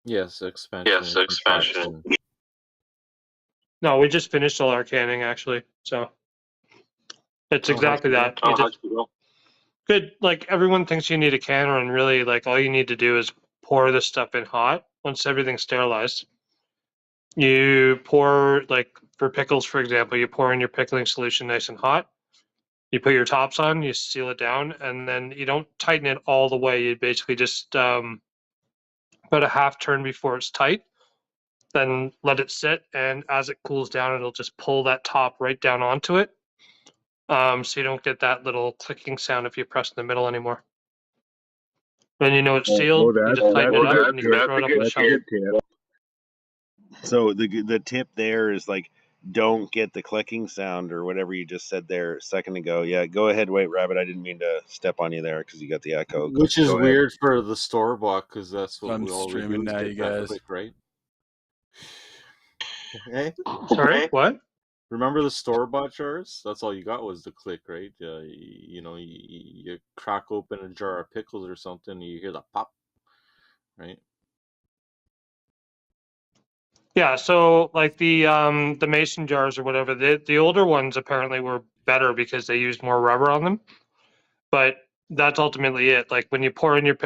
Yes, expansion. No, we just finished all our canning actually, so it's exactly that. You just good. Like everyone thinks you need a canner, and really, like all you need to do is pour this stuff in hot. Once everything's sterilized, you pour, like for pickles, for example, you pour in your pickling solution nice and hot. You put your tops on, you seal it down, and then you don't tighten it all the way. You basically just put a half turn before it's tight. Then let it sit, and as it cools down, it'll just pull that top right down onto it. So you don't get that little clicking sound if you press in the middle anymore. Then you know it's sealed. You just tighten it up, and you can throw it up on the shelf. So the tip there is like, don't get the clicking sound or whatever you just said there a second ago. Yeah, go ahead, White Rabbit. I didn't mean to step on you there because you got the echo. Which is weird for the store bought, because that's what we all streaming now, you guys. Click, right? Hey, sorry, what? Remember the store bought jars? That's all you got was the click, right? You crack open a jar of pickles or something, and you hear the pop, right? Yeah, so like the mason jars or whatever, the older ones apparently were better because they used more rubber on them. But that's ultimately it. Like when you pour in your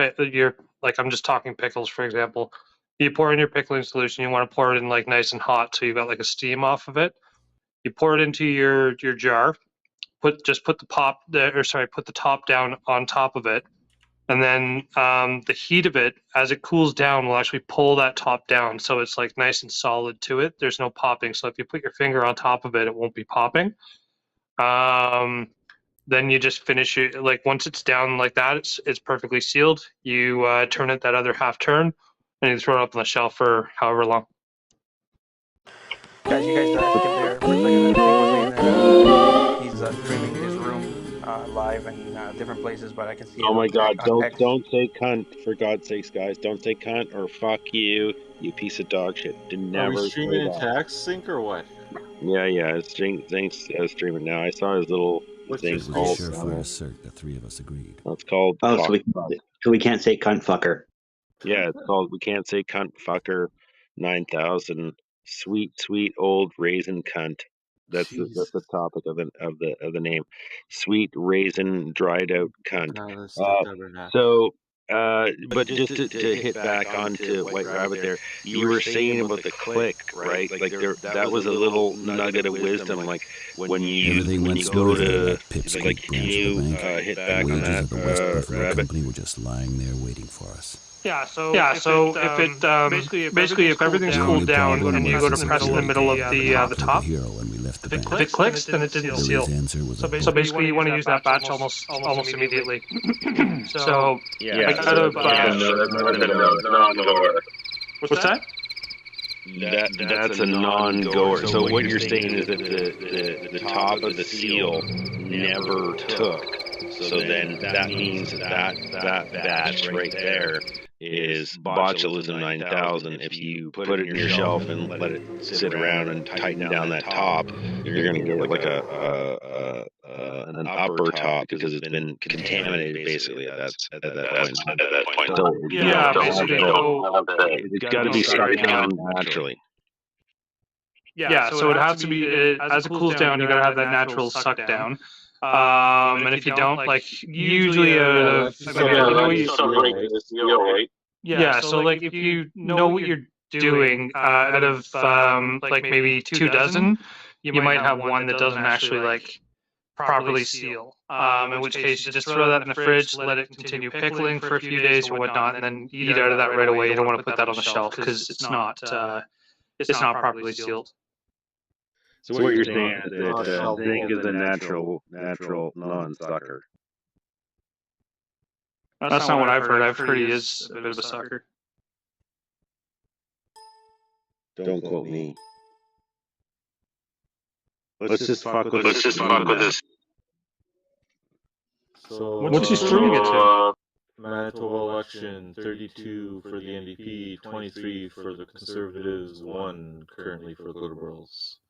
like I'm just talking pickles for example, you pour in your pickling solution, you want to pour it in like nice and hot, so you've got like a steam off of it. You pour it into your jar, put the top down on top of it, and then the heat of it as it cools down will actually pull that top down, so it's like nice and solid to it. There's no popping, so if you put your finger on top of it, it won't be popping. Then you just finish it, like once it's down like that, it's perfectly sealed. You turn it that other half turn, and you throw it up on the shelf for however long. Guys, you guys are looking there for a second. I think he's streaming his room live in different places, but I can see. Oh my God! Don't say cunt, for God's sakes, guys! Don't say cunt or fuck you, you piece of dog shit. Are we streaming in text sync or what? Yeah. It's streaming now. I saw his little thing called. The three of us agreed. It's called. Oh, so we can't say cunt fucker. Yeah, it's called. We can't say cunt fucker. 9,000. Sweet old raisin cunt. That's the topic of the name. Sweet raisin dried out cunt. But just to hit back onto White Rabbit there, you were saying about the click, right? Like that was a little nugget of wisdom. Like when you go to, like, can you hit back on that, Rabbit? Company were just lying there waiting for us. Yeah, so basically if everything's cooled down and you go to press in the middle of the top, if it clicks, then it didn't seal. So basically you want to use that batch almost immediately. So yeah, out of what's that? That's a non-goer. So what you're saying is that the top of the seal never took. So then that means that batch right there is botulism 9000. If you put it in your shelf and let it sit around and tighten down that top, you're going to get like an upper top because it's been contaminated basically at that point. So, yeah, basically it's got to be sucked down naturally. Yeah, so it has to be as it cools down. You got to have that natural suck down. And if you don't, like usually, so like if you know what you're doing, out of like maybe 2 dozen, you might have one that doesn't actually like properly seal. In which case you just throw that in the fridge, let it continue pickling for a few days or whatnot, and then eat out of that right away. You don't want to put that on the shelf because it's not properly sealed. So what you're saying is that zinc is a natural non-sucker. That's not what I've heard. I've heard he is a bit of a sucker. Don't quote me. Let's just fuck with this. So what's he streaming it to? Manitoba election, 32 for the NDP, 23 for the Conservatives, 1 currently for the Liberals.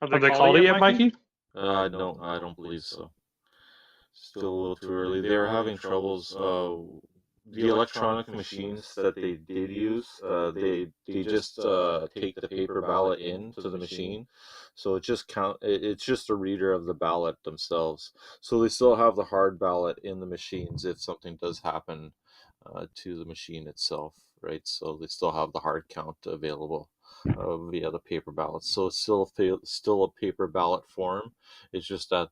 Have they called it yet, Mikey? I don't believe so. Still a little too early. They're having troubles the electronic machines that they did use, they just take the paper ballot into the machine, so it's just a reader of the ballot themselves. So they still have the hard ballot in the machines if something does happen to the machine itself, right? So they still have the hard count available via the paper ballots. So it's still a paper ballot form. It's just that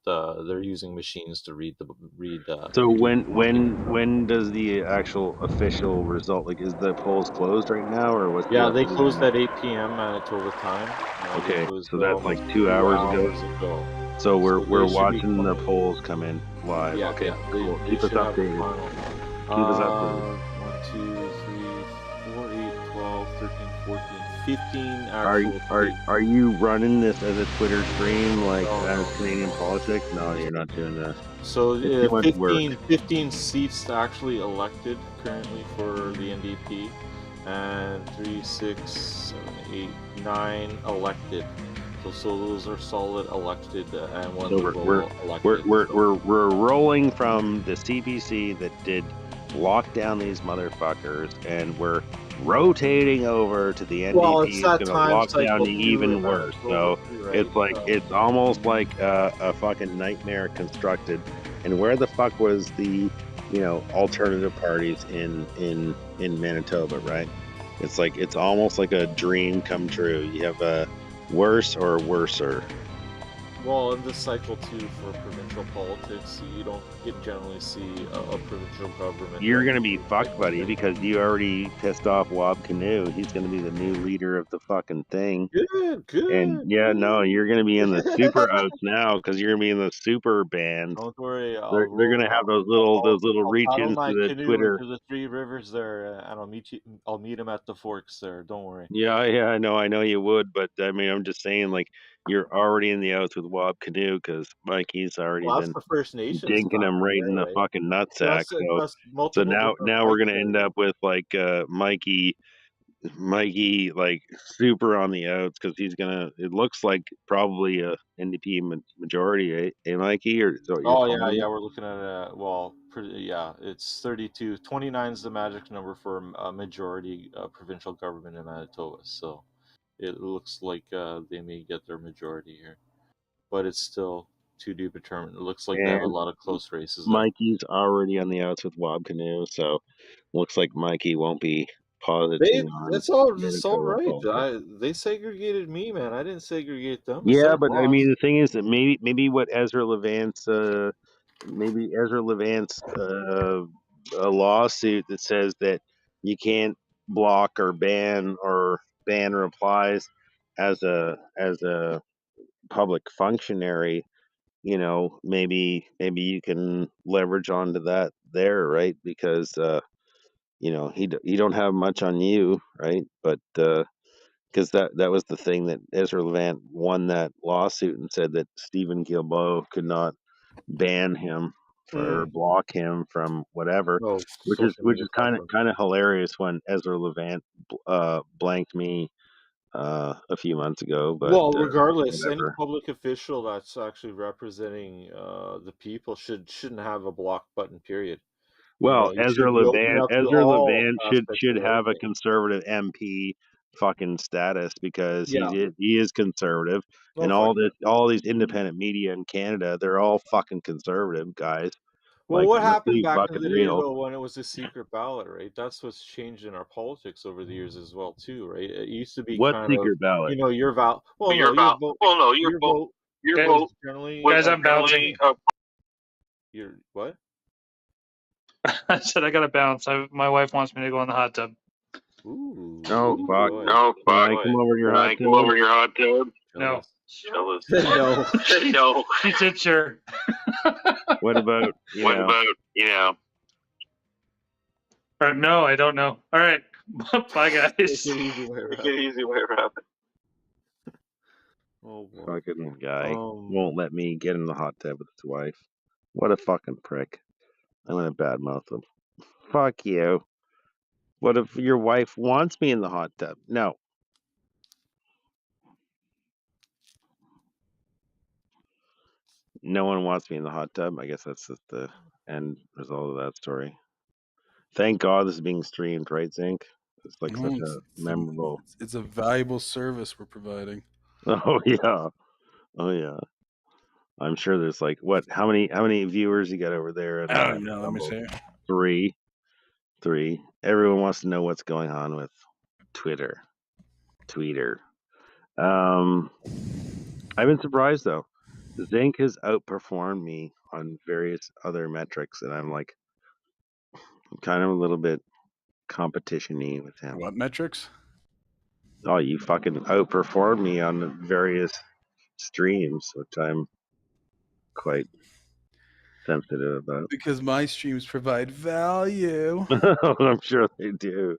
they're using machines to read. So read when does the actual official result, like, is the polls closed right now, or what's the Yeah, they update on closed that? at 8 p.m. Manitoba time. They Okay, closed so that's like almost 2 hours ago. 2 hours ago. So So we're they should be watching the coming. polls come in live. Yeah, Okay, cool. they Keep us should have the updated. final. Keep us updated. 1, 2, 3, 4, 8, 12, 13, 14, 15 Are actual are states. are you running this as a Twitter stream, like No, as no. Canadian politics? No, you're not doing that. So It's too much work. 15 seats actually elected currently for the NDP, and 3, 6, 7, 8, 9 elected. So those are solid elected and one So Liberal elected. we're rolling from the CBC that did lock down these motherfuckers, and we're rotating over to the Well, it's NDP is that going to time lock down cycle too in even worse. Manitoba So too, right? it's almost like a fucking nightmare constructed. And where the fuck was the alternative parties in Manitoba, right? It's like it's almost like a dream come true. You have a worse or worser. Well, in this cycle too for provincial politics, you don't generally see a provincial government You're ready gonna be to fucked, take buddy, over. because you already pissed off Wob Canoe. He's gonna be the new leader of the fucking thing. Good, And good, yeah, no, you're gonna be in the super good. outs now because you're gonna be in the super band. Don't worry, They're gonna have those little I'll reach paddle ins to my the canoe Twitter. into the three rivers there, and I'll meet him at the forks there. Don't worry. Yeah, I know you would, but I mean, I'm just saying, like, you're already in the outs with Wob Canoe because Mikey's already Well, that's been the First Nations dinking stuff him in right in there, the right? fucking nutsack. Plus, So plus so multiple different now we're pipes gonna there. end up with like Mikey, like, super on the outs because he's gonna. It looks like probably a NDP majority, Mikey, or is that what you're Oh yeah, calling yeah. it? We're looking at yeah. It's 32. 29 is the magic number for a majority provincial government in Manitoba. So it looks like they may get their majority here, but it's still to be determined. It looks like they have a And lot of close races though. Mikey's already on the outs with Wob Canoe, so looks like Mikey won't be positing on It's all Manitoba right. politics. They segregated me, man. I didn't segregate them. It's Yeah, their but I mean, loss. the thing is that maybe what Ezra Levant's a lawsuit that says that you can't block or ban replies as a public functionary. Maybe you can leverage onto that there, right? Because he don't have much on you, right? But because that was the thing that Ezra Levant won that lawsuit and said that Stephen Guilbeault could not ban him or Mm. block him from whatever, No which is social media kind of platform. hilarious when Ezra Levant blanked me a few months ago, but Well, regardless, any whatever. public official that's actually representing the people shouldn't have a block button. Period. Well, You should be open up to Ezra all Levant aspects should of have a everything. conservative MP fucking status because Yeah. he is conservative, and No, fuck yeah. all these independent media in Canada, they're all fucking conservative guys. Well, Like, what let's happened be back in fucking the day real. though when it was a secret ballot, right? That's what's changed in our politics over the years as well, too, right? It used to be What kind of, secret ballot? your vote. Well, no, your vote Guys, was generally guys, I'm bouncing. your what? I said I gotta bounce. My wife wants me to go in the hot tub. Ooh, Oh fuck! boy, Can I come over to your hot tub? No. jealous. No. No. She said sure. What about Or no, I don't know. All right. Bye, Take guys. it easy, my Take rap. it easy, my rap. Oh boy. Fucking guy Um. won't let me get in the hot tub with his wife. What a fucking prick! I'm gonna badmouth him. Fuck you. What if your wife wants me in the hot tub? No. No one wants me in the hot tub. I guess that's just the end result of that story. Thank God this is being streamed, right, Zink? It's like No, such a memorable. It's a valuable service we're providing. Oh yeah, oh yeah. I'm sure there's like what? How many viewers you got over there? I don't even know. Let me Rumble? see. Three. Everyone wants to know what's going on with Twitter. I've been surprised though. Zink has outperformed me on various other metrics, and I'm like kind of a little bit competition-y with him. What metrics? Oh, you fucking outperformed me on various streams, which I'm quite sensitive about. Because my streams provide value. I'm sure they do.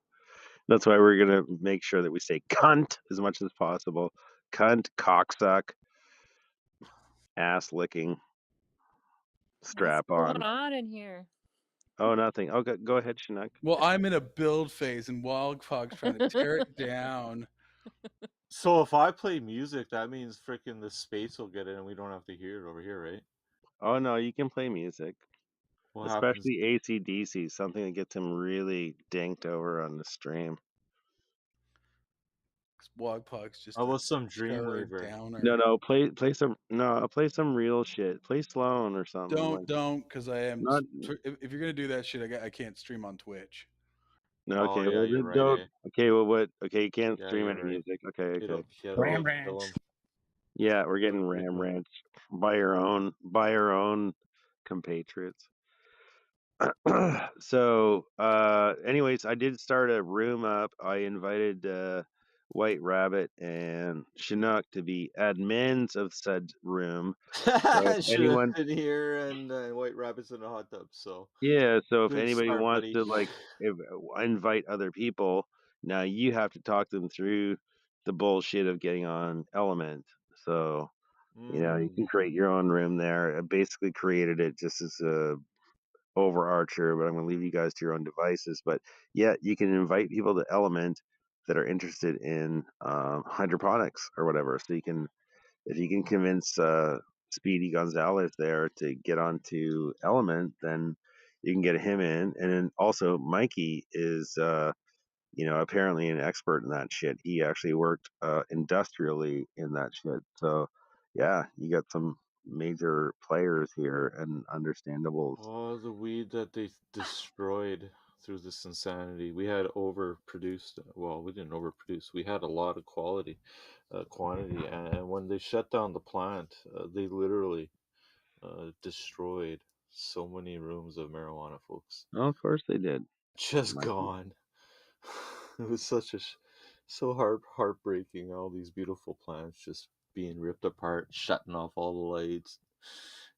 That's why we're gonna make sure that we say cunt as much as possible. Cunt, cocksuck, ass licking, strap What's on. going on in here? Oh, nothing. Okay, go ahead, Chinook. Well, I'm in a build phase, and Wildfog's trying to tear it down. So if I play music, that means freaking the space will get it, and we don't have to hear it over here, right? Oh no, you can play music, What happens? especially AC/DC, something that gets him really dinked over on the stream. Wildfog's just I a was some terror Dreamweaver. downer. No, play some real shit. Play Sloan or something. Don't, because I am. Not If you're gonna do that shit, I can't stream on Twitch. no. Oh Okay, yeah, well you're then right. don't. Eh? Okay, well what? Okay, you can't Yeah, stream you're any right. music. Okay. It'll kill him. Yeah, we're getting It'll kick Ram him. Ranch by your own compatriots. So, anyways, I did start a room up. I invited White Rabbit and Chinook to be admins of said room. So if Should have anyone, been here and White Rabbit's in a hot tub. So yeah, so if good anybody start, wants buddy. to invite other people, now you have to talk them through the bullshit of getting on Element. So, you can create your own room there. I basically created it just as a overarcher, but I'm going to leave you guys to your own devices. But yeah, you can invite people to Element that are interested in hydroponics or whatever. So if you can convince Speedy Gonzalez there to get onto Element, then you can get him in. And then also Mikey is, apparently an expert in that shit. He actually worked industrially in that shit. So yeah, you got some major players here and understandables. Oh, the weed that they destroyed through this insanity. We had overproduced. Well, we didn't overproduce. We had a lot of quantity, and when they shut down the plant, they literally destroyed so many rooms of marijuana, folks. Oh, of course they did. Just Mikey. gone. It was so heartbreaking. All these beautiful plants just being ripped apart, shutting off all the lights.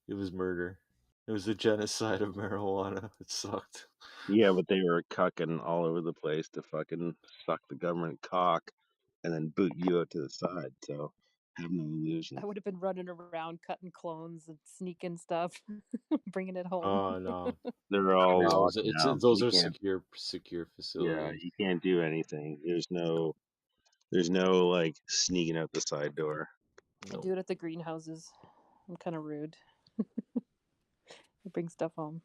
It was murder. It was a genocide of marijuana. It sucked. Yeah, but they were cucking all over the place to fucking suck the government cock and then boot you out to the side. So have no illusions. I would have been running around cutting clones and sneaking stuff, bringing it home. Oh no, They're all no, locked down. those You are can't. secure Yeah, facilities. you can't do anything. There's no like sneaking out the side door. I do it at the greenhouses. I'm kind of rude. I bring stuff home.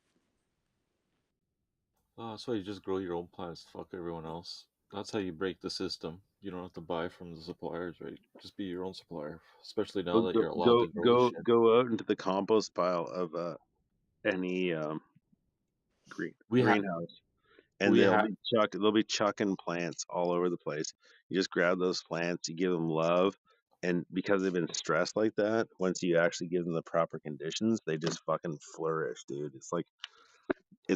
Oh, that's why you just grow your own plants. Fuck everyone else. That's how you break the system. You don't have to buy from the suppliers, right? Just be your own supplier. Especially now that you're allowed to grow shit. Go out into the compost pile of any We have greenhouse, and we have they'll be chucking plants all over the place. You just grab those plants, you give them love, and because they've been stressed like that, once you actually give them the proper conditions, they just fucking flourish, dude. It's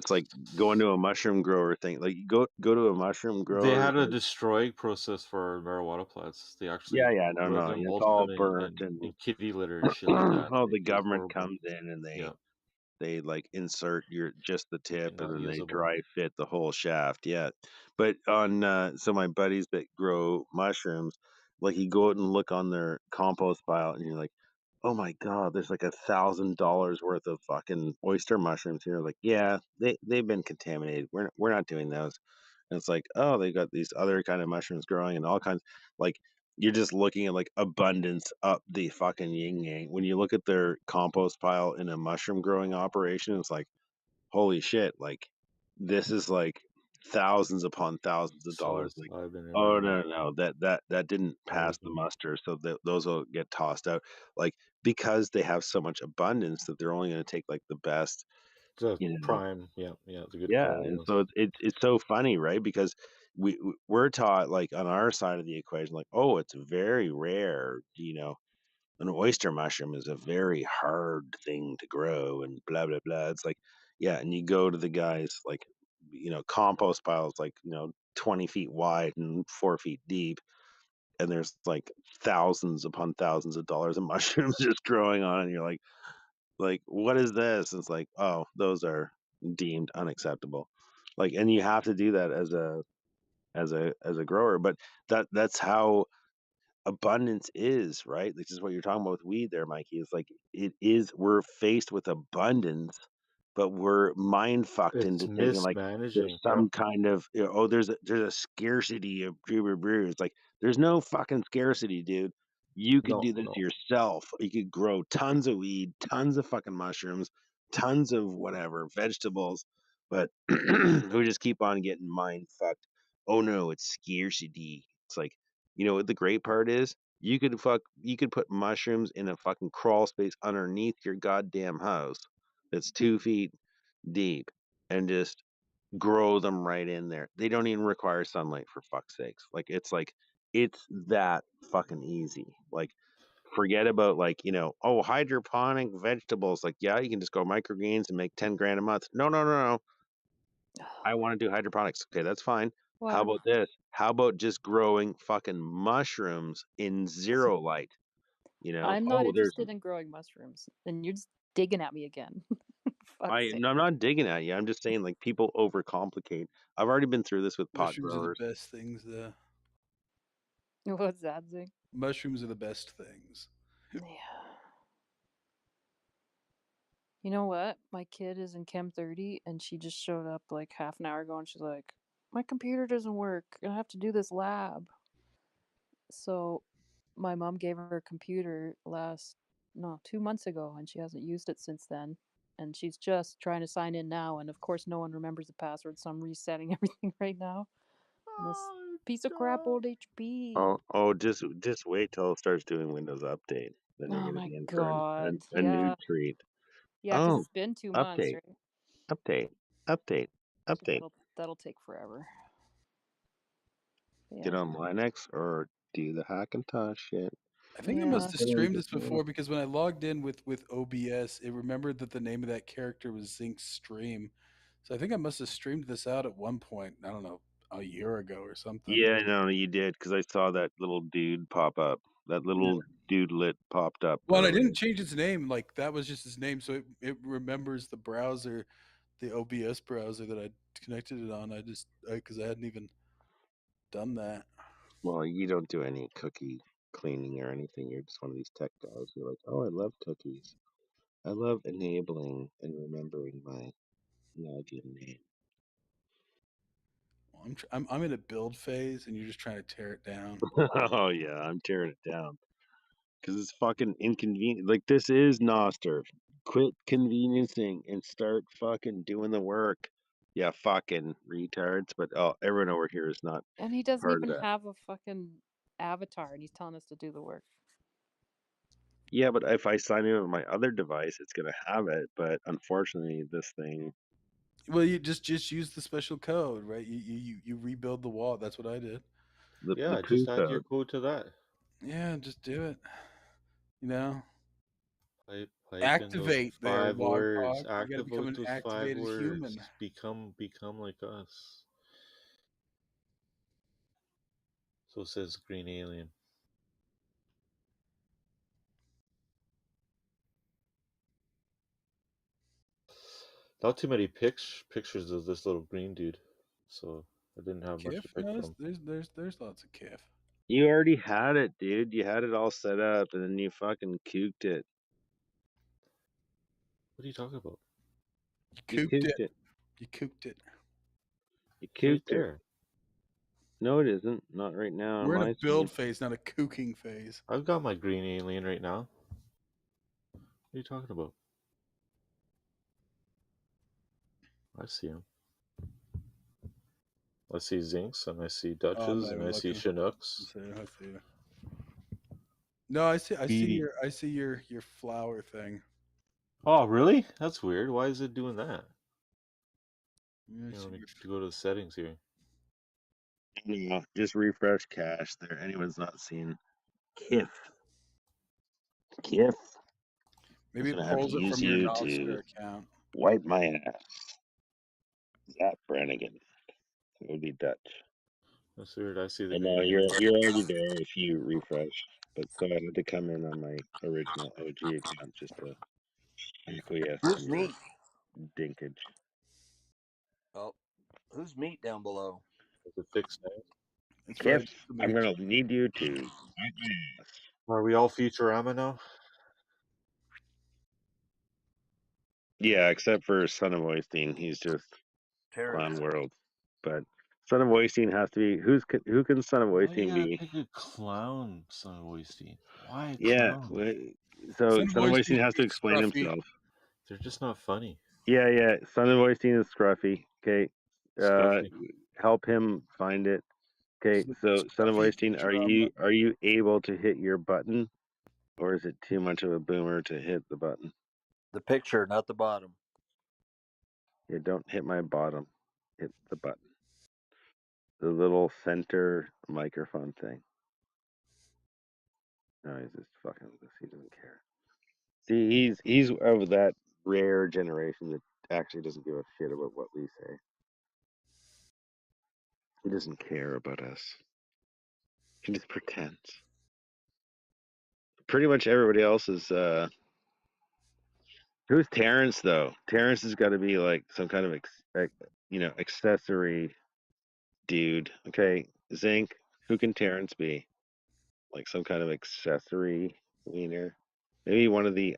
like going to a mushroom grower thing. Like you go to a mushroom they grower. had a destroying process for marijuana plants. They Yeah, actually no. rather than It's mulch all them burnt in and kitty litter and shit like that. oh, It the was government horrible. comes in and Yeah, they like insert just the tip and not then they usable. dry fit the whole shaft. Yeah. But on so my buddies that grow mushrooms, like you go out and look on their compost pile and you're like, oh my God, there's like $1,000 worth of fucking oyster mushrooms here. Like, yeah, they've been contaminated. We're not doing those. And it's like, oh, they got these other kind of mushrooms growing and all kinds. Like, you're just looking at like abundance up the fucking yin yang. When you look at their compost pile in a mushroom growing operation, it's like, holy shit! Like, this is like thousands upon thousands of dollars. Like, Psilocybin and oh everything. no, that didn't pass the Everything. muster, so those will get tossed out. Like because they have so much abundance that they're only going to take like the best, The you know. prime, yeah, the good Yeah, quality and ones. so it's so funny, right? Because we're taught like on our side of the equation, like, oh, it's very rare, an oyster mushroom is a very hard thing to grow and blah blah blah. It's like, yeah, and you go to the guys like, compost piles like 20 feet wide and 4 feet deep, and there's like thousands upon thousands of dollars of mushrooms just growing on it, and you're like, what is this? It's like, oh, those are deemed unacceptable. Like, and you have to do that as a grower, but that's how abundance is, right? This is what you're talking about with weed there, Mikey. It's like we're faced with abundance, but we're mind fucked It's into thinking like there's mismanaging. some kind of there's a scarcity of brew. It's like there's no fucking scarcity, dude. You could do this No. yourself. You could grow tons of weed, tons of fucking mushrooms, tons of whatever, vegetables, but we just keep on getting mind fucked. Oh no, it's scarcity. It's like, what the great part is? You could put mushrooms in a fucking crawl space underneath your goddamn house that's 2 feet deep and just grow them right in there. They don't even require sunlight for fuck's sakes. It's that fucking easy. Like forget about like, hydroponic vegetables. Like, yeah, you can just go microgreens and make 10 grand a month. No, no, no, no. I want to do hydroponics. Okay, that's fine. How Well, about this? How about just growing fucking mushrooms in zero light? I'm not Oh, interested in growing mushrooms, and you're just digging at me again. Fuck's sake. No, I'm not digging at you. I'm just saying like people overcomplicate. I've already been through this with pot Mushrooms are the growers. best things. What's that thing? Mushrooms are the best things. Yeah. You know what? My kid is in Chem 30, and she just showed up like half an hour ago, and she's like, "My computer doesn't work. I have to do this lab." So, my mom gave her a computer 2 months ago, and she hasn't used it since then. And she's just trying to sign in now, and of course, no one remembers the password, so I'm resetting everything right now. And this piece of crap old HP. Oh, just wait till it starts doing Windows Update. Then you're Oh gonna my be in for god. a new Yeah. treat. Yeah, because Oh, it's been 2 months, update, right? update, update, So update. that'll take forever. Get Yeah. on Linux or do the Hackintosh shit. I think I Yeah. must have streamed this before because when I logged in with OBS, it remembered that the name of that character was Zinc's stream. So I think I must have streamed this out at one point. I don't know, a year ago or something. Yeah, no, you did because I saw that little dude pop up. That Yeah. little dudelet popped up Well, and I earlier. didn't change its name. Like that was just his name, so it remembers the browser, the OBS browser that I connected it on. Because I hadn't even done that. Well, you don't do any cookie cleaning or anything. You're just one of these tech guys. You're like, oh, I love cookies. I love enabling and remembering my login name. Well, I'm in a build phase, and you're just trying to tear it down. Oh yeah, I'm tearing it down because it's fucking inconvenient. Like this is Noster. Quit conveniencing and start fucking doing the work. Yeah, fucking retards. But everyone over here is not And he doesn't part of even that. have a fucking avatar, and he's telling us to do the work. Yeah, but if I sign in on my other device, it's gonna have it. But unfortunately, this thing. Well, you just use the special code, right? You rebuild the wall. That's what I did. The Yeah, poo just add your code. code to that. Yeah, just do it. You know, Type in those activate there, 5 words. Logpog. You got to become Activate an those five activated human. words. Become like us. So says Green Alien. Not too many pictures of this little green dude, so I didn't have much to Kiff? pick No, from. there's lots of Kiff. You already had it, dude. You had it all set up, and then you fucking cooked it. What are you talking about? You You cooked cooked it. it. You cooked it. You It's right cooked it. there. No, it isn't. Not right now on We're in my a build screen. phase, not a cooking phase. I've got my Green Alien right now. What are you talking about? I see him. I see Zinks, and I see I'm Dutches, not and even I see looking. Chinooks. I see. No, I see Petey. your flower thing. Oh, really? That's weird. Why is it doing that? Yeah, I You know, see let me your- go to the settings here. Yeah, just refresh cache there. Anyone's not seen Kif. Kif. Maybe I'm it gonna have to pulls it use from your you Nostr to account. wipe my ass. Zach Brannigan. It would be Dutch. That's weird. I see the And green now one. you're already there if you refresh. But so I had to come in on my original OG account just to acquiesce to Who's your meat? dinkage. Oh, who's meat down below? Is it fixed now? It's Kif, fine. I'm gonna need you to wipe my ass. Are we all Futurama now? Yeah, except for Son of Oystein. He's just Clown Terrence. World. But Son of Oystein has to be who can Son of Why you Oystein gotta be? pick a clown, son of Oystein? Why a Yeah, clown? so Son of Son of Oystein Oystein has should to be explain scruffy. himself. They're just not funny. Yeah. Son of Oystein is scruffy. Okay, Scruffy. help him find it. Okay, so Son of Scruffy Oystein, Futurama. are you able to hit your button, or is it too much of a boomer to hit the button? The picture, not the bottom. Yeah, don't hit my bottom. Hit the button. The little center microphone thing. No, he's just fucking with us. He doesn't care. See, he's of that rare generation that actually doesn't give a shit about what we say. He doesn't care about us. He just pretends. Pretty much everybody else is. Who's Terrence though? Terrence has got to be like some kind of accessory dude. Okay, Zinc. Who can Terrence be? Like some kind of accessory wiener. Maybe one of the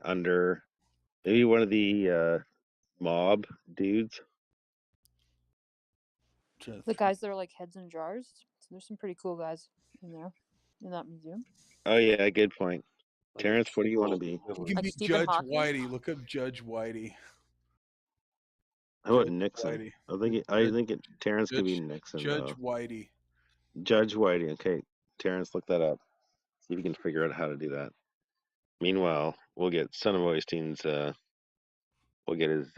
mob dudes. The guys that are like heads in jars. So there's some pretty cool guys in there, in that museum. Oh yeah, good point. Like Terrence, what do you want to be? You can Like be Stephen Judge Hawking. Whitey. Look up Judge Whitey. How about Judge Nixon? Whitey. I think Terrence could be Judge Nixon Judge though. Whitey. Judge Whitey. Okay, Terrence, look that up. See if you can figure out how to do that. Meanwhile, we'll get Son of Oystein's. We'll get his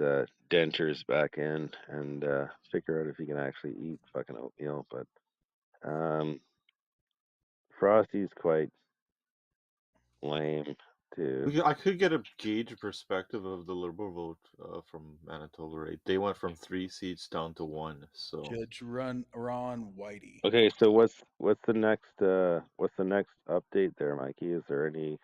dentures back in and figure out if he can actually eat fucking oatmeal. But Frosty's quite lame too. I could get a gauge perspective of the Liberal vote from Manitoba, right? They went from 3 seats down to 1. So Judge Ron Whitey. Okay, so what's the next update there, Mikey? Is there any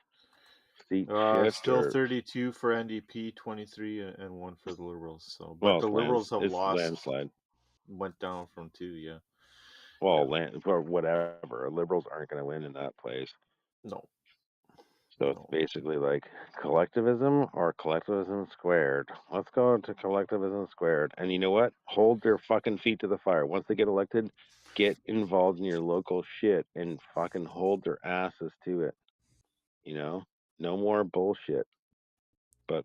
seat shift still or 32 for NDP, 23 and 1 for the Liberals. So, but well, the Liberals have it's lost, landslide. went down from 2. Yeah. Well, or whatever. Liberals aren't going to win in that place. No. So it's basically like collectivism or collectivism squared. Let's go to collectivism squared. And you know what? Hold their fucking feet to the fire. Once they get elected, get involved in your local shit and fucking hold their asses to it. You know? No more bullshit. But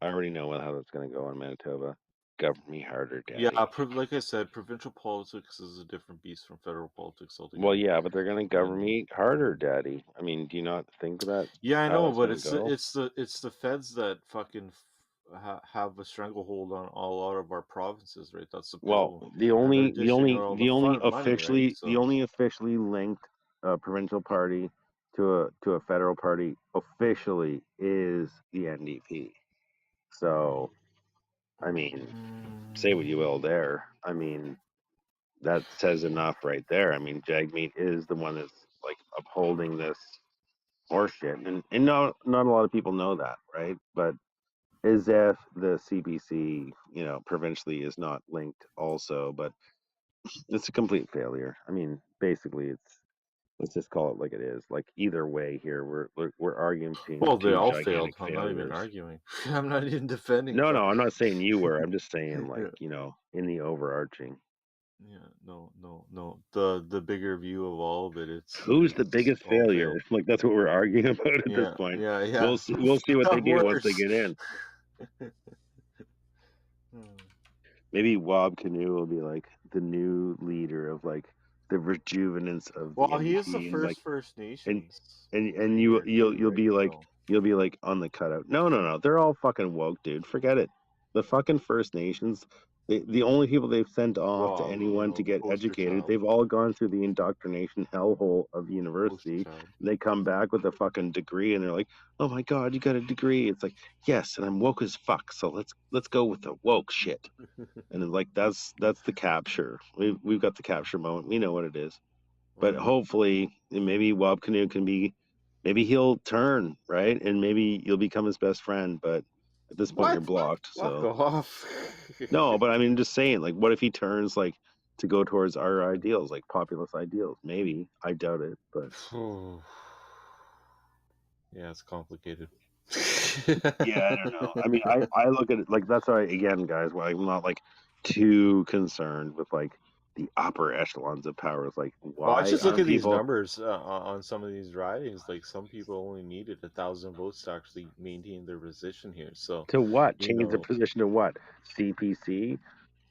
I already know how that's going to go in Manitoba. Govern me harder, daddy. Yeah, like I said, provincial politics is a different beast from federal politics altogether. Well, yeah, but they're going to govern me harder, daddy. I mean, do you not think that? Yeah, I know, but it's the feds that fucking have a stranglehold on a lot of our provinces, right? That's the problem. Well, the only officially linked provincial party to a federal party officially is the NDP. So, I mean, say what you will there. I mean, that says enough right there. I mean, Jagmeet is the one that's like upholding this horseshit, and not a lot of people know that, right? But as if the CBC, provincially is not linked also, but it's a complete failure. I mean, basically, let's just call it like it is. Like either way, here we're arguing between Well, they two all gigantic failed. I'm not even failures. arguing. I'm not even defending. No, I'm not saying you were. I'm just saying, like, Yeah. in the overarching. Yeah, no. The bigger view of all of it, Who's the biggest failure? failed. Like that's what we're arguing about at this point. Yeah. We'll see what they do once they get in. Maybe Wob Canoe will be like, the new leader of like the rejuvenance of the Well, he is NDP, the and like First and Nations and leader too, you'll right? be like So on the cutout. No, they're all fucking woke, dude. Forget it. The fucking First Nations, the only people they've sent off to wrong. anyone to No, get poster educated, child, they've all gone through the indoctrination hellhole of poster university. child. And they come back with a fucking degree, and they're like, "Oh my god, you got a degree!" It's like, yes, and I'm woke as fuck. So let's go with the woke shit. And it's like that's the capture. We've got the capture moment. We know what it is. But hopefully, maybe Wob Canoe can be, maybe he'll turn, right? And maybe you'll become his best friend. But at this point, you're What? blocked. Fuck So, off. no, but I mean, just saying, like, what if he turns, like, to go towards our ideals, like populist ideals? Maybe. I doubt it. But yeah, it's complicated. yeah, I don't know. I mean, I look at it like that's why, again, guys, why I'm not like too concerned with like the upper echelons of power. It's like, Well, I why just look aren't at these people. numbers on some of these ridings. Like some people only needed 1,000 votes to actually maintain their position here. So, To what? you Change the know, position to what? CPC?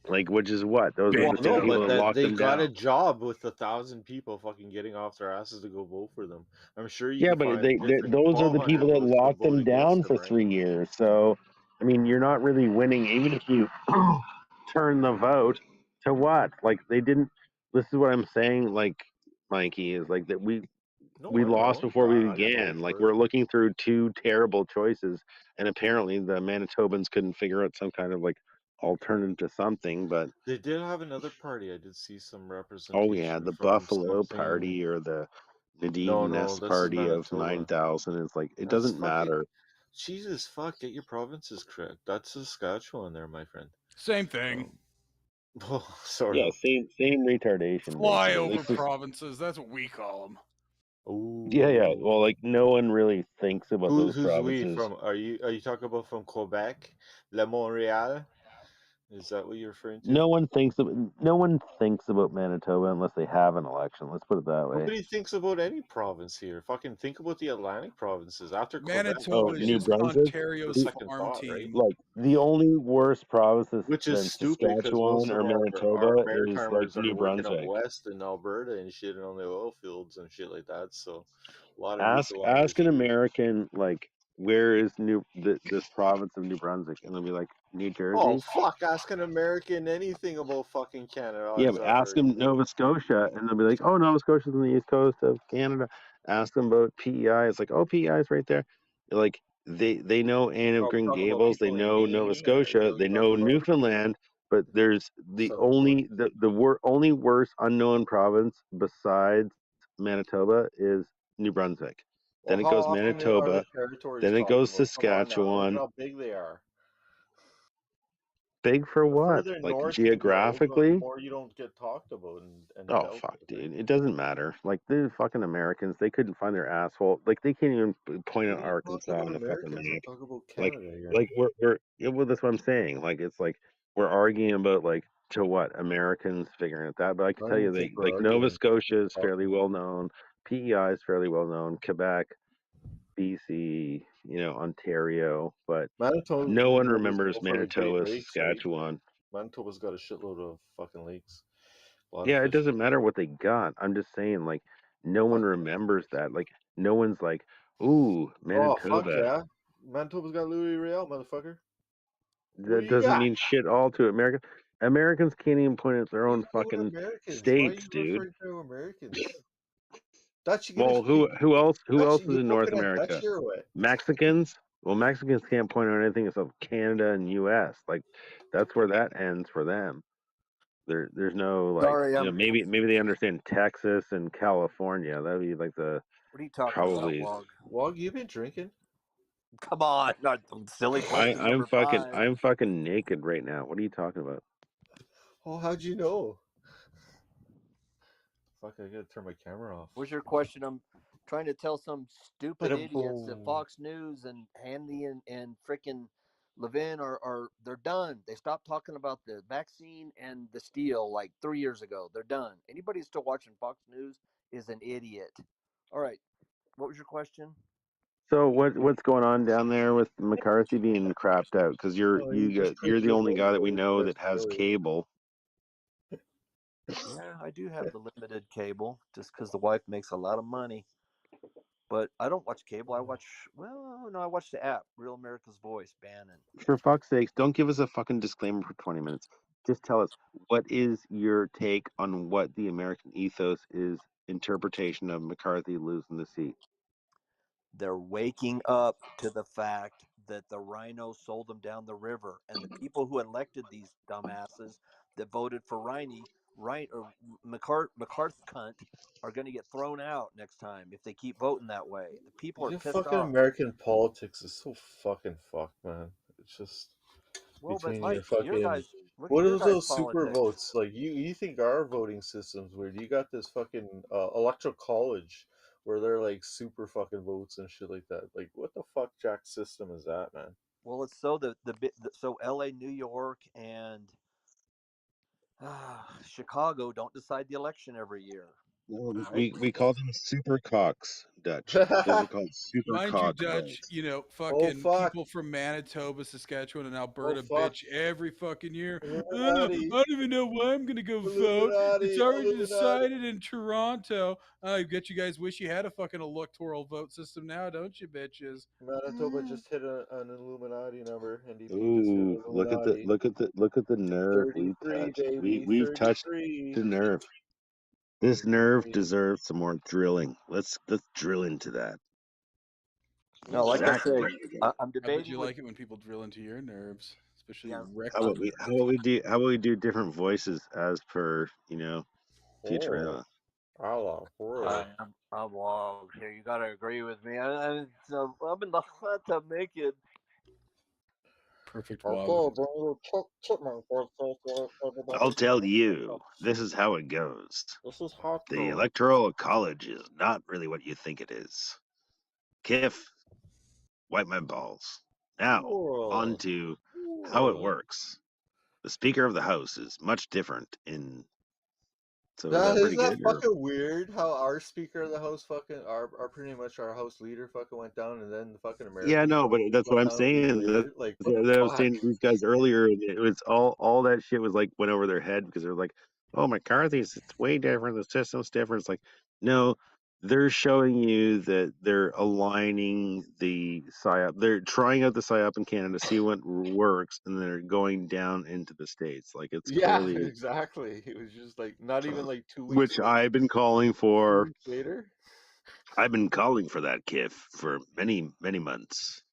Like, which is what? Those are well, the same no, people but that that locked they them got a down. job with 1,000 people fucking getting off their asses to go vote for them. I'm sure you Yeah, can but find different those are the 1,200 people that votes to locked vote them against down them, for right? 3 years. So, I mean, you're not really winning, even if you turn the vote to what? Like, they didn't. This is what I'm saying. Like, Mikey is like that. No, We I lost know. before we I didn't vote began. Like, for it. we're looking through two terrible choices, and apparently the Manitobans couldn't figure out some kind of like alternative to something. But They did have another party. I did see some oh yeah, representation the from Buffalo something. Party or the Nadine No, Ness this is Party of Manitoba. 9,000. It's like it That's doesn't fucking matter. Jesus. Fuck, get your provinces correct. That's Saskatchewan, there, my friend. Same thing. Well, sort Yeah, of. same retardation basically. Flyover It's just provinces. That's what we call them. yeah. Well, Ooh. like no one really thinks about those Who's we provinces. from? Are you talking about from Quebec, Le Montreal? Is that what you're referring to? No one thinks about Manitoba unless they have an election. Let's put it that way. Nobody thinks about any province here. Fucking think about the Atlantic provinces after Quebec. Oh, Manitoba is New Fucking just Brunswick. the Ontario's second farm thought, right? team. Like the only worse provinces Which is than stupid because Saskatchewan most or of our Manitoba is like maritimers are New working out Brunswick. west in Alberta and shit on the oil fields and shit like that. So a lot of Ask an issues. American like where is this province of New Brunswick, and they'll be like New Oh Jersey. fuck! Ask an American anything about fucking Canada. Yeah, Odds but are ask them Nova Scotia, and they'll be like, "Oh, Nova Scotia's on the east coast of Canada." Ask them about PEI. It's like, "Oh, PEI is right there." Like they know Anne of probably Green talking about Gables, they people in know Nova Maine, or Scotia, you they talking know about Newfoundland, but there's the Southern only Province. only worse unknown province besides Manitoba is New Brunswick. Well, Then it how goes often are the Manitoba. territories Then it talked goes about? Come on now, look at Saskatchewan. how big they are. Big for The what? further Like north you go, the geographically? more you don't get talked about and Oh dealt fuck, with, right? dude! It doesn't matter. Like the fucking Americans, they couldn't find their asshole. Like they can't even point I out didn't talk Arkansas on about the fucking Americans. I'm map. talking about Like, Canada here. we're yeah, well, that's what I'm saying. Like it's like we're arguing about like to what Americans figuring out that. But I can I tell don't you even that think we're like Nova arguing. Scotia is Talking fairly about. well known. PEI is fairly well known. Quebec, BC, Ontario, but no one Manitoba's remembers known for the Great Manitoba, Lakes, right? Saskatchewan. Manitoba's got a shitload of fucking lakes, a lot of Yeah, it fishing. doesn't matter what they got. I'm just saying, like, no one Fuck. remembers that. Like, no one's like, ooh, Oh fuck Manitoba. yeah! Manitoba's got Louis Riel, motherfucker. Who That you doesn't got? mean shit all to America. Americans can't even point at their What are own you doing, fucking Americans? Why are states, you dude. referring to Americans? Dutch, you gonna Well, who Dutch? else is You in North looking at America? Dutch here or what? Mexicans? Well, Mexicans can't point out anything except Canada and US. Like, that's where that ends for them. There's no like, Sorry, maybe they understand Texas and California. That'd be like the What are you talking about, probably. Wog? Wog, you been drinking? Come on, not silly question number 5. I'm fucking naked right now. What are you talking about? Oh, how'd you know? Fuck, I gotta turn my camera off. What's your question? I'm trying to tell some stupid idiots that Ba-dum-boom. Fox News and Handy and frickin' Levin are they're done. They stopped talking about the vaccine and the steel like 3 years ago. They're done. Anybody still watching Fox News is an idiot. All right. What was your question? So what's going on down there with McCarthy being crapped out? Because Oh, he just you're changed the his only vote guy that we for know that has Australia. cable. Yeah, I do have the limited cable just because the wife makes a lot of money. But I don't watch cable. I watch the app, Real America's Voice, Bannon. For fuck's sakes, don't give us a fucking disclaimer for 20 minutes. Just tell us, what is your take on what the American ethos is interpretation of McCarthy losing the seat? They're waking up to the fact that the rhino sold them down the river, and the people who elected these dumbasses that voted for McCarthy cunt are going to get thrown out next time if they keep voting that way. The people are Yeah, pissed fucking off. American politics is so fucking fucked, man. It's just Well, but between your Mike, fucking look at what your are guys' those super politics. votes? Like you think our voting system's weird? You got this fucking electoral college where they're like super fucking votes and shit like that. Like what the fuck jack system is that, man? Well, it's so so L.A., New York, and Chicago don't decide the election every year, Well, right? we call them super cocks, Dutch. Those are called super Mind you, cock Dutch, votes. Oh fucking fuck! people from Manitoba, Saskatchewan, and Oh Alberta fuck! bitch every fucking year. I Illuminati! don't even know why I'm gonna go vote. It's Illuminati! already Illuminati! decided in Toronto. I bet you guys wish you had a fucking electoral vote system now, don't you, bitches? Manitoba just hit an Illuminati number. NDP just hit Ooh, Illuminati. look at the nerve we've 33, touched. baby, We've touched 33. the nerve. This nerve 33. deserves some more drilling. Let's drill into that. No, like I Zach say, Brannigan. I'm I bet debating you with like it when people drill into your nerves, especially yeah. How rectal about nerves. how about we do different voices as per, Oh, Futurama? Allah, I horror. am I'm wrong here. You gotta agree with me. I'm in the hot to make it. Perfect I'll wog. go bring you chipmunk for I'll everybody. tell you, this is how it goes. This is hot The girl. Electoral College is not really what you think it is. Kiff, wipe my balls. Now, on Whoa. to how it Whoa. works. The Speaker of the House is much different in. So is That that is pretty that good? Or fucking weird how our Speaker of the House fucking our pretty much our House leader fucking went down and then the fucking yeah, American no, but president that's what went I'm down a week saying. later. Like what That's the what I was fuck? saying to these guys earlier. And it was all that shit was like went over their head because they're like, "Oh, McCarthy's it's way different. The system's different." It's like, no, they're showing you that they're aligning the psyop. They're trying out the psyop in Canada, see what works, and then they're going down into the states. Like it's Yeah, clearly, exactly. It was just like not even like 2 weeks which I've been calling 2 for. weeks later. I've been calling for that, Kiff, for many months.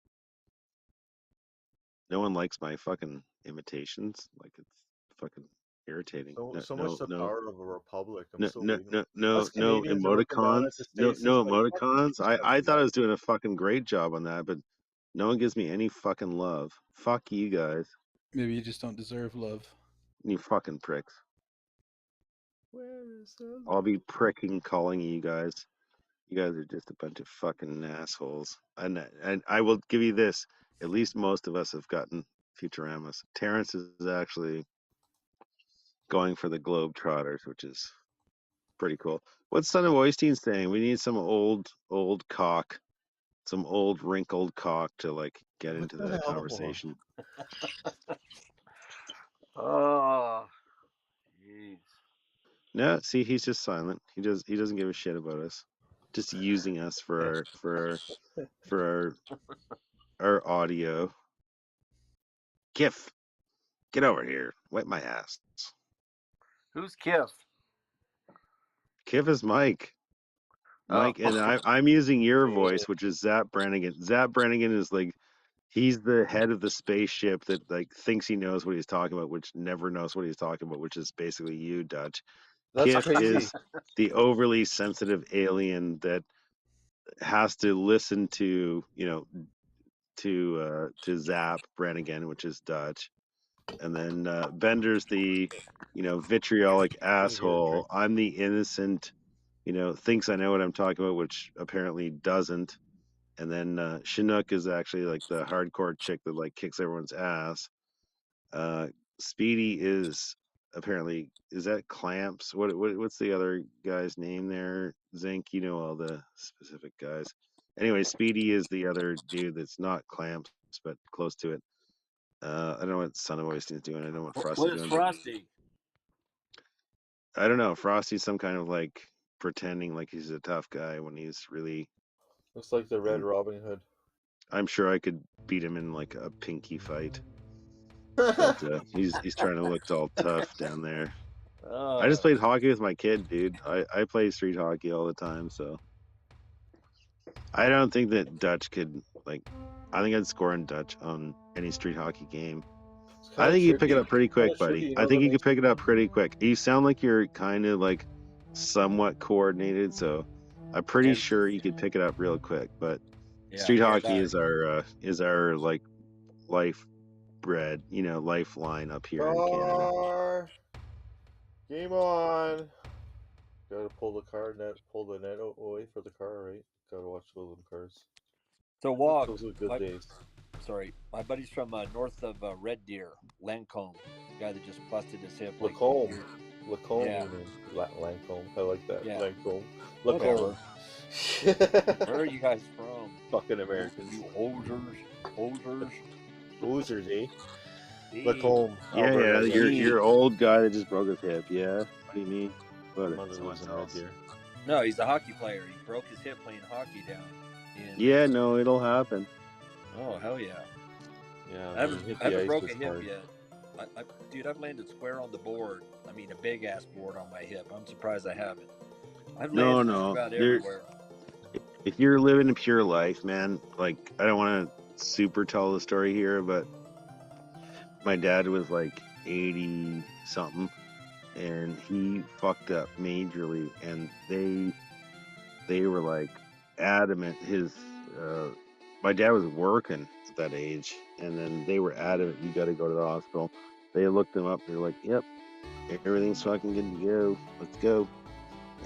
No one likes my fucking imitations. Like it's fucking irritating. No, So much no, the no, power of a republic. I'm no, still no, waiting. no, Us no Canadians are looking down emoticons. at the No, states and no it's like, fuck you, emoticons. just have I some thought I love. was doing a fucking great job on that, but no one gives me any fucking love. Fuck you guys, Maybe you just don't deserve love. you fucking pricks. Where is the I'll be pricking calling you guys. You guys are just a bunch of fucking assholes. And I will give you this. At least most of us have gotten Futuramas. Terrence is actually going for the Globetrotters, which is pretty cool. What's Son of Oystein saying? We need some old cock, some old wrinkled cock to like get what into the the hell? conversation. Oh, jeez. No, see, he's just silent. He doesn't give a shit about us. Just using us for our audio. Kiff, get over here. Wipe my ass. Who's Kiff? Kiff is Mike. Oh, Mike, and I'm using your voice, which is Zap Brannigan. Zap Brannigan is like he's the head of the spaceship that like thinks he knows what he's talking about, which never knows what he's talking about, which is basically you, Dutch. That's Kiff crazy. is the overly sensitive alien that has to listen to to Zap Brannigan, which is Dutch, and then Bender's the vitriolic Let me get a drink. asshole. I'm the innocent, thinks I know what I'm talking about, which apparently doesn't. And then Chinook is actually like the hardcore chick that like kicks everyone's ass. Uh, Speedy is apparently is that Clamps? What's the other guy's name there? Zinc, you know all the specific guys. Anyway, Speedy is the other dude that's not Clamps, but close to it. I don't know what Son of Oystein is doing. I don't know what what Frosty's is doing. Frosty? I don't know. Frosty's some kind of like pretending like he's a tough guy when he's really. Looks like the Red Robin Hood. I'm sure I could beat him in like a pinky fight. But he's trying to look all tough down there. I just played hockey with my kid, dude. I play street hockey all the time, so I don't think that Dutch could like. I think I'd score in Dutch on any street hockey game. I think you pick it up pretty quick, buddy. I think you could pick it up pretty quick. You sound like you're kind of like somewhat coordinated, so I'm pretty sure you could pick it up real quick. But street hockey is our like life bread, lifeline up here in Canada. Game on. Gotta pull the net away for the car, right? Gotta watch those cars. So Wog, Those are good days. Sorry, my buddy's from north of Red Deer, Lancome. The guy that just busted his hip. Lacombe. Lacombe, yeah. Lancome. I like that. Yeah. Lancome. Whatever. Where are you guys from? Fucking Americans. You hosers. Hosers, eh? Lacombe. Yeah, you're old guy that just broke his hip. Yeah. What do you mean? No, he's a hockey player. He broke his hip playing hockey down. Yeah, no, it'll happen. Oh, hell yeah. Yeah, I haven't broken a hip yet. Dude, I've landed square on the board. I mean, a big-ass board on my hip. I'm surprised I haven't. I've landed about everywhere. If you're living a pure life, man, like, I don't want to super tell the story here, but my dad was like 80-something, and he fucked up majorly, and they were like adamant. My dad was working at that age, and then they were adamant, you got to go to the hospital. They looked him up. They're like, yep, everything's fucking good to go. Let's go.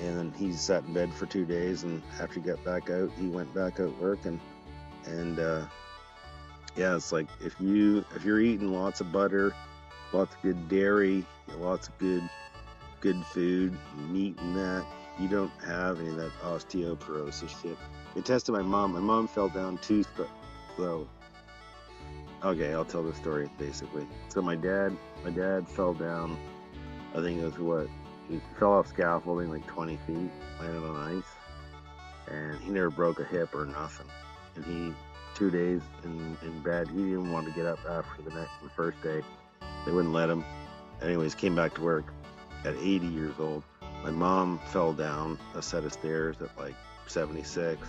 And then he sat in bed for 2 days, and after he got back out, he went back out working. And yeah, it's like if you're eating lots of butter, lots of good dairy, lots of good food, meat and that, you don't have any of that osteoporosis shit. They tested my mom. My mom fell down so okay, I'll tell the story basically. So my dad fell down. I think it was he fell off scaffolding like 20 feet, landed on ice, and he never broke a hip or nothing. And he 2 days in bed. He didn't even want to get up after the first day. They wouldn't let him. Anyways, came back to work at 80 years old. My mom fell down a set of stairs at like 76,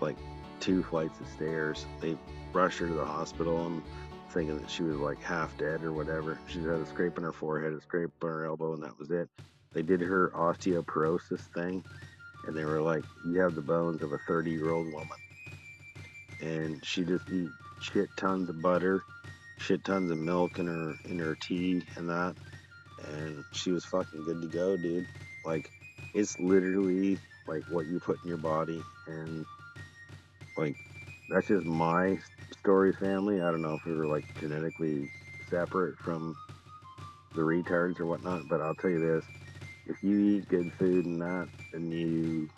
like 2 flights of stairs. They rushed her to the hospital. I'm thinking that she was like half dead or whatever. She had a scrape on her forehead, a scrape on her elbow, and that was it. They did her osteoporosis thing, and they were like, you have the bones of a 30-year-old woman. And she just eat shit tons of butter, shit tons of milk in her tea and that. And she was fucking good to go, dude. Like, it's literally like what you put in your body, and like that's just my story family. I don't know if we were like genetically separate from the retards or whatnot, but I'll tell you this: if you eat good food and that, and you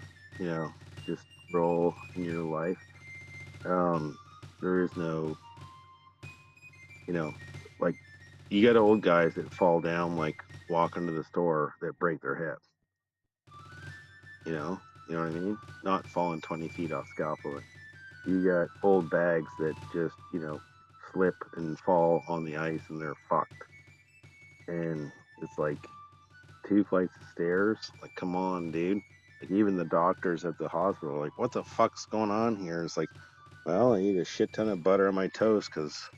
just roll in your life, there is no, like, you got old guys that fall down like walking to the store that break their hip. You know what I mean? Not falling 20 feet off scaffolding. You got old bags that just, slip and fall on the ice and they're fucked. And it's like 2 flights of stairs. Like, come on, dude. Like, even the doctors at the hospital are like, what the fuck's going on here? It's like, well, I eat a shit ton of butter on my toast because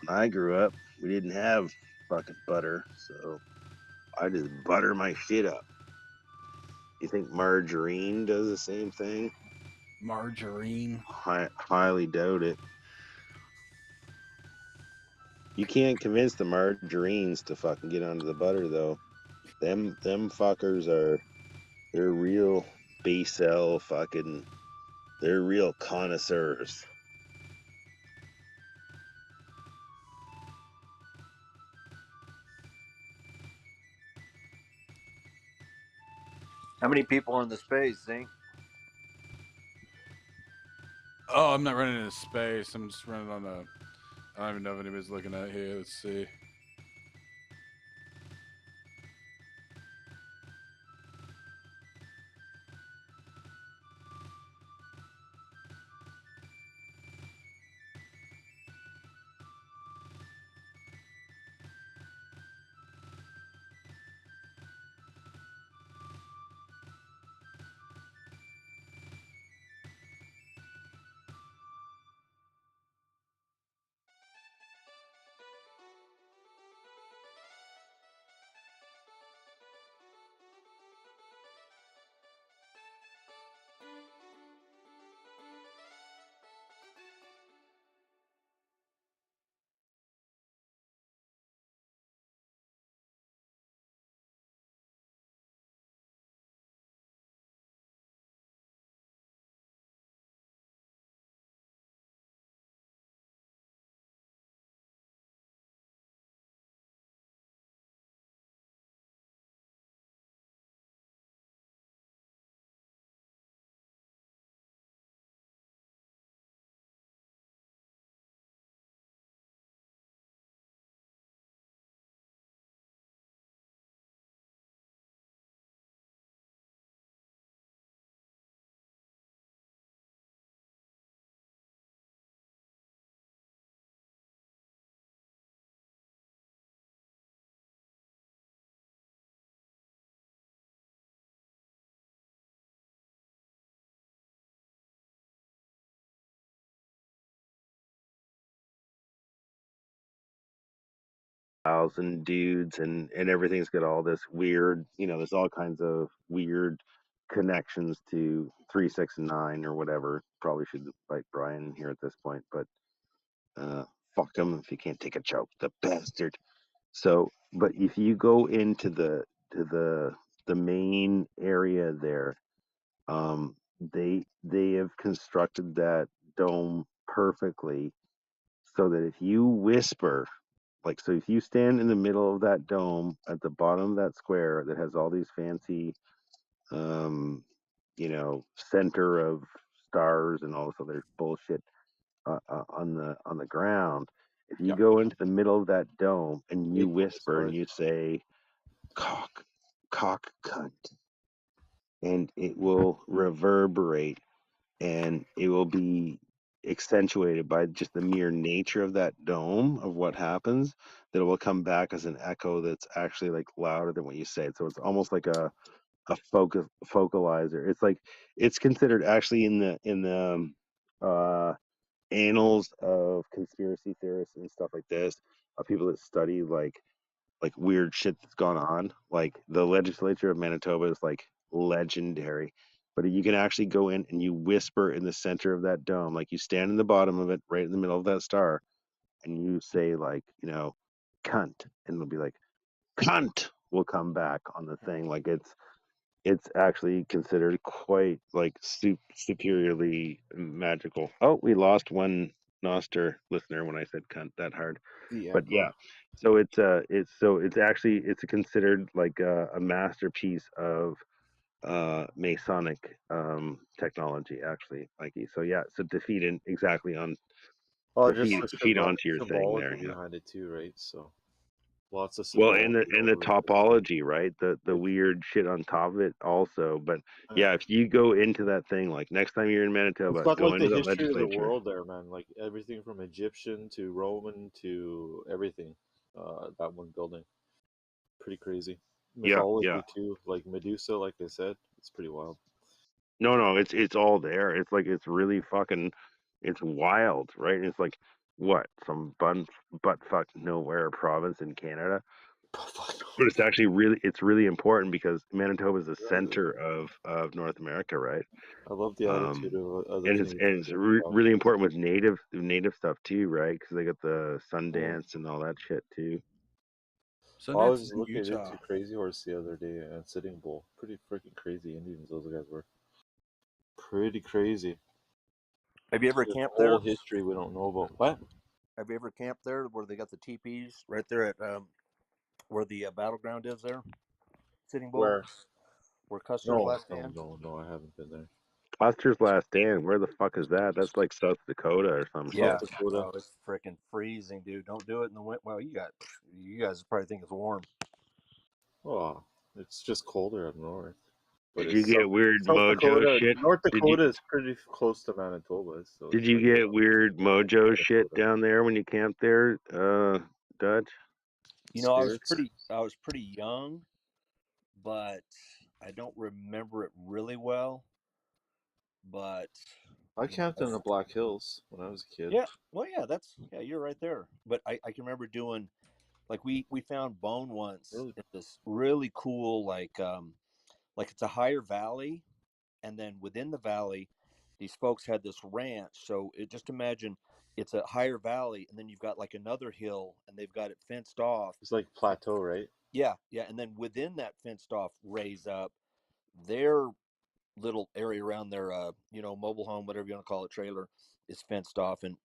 when I grew up, we didn't have fucking butter. So I just butter my shit up. You think margarine does the same thing? Margarine? Highly doubt it. You can't convince the margarines to fucking get onto the butter, though. Them fuckers they're real B-cell fucking, they're real connoisseurs. How many people are in the space, Zink? Oh, I'm not running into space. I'm just running on a... I don't even know if anybody's looking at here. Let's see. thousand dudes, and everything's got all this weird, there's all kinds of weird connections to 369 or whatever. Probably should invite Brian here at this point, but fuck him if he can't take a joke, the bastard. So, but if you go into the main area there, they have constructed that dome perfectly so that if you whisper, like, so if you stand in the middle of that dome at the bottom of that square that has all these fancy, um, center of stars and all this other bullshit on the ground. If you Yeah. go into the middle of that dome and you It whisper and destroys. you say cock, cock, cunt, and it will reverberate and it will be accentuated by just the mere nature of that dome of what happens, that it will come back as an echo that's actually like louder than what you say. So it's almost like a focalizer. It's like, it's considered actually in the annals of conspiracy theorists and stuff like this, of people that study like weird shit that's gone on. Like the legislature of Manitoba is like legendary. But you can actually go in and you whisper in the center of that dome, like you stand in the bottom of it, right in the middle of that star, and you say like, cunt, and it'll be like cunt will come back on the thing. Like it's actually considered quite like superiorly magical. Oh, we lost one Noster listener when I said cunt that hard. The But echo. yeah, so it's considered like a masterpiece of Masonic technology, actually, Mikey. So yeah, so exactly on Well, the just the feed onto your thing there. symbology Yeah. behind it too, right? So lots of Well, and symbology the over it. topology, right? The Yep. weird shit on top of it also. But Yeah. yeah, if you go into that thing, like next time you're in It's Manitoba, got go like the into the history of the legislature. world there, man. Like everything from Egyptian to Roman to everything. That one building, pretty crazy. Yeah, yeah. Mythology too, like Medusa. Like I said, it's pretty wild. No, it's all there. It's like it's really fucking, it's wild, right? It's like what, some butt fuck nowhere province in Canada. But it's actually it's really important because Manitoba is the center of North America, right? I love the attitude of other And it's Canadian really provinces. important with native stuff too, right? Because they got the Sundance and all that shit too. Well, I Sundance is was in looking Utah. into Crazy Horse the other day and Sitting Bull. Pretty freaking crazy Indians those guys were. Pretty crazy. Have you ever There's a camped whole there? history we don't know about. What? Have you ever camped there where they got the teepees right there at where the battleground is there? Sitting Bull, Where? where Custer's No, last no, stand? no, no. I haven't been there. Custer's Last Stand, where the fuck is that? That's like South Dakota or some South Yeah. shit. Dakota. Oh, it's freaking freezing, dude. Don't do it in the winter. Well, you guys probably think it's warm. Oh, it's just colder up north. But Did you it's get weird South mojo Dakota. shit? North Did you Dakota is pretty close to Manitoba, so did it's you like get weird mojo shit Minnesota. down there when you camped there, Dutch? You know, Spirits. I was pretty young, but I don't remember it really well. But I you know, camped in the Black Hills when I was a kid. yeah, well, yeah, you're right there. But I can remember doing like we found bone once Really? in this really cool like it's a higher valley, and then within the valley, these folks had this ranch. So just imagine it's a higher valley, and then you've got like another hill, and they've got it fenced off. It's like plateau, right? Yeah, yeah, and then within that fenced off raise up their little area around their mobile home, whatever you want to call it, trailer, is fenced off, and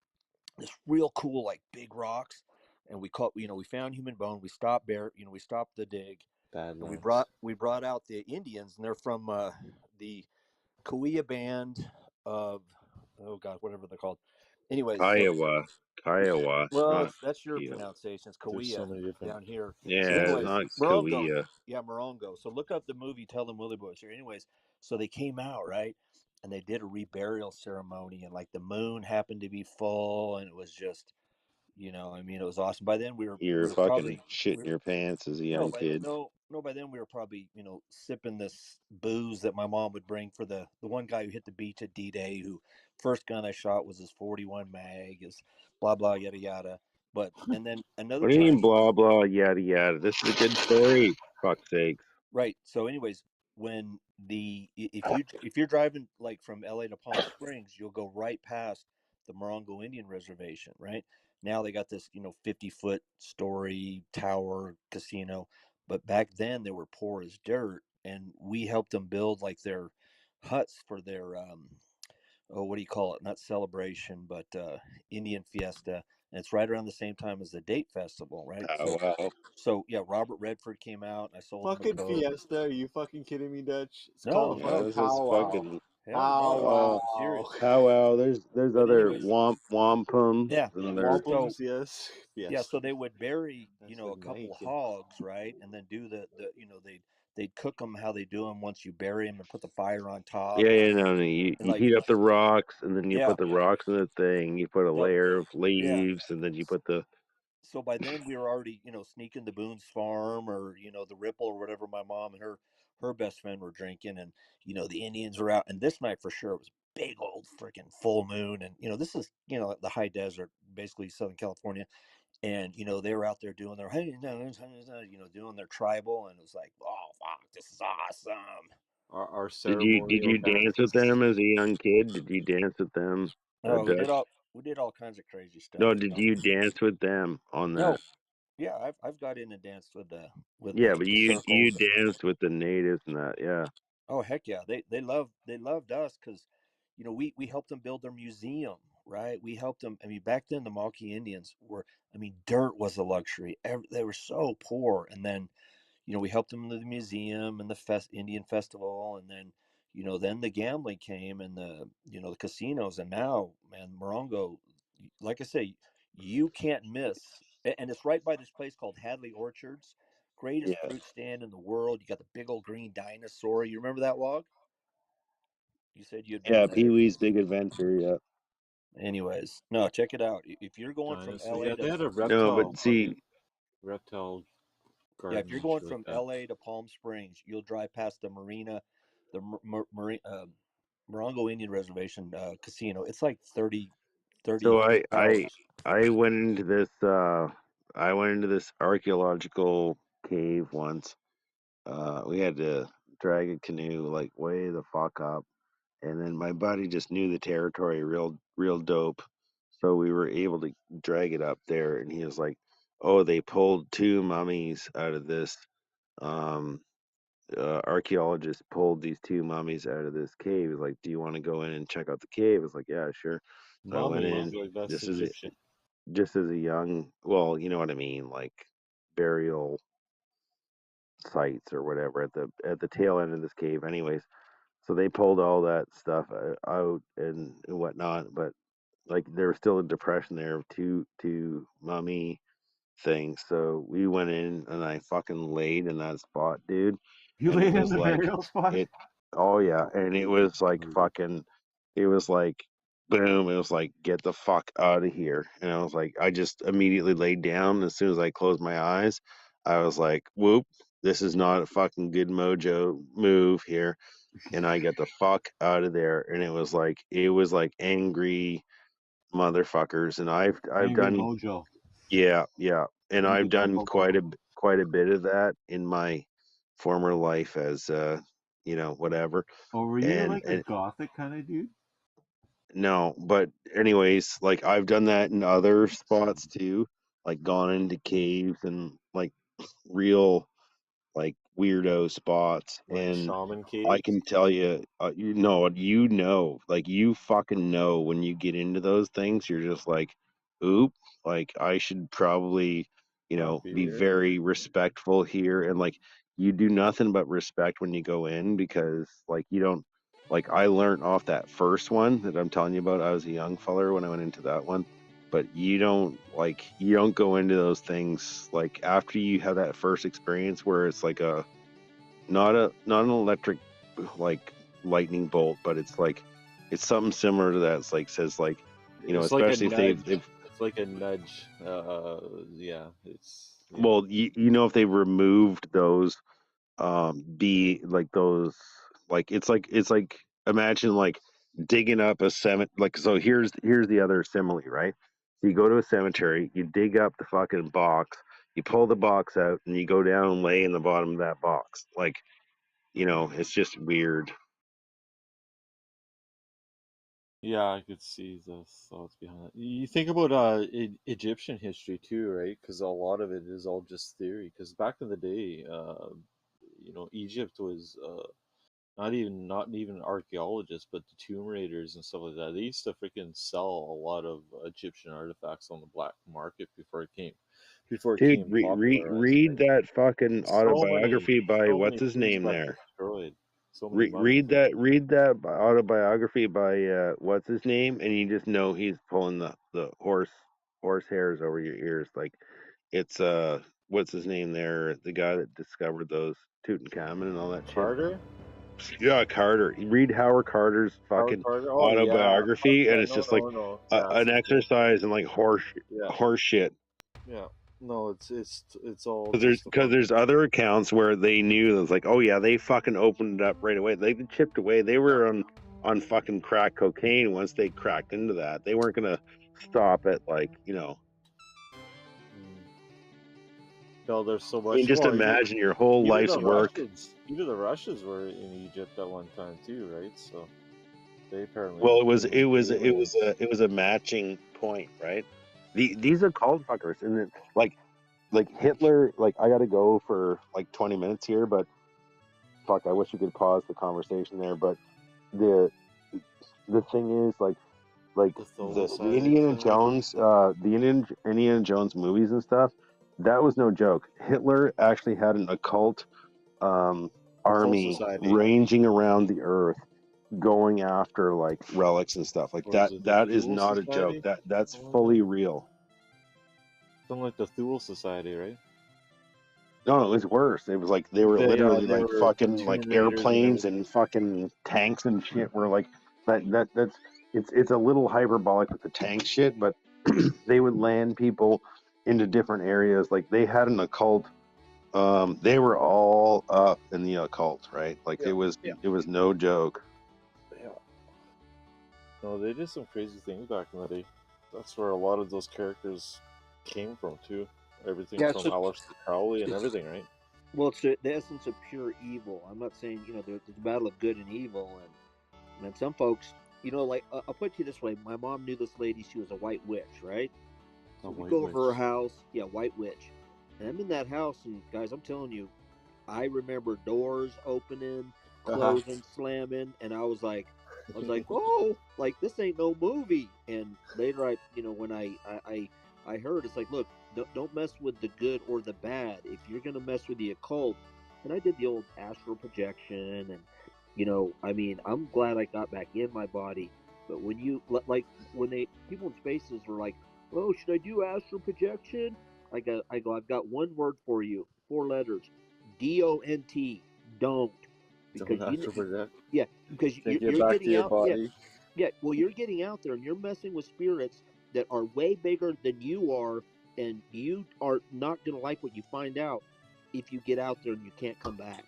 this real cool like big rocks. And we found human bone. We stopped we stopped the dig, and Badlands. we brought out the Indians, and they're from the Kauai band of, oh god, whatever they're called. Anyways, so Kiowa, well, not that's your Kiowa. pronunciation. It's There's Kauai so many different down here. So, Yeah, it's anyways, not Morongo, Kauai. yeah, Morongo. So look up the movie Tell Them Willie Boys here. Anyways, so they came out right, and they did a reburial ceremony, and like the moon happened to be full, and it was just, I mean, it was awesome. By then You're we were probably fucking shitting your pants as a no, young kid. by then we were probably, sipping this booze that my mom would bring for the one guy who hit the beach at D-Day, who first gun I shot was his 41 mag, is blah blah yada yada. But and then another What do you mean, time, blah blah, yada yada? This is a good story. Fuck's sakes. right? So, anyways, when if you're driving like from LA to Palm Springs, you'll go right past the Morongo Indian Reservation. Right now, they got this 50-foot story tower casino, but back then they were poor as dirt, and we helped them build like their huts for their what do you call it? Not celebration, but Indian Fiesta, and it's right around the same time as the Date Festival, right? Oh wow. So yeah, Robert Redford came out, and I sold him a Fucking code. Fiesta? Are you fucking kidding me, Dutch? It's No, called a no, fucking This is powwow. fucking hell no, I'm oh serious. wow. There's But other anyways, wampums yeah. and other So Wampums, yes. yeah, so Fiesta. they would bury That's a the couple night. hogs, right, and then do the they'd cook them how they do them once you bury them and put the fire on top, no. You, and you like heat up the rocks and then you yeah, put the rocks in the thing. You put a no, layer of yeah. leaves and then you put the So by then we were already, sneaking the Boone's Farm or, the Ripple or whatever my mom and her best friend were drinking, and the Indians were out. And this night for sure it was big old freaking full moon, and this is the high desert, basically Southern California, and they were out there doing their doing their tribal, and it was like, oh fuck, this is awesome. Our did ceremonial you dance with dances. them as a young kid? Did you dance with them? Oh, Dutch? we did all kinds of crazy stuff. No, did you dance with them on No, that? yeah, I've got in and danced with Yeah, but the you circles. danced with the natives and that, yeah. Oh heck yeah, they loved us because, we helped them build their museum, right? We helped them. I mean, back then the Maquis Indians were, I mean, dirt was a luxury. They were so poor, and then we helped them to the museum and the Indian festival, and then then the gambling came and the casinos, and now man, Morongo, like I say, you can't miss, and it's right by this place called Hadley Orchards. Greatest Yeah. fruit stand in the world. You got the big old green dinosaur. You remember that, Wog? You said you had been Yeah, there. Pee Wee's Big Adventure, yeah. Anyways, no, check it out. If you're going from Dinosaur. LA Yeah, they to had a No, reptile but fucking see, reptile yeah, if garden you're and going shit like from that. LA to Palm Springs, you'll drive past the marina, the Morongo Indian Reservation casino. It's like 30 so dollars. I went into this archaeological cave once. We had to drag a canoe like way the fuck up, and then my buddy just knew the territory real dope, so we were able to drag it up there, and he was like, "Oh, they pulled two mummies out of this." Um, Archaeologists pulled these two mummies out of this cave. He's like, "Do you want to go in and check out the cave?" I was like, "Yeah, sure." So I went Mummies, in like that's just as a, Egyptian. just as a young, well, you know what I mean, like burial sites or whatever at the tail end of this cave. Anyways, so they pulled all that stuff out and whatnot, but like there was still a depression there of two mummy things. So we went in and I fucking laid in that spot, dude. You And it laid in was the like burial spot? it oh yeah, and it was like fucking it was like boom, it was like get the fuck out of here. And I was like I just immediately laid down as soon as I closed my eyes. I was like, whoop, this is not a fucking good mojo move here. And I got the fuck out of there. And it was like angry motherfuckers. And I've Angry done Mojo. yeah, and Angry I've done Mojo. quite a bit of that in my former life as whatever. Oh, were you And like a gothic kind of dude? no, but anyways, like I've done that in other spots too, like gone into caves and like real like weirdo spots, Like and shaman I caves? can tell you, like you fucking know when you get into those things, you're just like, oop, like I should probably, Not be be here. very respectful here, and like you do nothing but respect when you go in because like you don't, like I learned off that first one that I'm telling you about. I was a young feller when I went into that one, but you don't go into those things like after you have that first experience where it's like a not an electric like lightning bolt, but it's like it's something similar to that. It's like says like It's like a especially if nudge. they've It's like a nudge. Yeah, it's yeah. well if they've removed those be like those like it's like imagine like digging up a cement, like so here's the other simile, right? So you go to a cemetery, you dig up the fucking box, you pull the box out, and you go down and lay in the bottom of that box. Like, it's just weird. Yeah, I could see the thoughts behind that. You think about Egyptian history too, right? Because a lot of it is all just theory. Because back in the day, Egypt was not even archaeologists, but the tomb raiders and stuff like that. They used to freaking sell a lot of Egyptian artifacts on the black market before it Dude, came popularized, read right? that fucking So many, autobiography by so what's many his things name got there. destroyed. So many Read mummies. that autobiography by what's his name, and you just know he's pulling the horse hairs over your ears. Like, it's what's his name there, the guy that discovered those Tutankhamun and all that shit. Carter? Yeah, Carter. Read Howard Carter's Howard fucking Carter? Oh yeah. Fuck autobiography, and yeah. it's No, just like no, no. Yeah, an same thing. exercise in like Yeah. horse shit. Yeah. No, it's all Because just a fucking there's other accounts where they knew it was like, oh yeah, they fucking opened it up right away. They chipped away. They were on fucking crack cocaine once they cracked into that. They weren't gonna stop at No, there's so I mean, much. just Well, imagine your whole even life's the work. Russians, even the Russians were in Egypt at one time too, right? So they apparently Well, it was came it with was it was aliens. a it was a matching point, right? These are cult fuckers, and then like Hitler. Like, I got to go for like 20 minutes here, but fuck, I wish you could pause the conversation there. But the the thing is, like The the Society thing. Indiana Jones movies and stuff, that was no joke. Hitler actually had an occult Soul army Society. ranging around the earth, going after like relics and stuff like Or is that. it the That is Thule not a joke. Society? That's Something like fully that. real. Something like the Thule Society, right? No, it was worse. It was like they were literally They like were fucking Tomb like Raiders and airplanes everything. and fucking tanks and shit. Were like that's it's a little hyperbolic with the tank shit, but they would land people into different areas. Like, they had an occult. They were all up in the occult, right? Like, Yeah, it was no joke. Yeah. No, they did some crazy things back in the day. That's where a lot of those characters came from too. Everything yeah. from Aleister Crowley and It's everything, right? Well, it's the essence of pure evil. I'm not saying there's a battle of good and evil, and man, some folks, like I'll put it to you this way: my mom knew this lady; she was a white witch, right? A So we White go over her Witch. house, yeah, white witch, and I'm in that house, and guys, I'm telling you, I remember doors opening, Uh-huh. closing, slamming, and I was like, oh, like this ain't no movie. And later, when I heard, it's like, look, don't mess with the good or the bad. If you're gonna mess with the occult, and I did the old astral projection, and I mean, I'm glad I got back in my body. But when like when they people in spaces were like, oh, should I do astral projection? I've got one word for you, 4 letters. DONT. Don't. Don't Because have to forget. yeah, because Can't get you're back to getting your out. Yeah, body. yeah. Well, you're getting out there and you're messing with spirits that are way bigger than you are, and you are not gonna like what you find out if you get out there and you can't come back.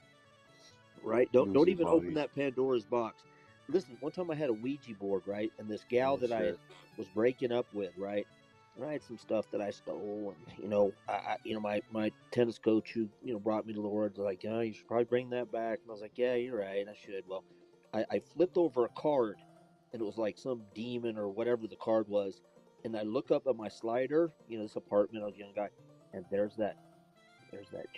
Right? Lose Don't your even open body. that Pandora's box. Listen, one time I had a Ouija board, right, and this gal Oh that shit. was breaking up with, right. And I had some stuff that I stole, and my tennis coach who brought me to the Lord was like, yeah, you should probably bring that back. And I was like, yeah, you're right, I should. Well, I flipped over a card, and it was like some demon or whatever the card was, and I look up at my slider, this apartment. I was a young guy, and there's that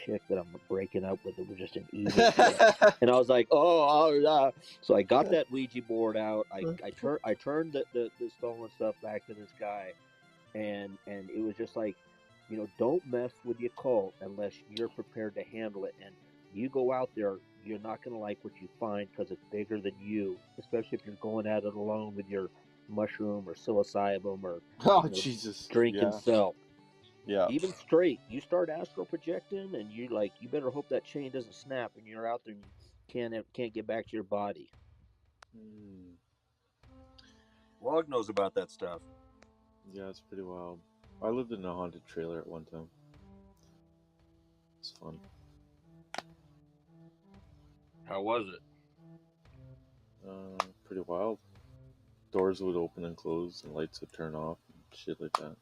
chick that I'm breaking up with. It was just an evil chick, and I was like, oh. So I got that Ouija board out. I turned the stolen stuff back to this guy, and it was just like, don't mess with the occult unless you're prepared to handle it. And you go out there, you're not going to like what you find because it's bigger than you, especially if you're going at it alone with your mushroom or psilocybin or Oh Jesus. drink and Yeah. sell. Yeah. Even straight, you start astral projecting, and you better hope that chain doesn't snap, and you're out there and you can't get back to your body. Log knows about that stuff. Yeah, it's pretty wild. I lived in a haunted trailer at one time. It's fun. How was it? Pretty wild. Doors would open and close and lights would turn off and shit like that.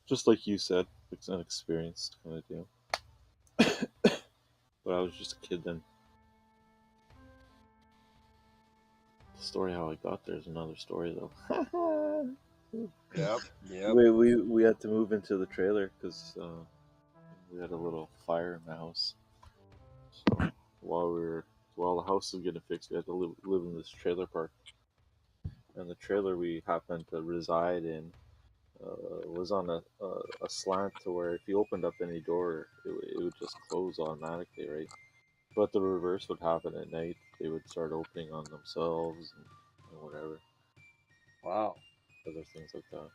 Just like you said, it's an experience kind of deal. But I was just a kid then. The story how I got there is another story though. Yep. Yep. We had to move into the trailer because we had a little fire in the house. So while the house was getting fixed, we had to live in this trailer park. And the trailer we happened to reside in was on a slant to where if you opened up any door, it would just close automatically, right? But the reverse would happen at night. They would start opening on themselves and whatever, Wow. other things like that.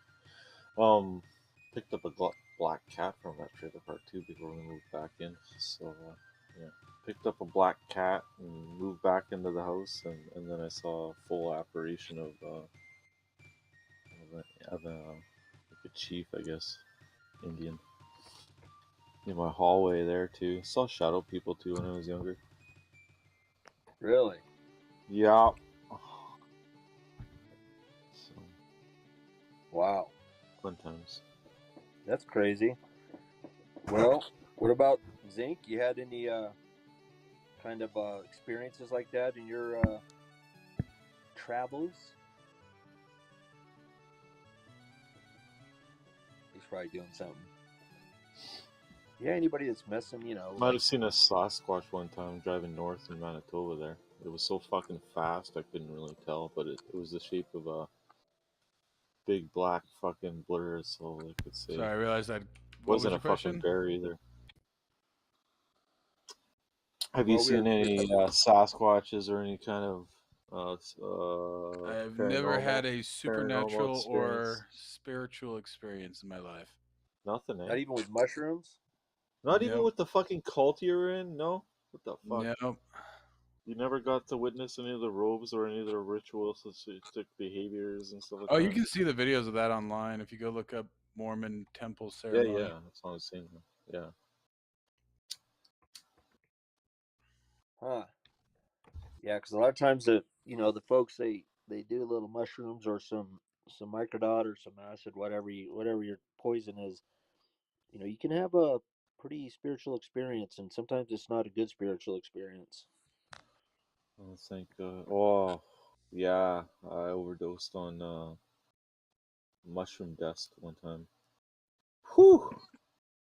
Picked up a black cat from that trailer park too before we moved back in. So yeah, picked up a black cat and moved back into the house, and then I saw a full apparition of like a chief, I guess, Indian, in my hallway there too. Saw shadow people too when I was younger. Really? Yeah. So, Wow. fun times. That's crazy. Well, what about Zinc? You had any kind of experiences like that in your travels? He's probably doing something. Yeah, anybody that's messing, Might like have seen a Sasquatch one time driving north in Manitoba there. It was so fucking fast I couldn't really tell, but it was the shape of a big black fucking blur, so I could say. Sorry, I realized that. It What was wasn't your a fucking question? bear either. Have you well, seen any Sasquatches or any kind of I've never paranormal had a paranormal supernatural experience? or spiritual experience in my life. Nothing, eh? not even with mushrooms. Not even Nope. with the fucking cult you're in? No? What the fuck? Nope. You never got to witness any of the robes or any of the ritualistic behaviors and stuff like Oh, you that? can see the videos of that online if you go look up Mormon temple Yeah, ceremony. yeah. That's what I'm saying. Yeah. Huh. Yeah, because a lot of times the folks they do little mushrooms or some microdot or some acid, whatever your poison is. You can have a pretty spiritual experience, and sometimes it's not a good spiritual experience. I think, oh, yeah. I overdosed on mushroom dust one time. Whew!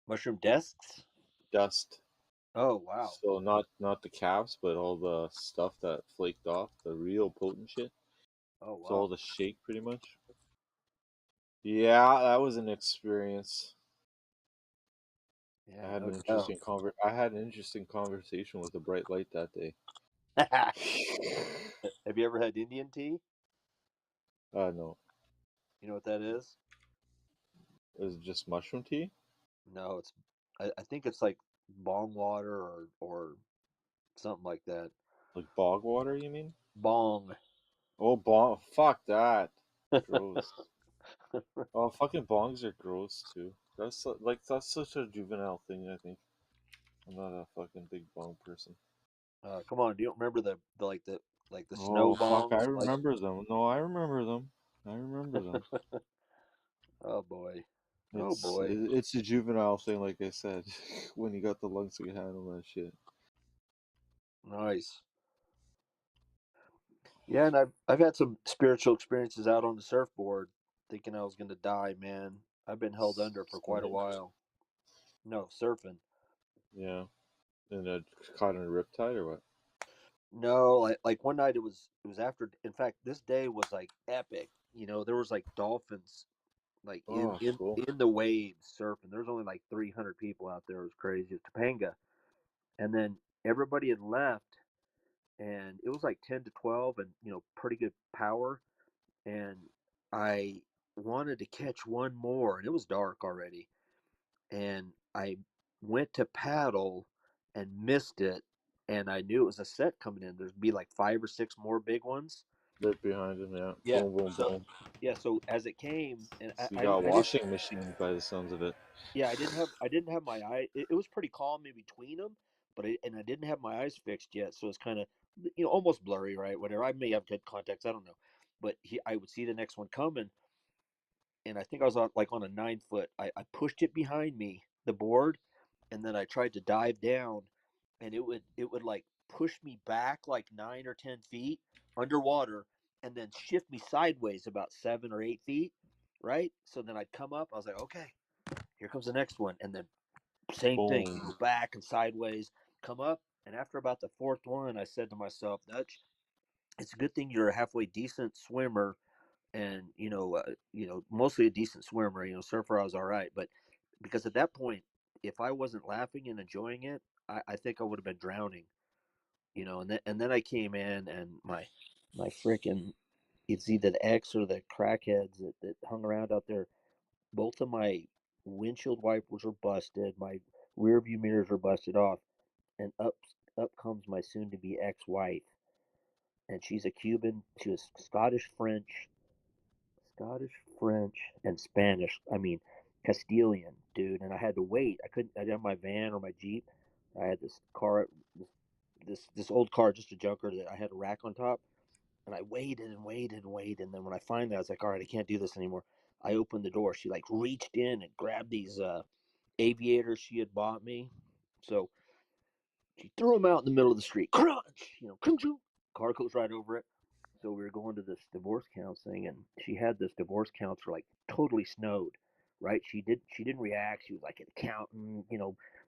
Mushroom desks. Dust. Oh wow. So not the caps, but all the stuff that flaked off, the real potent shit. Oh So all wow. the shake, pretty much. Yeah, that was an experience. Yeah, no doubt. I had an interesting conversation with a bright light that day. Have you ever had Indian tea? No. You know what that is? Is it just mushroom tea? No, I think it's like bong water or something like that. Like bog water, you mean? Bong. Oh, bong. Fuck that. Gross. Oh, fucking bongs are gross too. That's such a juvenile thing, I think. I'm not a fucking big bong person. Come on, do you don't remember the snow Oh, fuck, I bongs? Like, remember them. No, I remember them. I remember them. oh boy, oh It's boy. it's a juvenile thing, like I said. When you got the lungs to handle that shit. Nice. Yeah, and I've had some spiritual experiences out on the surfboard, thinking I was gonna die. Man, I've been held under for quite a Swimming? while. No, surfing. Yeah. And caught in a riptide or what? No, like one night it was after. In fact, this day was like epic. There was like dolphins like in Oh, in cool. in the waves surfing. There was only like 300 people out there. It was crazy. It was Topanga, and then everybody had left, and it was like 10 to 12, and pretty good power. And I wanted to catch one more, and it was dark already. And I went to paddle and missed it, and I knew it was a set coming in. There'd be like 5 or 6 more big ones. Right behind him, yeah. Yeah. Boom, boom, So boom. yeah. So as it came, and So you got a I did. washing machine by the sounds of it. Yeah, I didn't have my eye. It was pretty calm in between them, but I didn't have my eyes fixed yet, so it's kind of almost blurry, right? Whatever. I may have good contacts. I don't know, but I would see the next one coming, and I think I was on a 9 foot. I pushed it behind me, the board, and then I tried to dive down, and it would like push me back like 9 or 10 feet underwater, and then shift me sideways about 7 or 8 feet, right? So then I'd come up. I was like, okay, here comes the next one, and then same thing, Boom. go back and sideways, come up, and after about the fourth one, I said to myself, Dutch, it's a good thing you're a halfway decent swimmer, and mostly a decent swimmer. Surfer I was all right, but because at that point, if I wasn't laughing and enjoying it, I think I would have been drowning. And then I came in, and my freaking, it's either the X or the crackheads that hung around out there. Both of my windshield wipers are busted. My rear view mirrors are busted off, and up comes my soon to be ex-wife, and she's a Cuban. She was Scottish, French, and Spanish. I mean, Castilian, dude. And I had to wait. I didn't have my van or my Jeep. I had this car, this old car, just a junker that I had a rack on top. And I waited and waited and waited. And then when I finally, I was like, all right, I can't do this anymore. I opened the door. She like reached in and grabbed these aviators she had bought me. So she threw them out in the middle of the street. Crunch, crunch. Car goes right over it. So we were going to this divorce counseling, and she had this divorce counselor like totally snowed, right? She didn't react. She was like an accountant,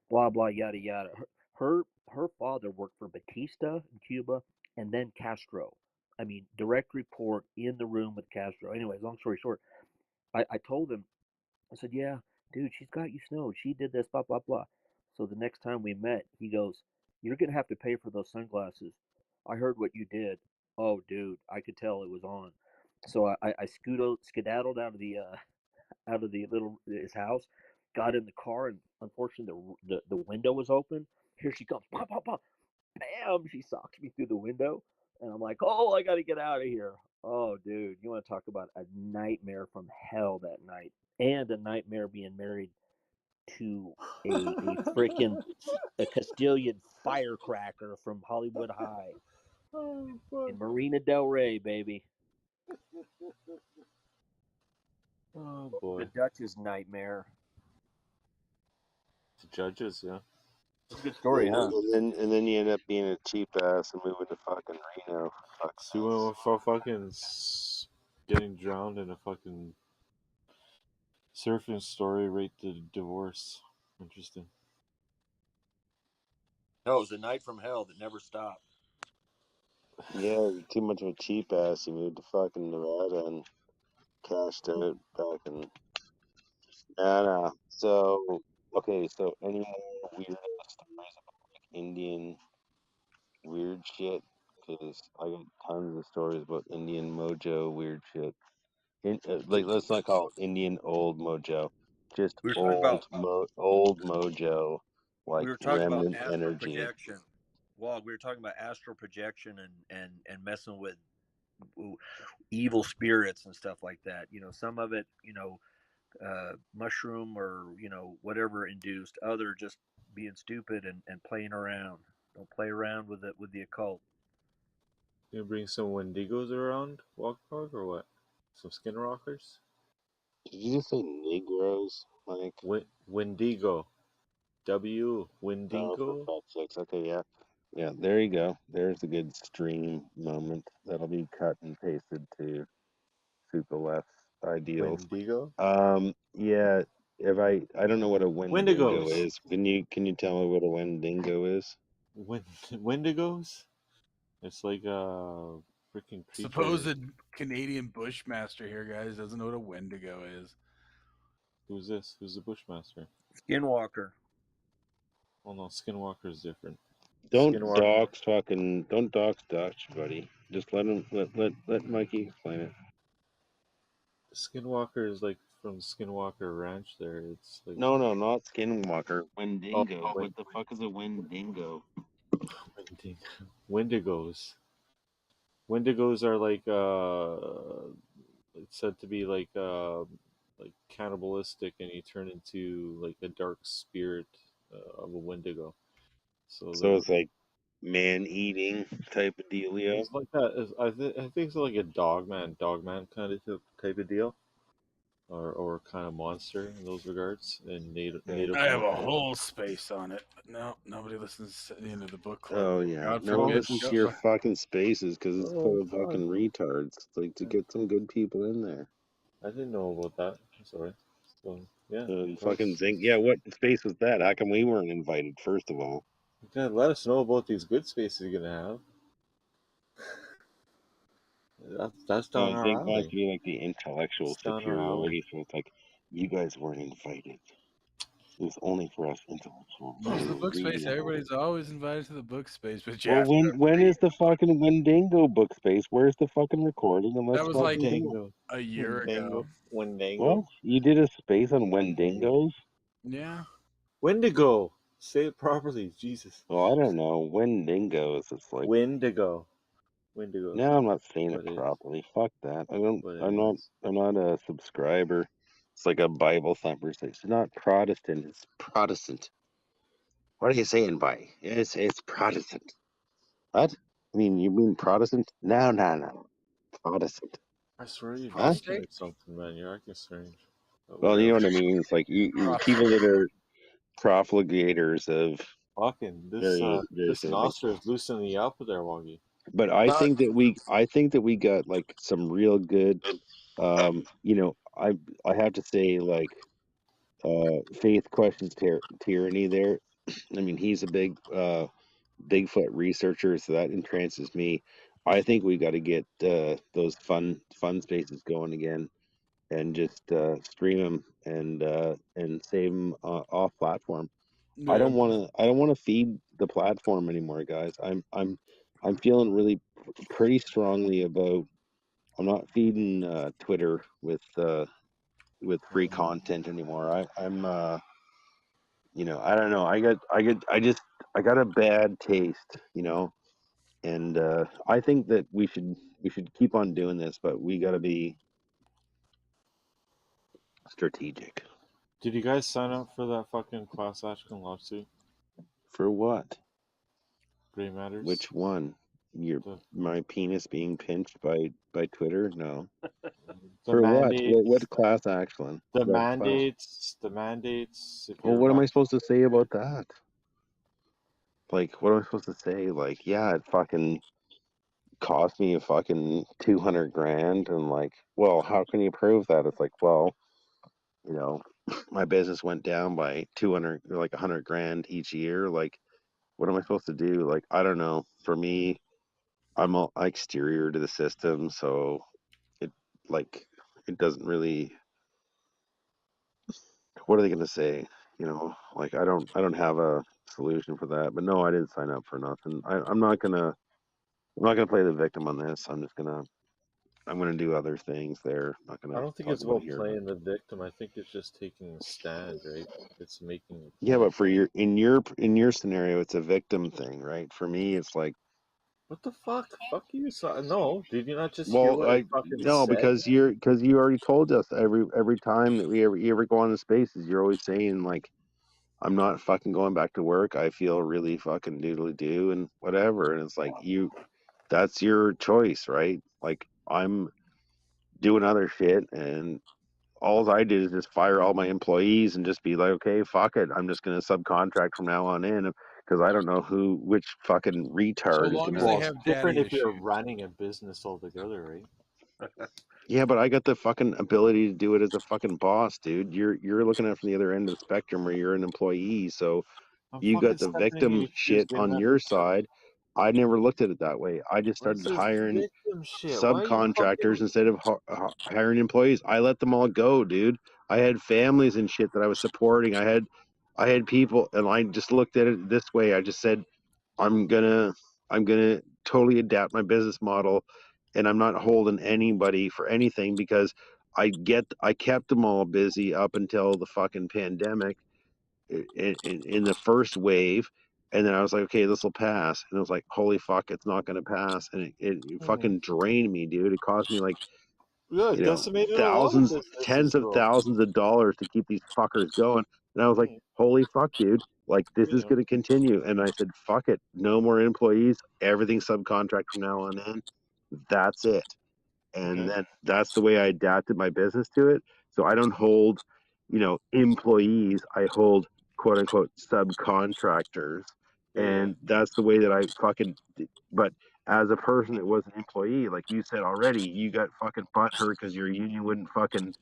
blah blah yada yada. Her father worked for Batista in Cuba, and then Castro. I mean, direct report in the room with Castro. Anyways, long story short, I told him, I said, yeah, dude, she's got you snowed. She did this, blah, blah, blah. So the next time we met, he goes, you're going to have to pay for those sunglasses. I heard what you did. Oh, dude, I could tell it was on. So I skedaddled out of the little his house, got in the car, and unfortunately the window was open. Here she comes, pop, pop, pop, bam! She socks me through the window, and I'm like, oh, I got to get out of here. Oh, dude, you want to talk about a nightmare from hell that night, and a nightmare being married to a freaking a Castilian firecracker from Hollywood High Oh, in fuck. Marina Del Rey, baby. Oh, The boy. Dutch's nightmare. The judges, yeah. That's a good story, huh? And then you end up being a cheap ass and moving to fucking Reno. Fuck. So you went for fucking getting drowned in a fucking surfing story right to divorce. Interesting. No, it was a night from hell that never stopped. Yeah, you're too much of a cheap ass. You moved to fucking Nevada and cashed out back in. Nah. So, okay, so any more weird stories about like Indian weird shit? Because I got tons of stories about Indian mojo weird shit. Like, let's not call it Indian old mojo, just We were talking about old mojo, like we were talking about remnant astral energy. projection. Well, we were talking about astral projection and messing with evil spirits and stuff like that. Some of it, mushroom or whatever induced. Other just being stupid and playing around. Don't play around with it with the occult. You bring some Wendigos around, Walk Dog, or what? Some skinwalkers? Did you just say Negroes, Mike? Wendigo. Oh, for Wendigo? fuck's sakes. Okay, yeah. Yeah, there you go. There's a good stream moment that'll be cut and pasted to suit the left's ideals. Wendigo? Yeah, if I don't know what a Wendigo Wendigos! is. Can you tell me what a Wendigo is? Wendigos? It's like a freaking creature. Supposed Canadian Bushmaster here, guys, doesn't know what a Wendigo is. Who's this? Who's the Bushmaster? Skinwalker. Oh no, Skinwalker is different. Don't Skinwalker. dox Dutch, buddy. Just let Mikey explain it. Skinwalker is like from Skinwalker Ranch there. It's like No, not Skinwalker. oh Wendigo. What the fuck is a Wendigo? Wendigos. Wendigos are like it's said to be like cannibalistic, and you turn into like a dark spirit of a Wendigo. So So they're it's like man eating type of dealio. it's like that. I think it's like a dogman kind of type of deal. or kind of monster in those regards in native I have a Montreal. whole space on it, but no, nobody listens to the end of the book club. Oh yeah, God no one forbid. listens to your fucking spaces because it's Oh, full of fucking retards. It's like to get some good people in there. I didn't know about that. Sorry. So yeah, And tell fucking us. Zink. Yeah, what space was that? How come we weren't invited? First of all, You gotta let us know about these good spaces you're gonna have. That's down our Zink wants alley. to be like the intellectual It's down our alley. superiority, so it's like you guys weren't invited. It was only for us intellectuals. Use the book space. Reading about it. Everybody's always invited to the book space, but you Well, have to when agree. is the fucking Wendigo book space? Where's the fucking recording? And let's That was like fucking do it. Wendigo. a year ago. What? Wendigo. You did a space on Wendigos? Yeah. Wendigo. Say it properly. Jesus. Well, I don't know. Wendigos. It's like Wendigo. Wendigo. no, I'm not saying What it it is. properly. Fuck that. I don't. What it I'm not. is. I'm not a subscriber. It's like a Bible thumper. It's not Protestant. It's Protestant. What are you saying, by? It's Protestant. What? I mean, you mean Protestant? No, no, no. Protestant. I swear you're Huh? drinking or something, man. You're acting strange. But Well, you know whatever. what I mean. It's like you people that are profligators of Fucking various this things. Like, noster is loosening you up there, Woggy. but I think that we got like some real good. You know, I have to say like Faith questions tyranny there. I mean, he's a big Bigfoot researcher, so that entrances me. I think we got to get those fun spaces going again, and just stream them and save them off platform. I Yeah. don't want to. I don't want to feed the platform anymore, guys. I'm feeling really pretty strongly about. I'm not feeding Twitter with free content anymore. I'm you know, I don't know. I got a bad taste, you know, and I think that we should keep on doing this, but we got to be strategic. Did you guys sign up for that fucking class action lawsuit? For what? Gray Matters? Which one? Your The, my penis being pinched by Twitter? No. the For what? mandates. What class action? The What class? mandates. The mandates. If Well, you're what am I running. supposed to say about that? Like, what am I supposed to say? Like, yeah, it fucking cost me a fucking 200 grand, and like, well, how can you prove that? It's like, well, you know, my business went down by 200, like 100 grand each year. Like, what am I supposed to do? Like, I don't know. For me, I'm all exterior to the system, so it like it doesn't really. What are they going to say? You know, like I don't have a solution for that. But no, I didn't sign up for nothing. I'm not gonna play the victim on this. I'm gonna do other things there. I'm not I gonna don't think talk it's about it about here. But playing the victim. I think it's just taking a stand, right? It's making a yeah, point. but for in your scenario, it's a victim thing, right? For me, it's like, What the fuck? Fuck you. No, did you not just hear well, what I I fucking no, said? because you already told us every time that you ever go on the spaces, you're always saying like, I'm not fucking going back to work. I feel really fucking doodly doo and whatever. And it's like that's your choice, right? Like I'm doing other shit, and all I did is just fire all my employees and just be like, okay, fuck it. I'm just going to subcontract from now on in because I don't know which fucking So retard is long going as to. they Well, it's have different daddy if you're issues. running a business altogether, right? Yeah, but I got the fucking ability to do it as a fucking boss, dude. You're looking at it from the other end of the spectrum where you're an employee, so I'm you got fucking the stepping in victim your shoes, shit getting on that. your side. I never looked at it that way. I just What's started this hiring victim shit? Why are you subcontractors fucking? instead of hiring employees. I let them all go, dude. I had families and shit that I was supporting. I had people, and I just looked at it this way. I just said, I'm gonna I'm gonna totally adapt my business model, and I'm not holding anybody for anything because I kept them all busy up until the fucking pandemic in the first wave. And then I was like, okay, this will pass. And I was like, holy fuck, it's not going to pass. And it Mhm. fucking drained me, dude. It cost me like, Yeah, you know, decimated a lot of thousands, businesses, tens of bro. thousands of dollars to keep these fuckers going. And I was like, Yeah, holy fuck, dude. Like, this you is know. going to continue. And I said, fuck it. No more employees. Everything subcontract from now on in. That's it. And Okay. then that's the way I adapted my business to it. So I don't hold, employees. I hold quote unquote subcontractors, and that's the way that I fucking. But as a person that was an employee, like you said already, you got fucking butthurt because your union wouldn't fucking,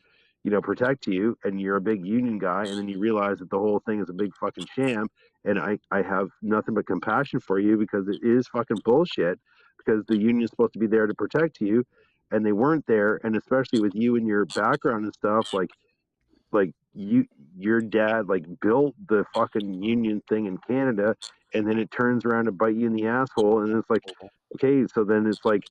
protect you, and you're a big union guy, and then you realize that the whole thing is a big fucking sham. And I have nothing but compassion for you because it is fucking bullshit. Because the union is supposed to be there to protect you, and they weren't there. And especially with you and your background and stuff, like your dad like built the fucking union thing in Canada, and then it turns around to bite you in the asshole, and it's like, okay, so then it's like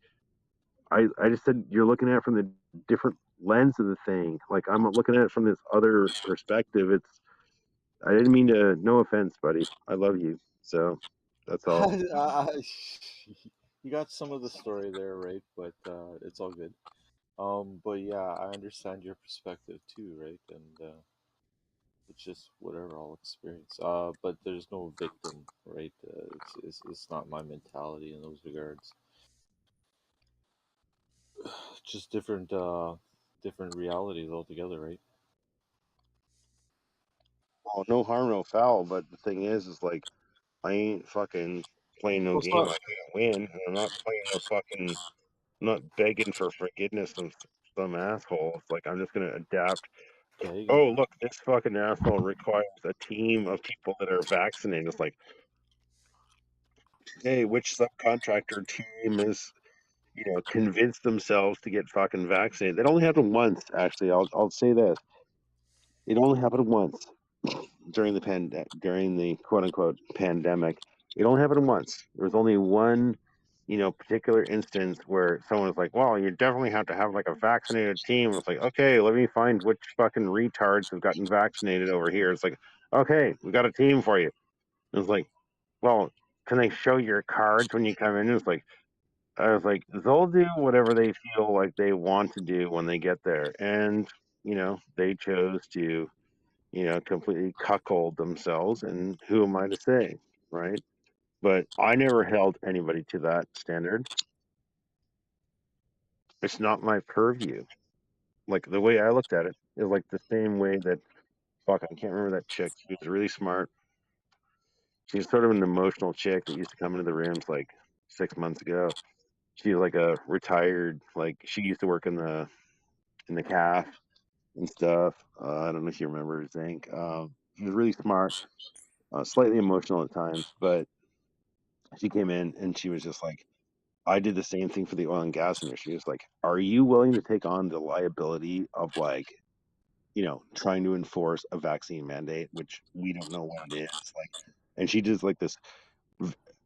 I just said you're looking at it from the different lens of the thing. Like I'm looking at it from this other perspective. I didn't mean to. No offense, buddy. I love you. So that's all. You got some of the story there, right? But it's all good. But yeah, I understand your perspective too, right? And it's just whatever I'll experience. But there's no victim, right? It's not my mentality in those regards. Just different realities altogether, right? Well, no harm, no foul. But the thing is like I ain't fucking playing no Well, it's game. not. I can't win, and I'm not playing no fucking. I'm not begging for forgiveness of some asshole. It's like I'm just gonna adapt. Yeah, you Oh, can. look, this fucking asshole requires a team of people that are vaccinated. It's like, hey, which subcontractor team is, convinced themselves to get fucking vaccinated? That only happened once, actually. I'll say this. It only happened once during the quote unquote pandemic. It only happened once. There was only one, particular instance where someone was like, "Well, you definitely have to have like a vaccinated team." It's like, okay, let me find which fucking retards have gotten vaccinated over here. It's like, okay, we got a team for you. It's like, well, can they show your cards when you come in? It's like, I was like, they'll do whatever they feel like they want to do when they get there, and they chose to completely cuckold themselves. And who am I to say, right? But I never held anybody to that standard. It's not my purview. Like the way I looked at it is like the same way that fuck, I can't remember that chick. She was really smart. She's sort of an emotional chick that used to come into the rooms like 6 months ago. She's like a retired, like she used to work in the calf and stuff. I don't know if you remember Zank. She was really smart, slightly emotional at times, but she came in and she was just like, I did the same thing for the oil and gas industry. It's like, are you willing to take on the liability of like, trying to enforce a vaccine mandate, which we don't know what it is? Like, and she does like this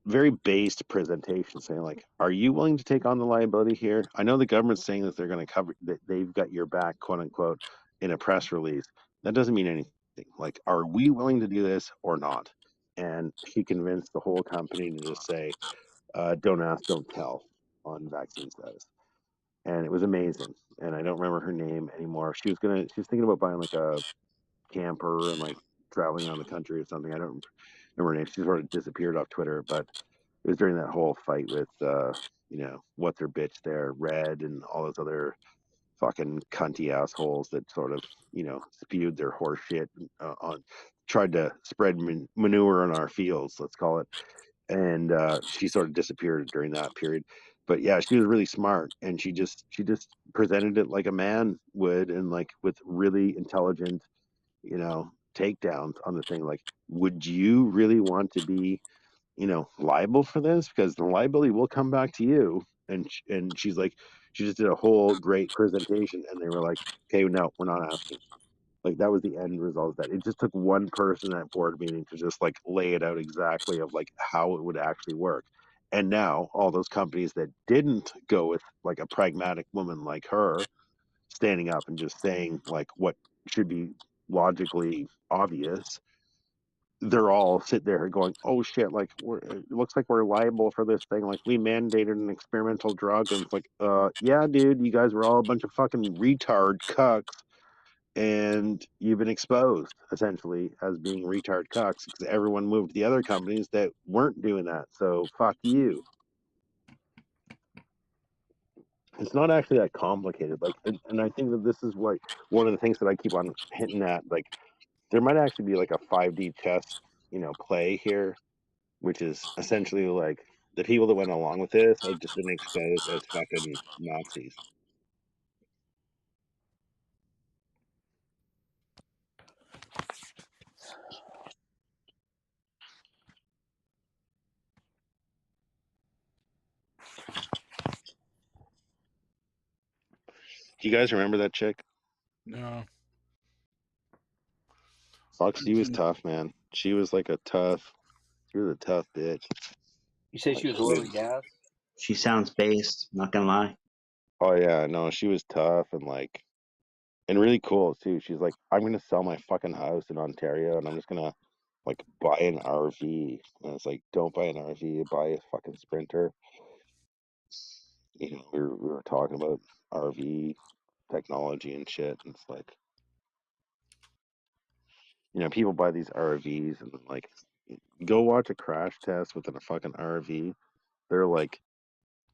very based presentation saying like, are you willing to take on the liability here? I know the government's saying that they're going to cover that they've got your back, quote unquote, in a press release. That doesn't mean anything. Like, are we willing to do this or not? And she convinced the whole company to just say, don't ask, don't tell on vaccine status. And it was amazing. And I don't remember her name anymore. She was thinking about buying like a camper and like traveling around the country or something. I don't remember her name. She sort of disappeared off Twitter, but it was during that whole fight with what's her bitch there, Red, and all those other fucking cunty assholes that sort of spewed their horse shit on, tried to spread manure on our fields, let's call it. And she sort of disappeared during that period. But yeah, she was really smart, and she just presented it like a man would, and like with really intelligent takedowns on the thing. Like, would you really want to be liable for this? Because the liability will come back to you. And she's like, she just did a whole great presentation, and they were like, okay, no, we're not asking. Like that was the end result of that. It just took one person at board meeting to just like lay it out exactly of like how it would actually work. And now all those companies that didn't go with like a pragmatic woman like her standing up and just saying like what should be logically obvious, they're all sit there going, oh shit, like it looks like we're liable for this thing. Like we mandated an experimental drug, and it's like, yeah, dude, you guys were all a bunch of fucking retard cucks, and you've been exposed essentially as being retard cucks because everyone moved to the other companies that weren't doing that. So fuck you. It's not actually that complicated. Like, and I think that this is what one of the things that I keep on hitting at. Like, there might actually be like a 5D chess, play here, which is essentially like the people that went along with this have just been exposed as fucking Nazis. Do you guys remember that chick? No. Fuck, she was tough, man. She was a tough bitch. You say she was oil and gas? She sounds based. Not gonna lie. Oh yeah, no, she was tough and really cool too. She's like, I'm gonna sell my fucking house in Ontario and I'm just gonna buy an RV. And it's like, don't buy an RV, buy a fucking Sprinter. We were talking about RV technology and shit, and it's like, people buy these RVs and go watch a crash test within a fucking RV. They're like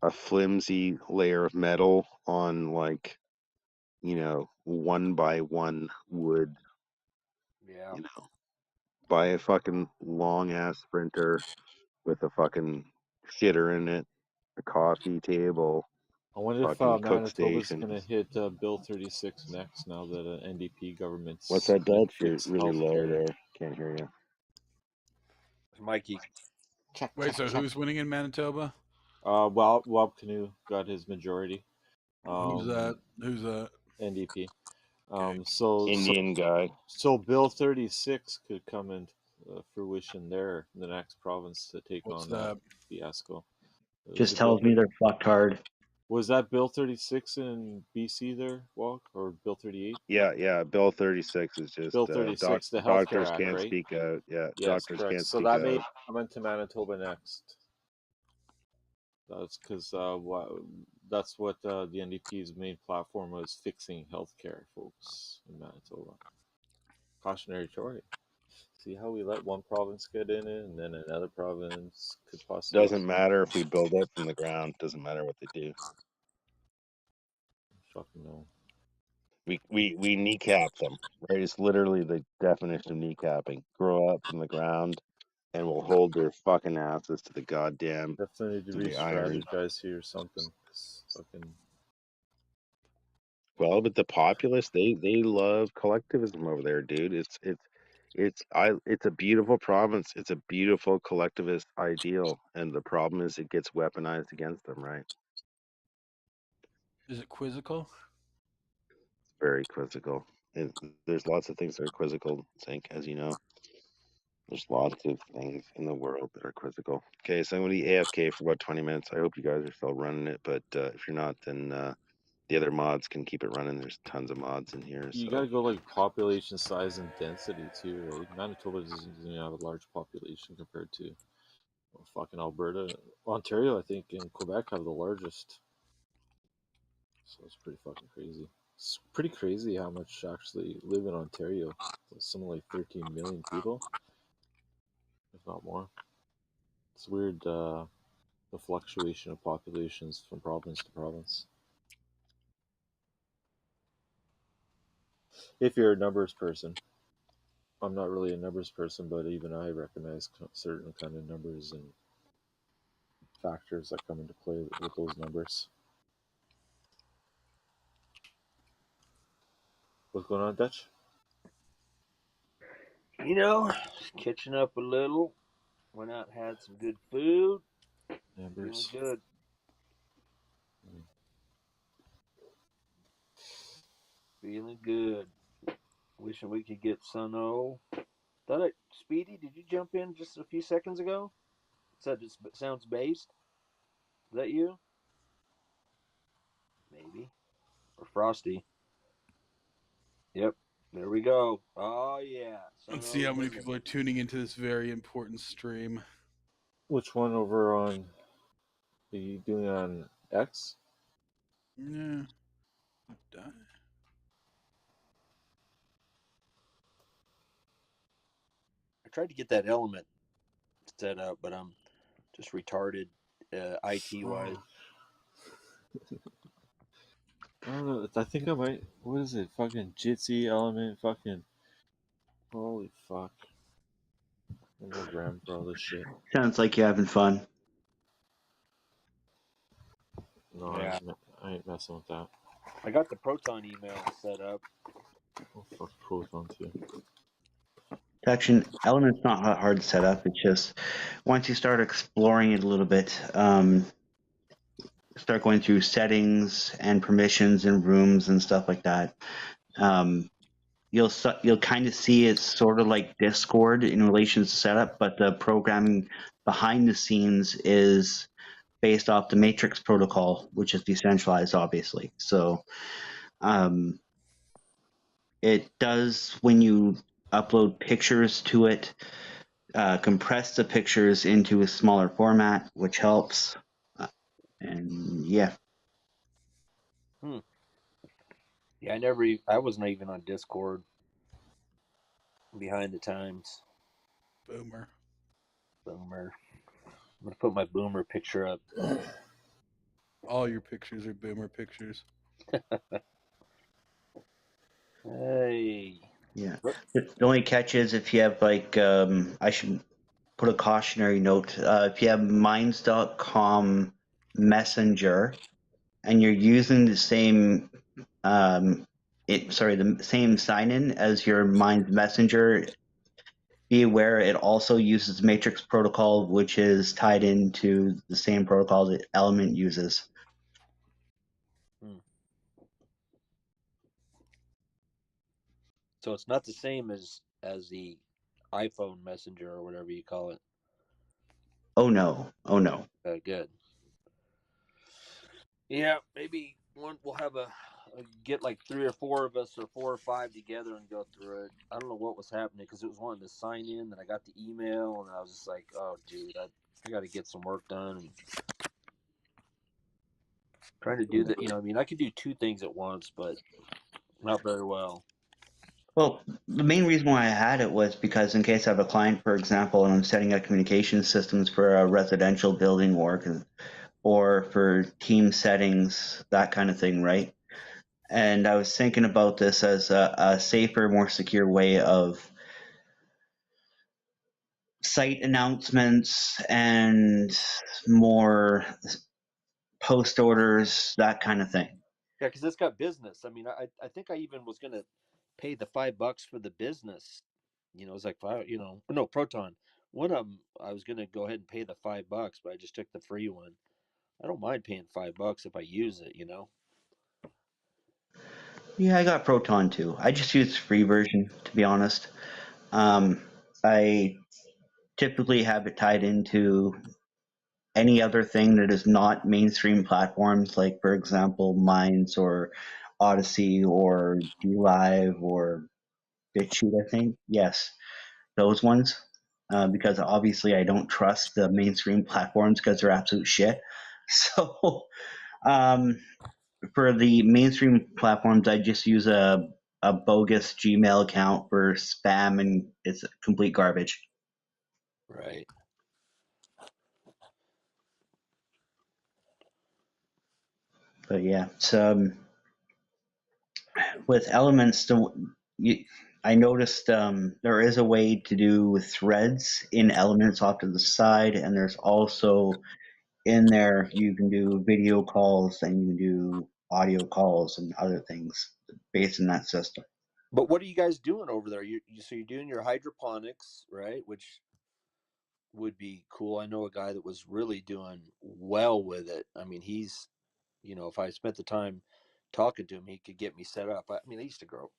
a flimsy layer of metal on 1 by 1 wood. Yeah. Buy a fucking long ass Sprinter with a fucking shitter in it, a coffee table, I wonder if fucking cook Manitoba's station. going to hit Bill 36 next now that NDP government's What's that, going to Dutch? You're fix really low healthcare. there. Can't hear you. Mikey. Check, Wait, so who's winning in Manitoba? Wab Canoe got his majority. Who's that? NDP. Okay. Indian guy. So Bill 36 could come into fruition there in the next province to take What's on that? fiasco. Just tells me they're fucked hard. Was that Bill 36 in BC there, Walk, or Bill 38? Yeah. Bill 36 is just Bill 36, the Healthcare doctors Act, can't right? speak out. Yeah, Yes, doctors correct. can't So speak that may out. come into Manitoba next. That's because that's what the NDP's main platform was, fixing healthcare, folks, in Manitoba. Cautionary Tory. See how we let one province get in it, and then another province could possibly. Doesn't matter if we build up from the ground. Doesn't matter what they do. Fucking no. We kneecap them, right? It's literally the definition of kneecapping. Grow up from the ground, and we'll hold their fucking asses to the goddamn Definitely need to the iron. re-strategize here or something. 'Cause fucking. Well, but the populace, they love collectivism over there, dude. It's a beautiful province. It's a beautiful collectivist ideal, and the problem is it gets weaponized against them, right? Is it quizzical? It's very quizzical. There's lots of things that are quizzical, Zink, as you know. There's lots of things in the world that are quizzical. Okay, so I'm going to be AFK for about 20 minutes. I hope you guys are still running it, but if you're not, then the other mods can keep it running. There's tons of mods in here. You So gotta go population size and density too, right? Manitoba doesn't even have a large population compared to fucking Alberta. Ontario, I think, and Quebec have the largest. So it's pretty fucking crazy. It's pretty crazy how much actually live in Ontario. Something like 13 million people, if not more. It's weird, the fluctuation of populations from province to province. If you're a numbers person. I'm not really a numbers person, but even I recognize certain kind of numbers and factors that come into play with those numbers. What's going on, Dutch? Just catching up a little. Went out and had some good food. Numbers. Feeling good. Feeling good. Wishing we could get Sun O. Speedy, did you jump in just a few seconds ago? Said it sounds based. Is that you? Maybe. Or Frosty. Yep. There we go. Oh, yeah. Let's see how many people are tuning into this very important stream. Which one over on? Are you doing on X? Yeah. I tried to get that element set up, but I'm just retarded IT wise. I don't know. I think I might. What is it? Fucking Jitsi element. Fucking. Holy fuck. I'm gonna ram for all this shit. Sounds like you're having fun. No, Yeah, I ain't messing with that. I got the Proton email set up. Oh, fuck Proton too. Actually, Element's not hard to set up. It's just once you start exploring it a little bit, start going through settings and permissions and rooms and stuff like that. You'll kind of see it's sort of like Discord in relation to setup, but the programming behind the scenes is based off the Matrix protocol, which is decentralized, obviously. So it does, when you upload pictures to it, compress the pictures into a smaller format, which helps. And yeah. Yeah, I wasn't even on Discord. Behind the times. Boomer. Boomer. I'm gonna put my boomer picture up. All your pictures are boomer pictures. Hey. Yeah. The only catch is if you have like, I should put a cautionary note. If you have Minds.com Messenger and you're using the same, the same sign-in as your Minds Messenger, be aware it also uses Matrix protocol, which is tied into the same protocol that Element uses. So it's not the same as the iPhone Messenger or whatever you call it. Oh no! Good. Yeah, maybe we'll have a get like 3 or 4 of us or 4 or 5 together and go through it. I don't know what was happening because it was wanting to sign in, and I got the email, and I was just like, oh, dude, I got to get some work done. And trying to do that, I mean, I could do 2 things at once, but not very well. Well, the main reason why I had it was because in case I have a client, for example, and I'm setting up communication systems for a residential building or for team settings, that kind of thing, right? And I was thinking about this as a safer, more secure way of site announcements and more post orders, that kind of thing. Yeah, because it's got business. I mean, I think I even was going to pay the $5 for the business. It's like no Proton. One of them I was going to go ahead and pay the $5, but I just took the free one. I don't mind paying $5 if I use it. Yeah, I got Proton too. I just use the free version, to be honest. I typically have it tied into any other thing that is not mainstream platforms, like, for example, Minds or Odyssey or DLive or BitChute, I think. Yes, those ones. Because obviously I don't trust the mainstream platforms because they're absolute shit. So for the mainstream platforms, I just use a bogus Gmail account for spam, and it's complete garbage. Right. But yeah, so with Elements, I noticed there is a way to do threads in Elements off to the side, and there's also in there you can do video calls and you can do audio calls and other things based in that system. But what are you guys doing over there? So you're doing your hydroponics, right? Which would be cool. I know a guy that was really doing well with it. I mean, he's, if I spent the time talking to him, he could get me set up. I mean, I used to grow,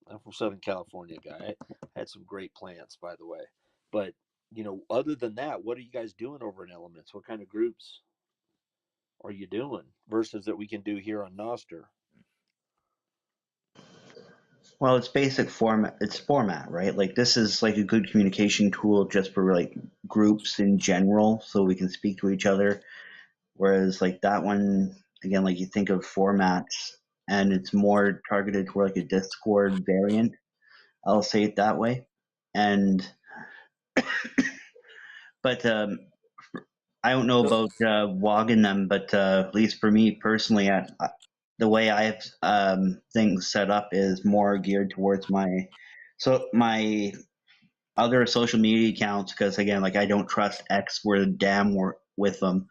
I'm from Southern California, guy. I had some great plants, by the way. But, other than that, what are you guys doing over in Elements? What kind of groups are you doing versus that we can do here on Noster? Well, it's basic format. It's format, right? Like, this is like a good communication tool just for like groups in general, so we can speak to each other. Whereas like that one, again, like you think of formats, and it's more targeted toward like a Discord variant. I'll say it that way. And but I don't know about WOGing them, but at least for me personally, the way I have things set up is more geared towards my other social media accounts because again, like I don't trust X word a damn with them.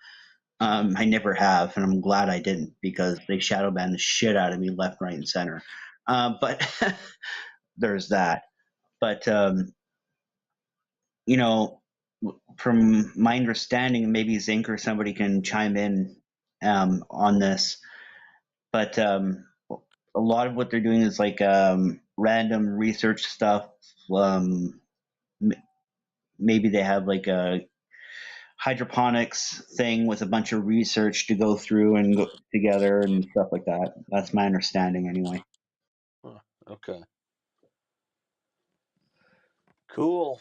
I never have, and I'm glad I didn't because they shadow banned the shit out of me left, right, and center. But there's that. But you know, from my understanding, maybe Zinc or somebody can chime in on this. But a lot of what they're doing is like random research stuff. Um, Maybe they have like a hydroponics thing with a bunch of research to go through and go together and stuff like that. That's my understanding, anyway. Huh, okay. Cool.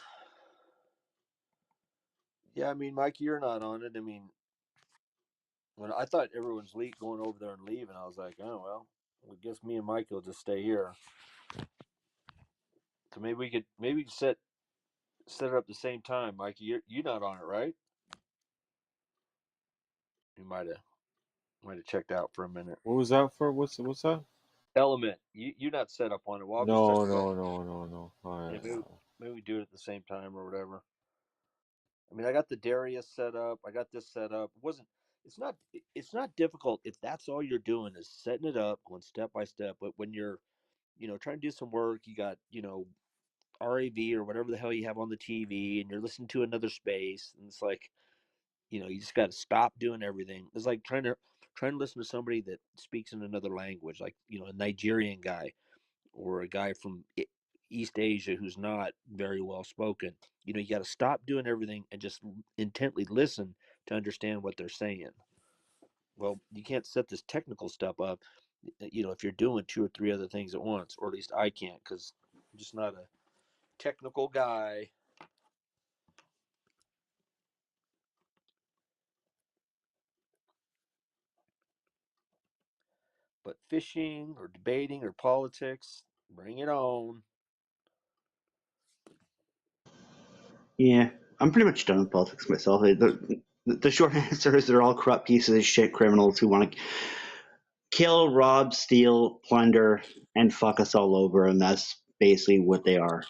Yeah, I mean, Mike, you're not on it. I mean, when I thought everyone's going over there and leaving, I was like, oh well, I guess me and Mike will just stay here. So maybe we could set it up the same time, Mike. You're not on it, right? You might have checked out for a minute. What was that for? What's that? Element, you're not set up on it. Well, I'll just start No, you up. no, no, no, no. Yeah, maybe we do it at the same time or whatever. I mean, I got the Darius set up. I got this set up. It wasn't. It's not difficult if that's all you're doing is setting it up, going step by step. But when you're, trying to do some work, you got, RAV or whatever the hell you have on the TV, and you're listening to another space, and it's like, you just got to stop doing everything. It's like trying to listen to somebody that speaks in another language, like a Nigerian guy or a guy from East Asia who's not very well spoken. You got to stop doing everything and just intently listen to understand what they're saying. Well, you can't set this technical stuff up, if you're doing two or three other things at once, or at least I can't because I'm just not a technical guy. But fishing or debating or politics, bring it on. Yeah, I'm pretty much done with politics myself. The short answer is they're all corrupt pieces of shit criminals who want to kill, rob, steal, plunder, and fuck us all over, and that's basically what they are.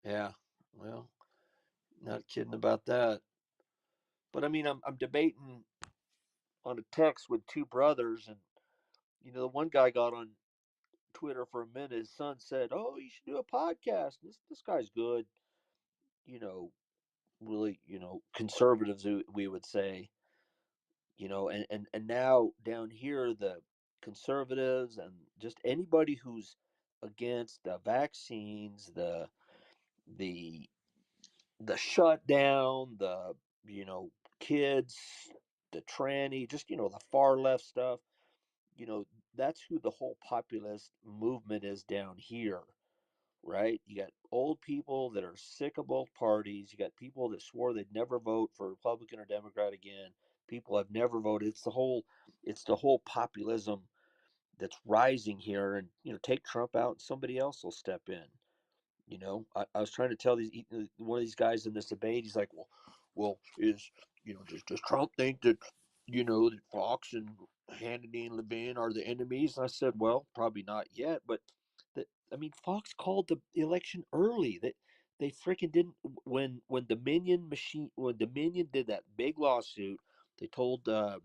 Yeah, well, not kidding about that. But I mean, I'm debating on a text with two brothers, and the one guy got on Twitter for a minute. His son said, "Oh, you should do a podcast. This guy's good." You know, really, conservatives we would say. And now down here the conservatives and just anybody who's against the vaccines, the the shutdown, the kids, the tranny, just the far left stuff. you know that's who the whole populist movement is down here, right? You got old people that are sick of both parties. You got people that swore they'd never vote for Republican or Democrat again. People have never voted. It's the whole populism that's rising here, and take Trump out and somebody else will step in. I was trying to tell one of these guys in this debate. He's like, well, is does Trump think that that Fox and Hannity and Levin are the enemies? And I said, well, probably not yet, but I mean, Fox called the election early. That they freaking didn't when Dominion did that big lawsuit. They told the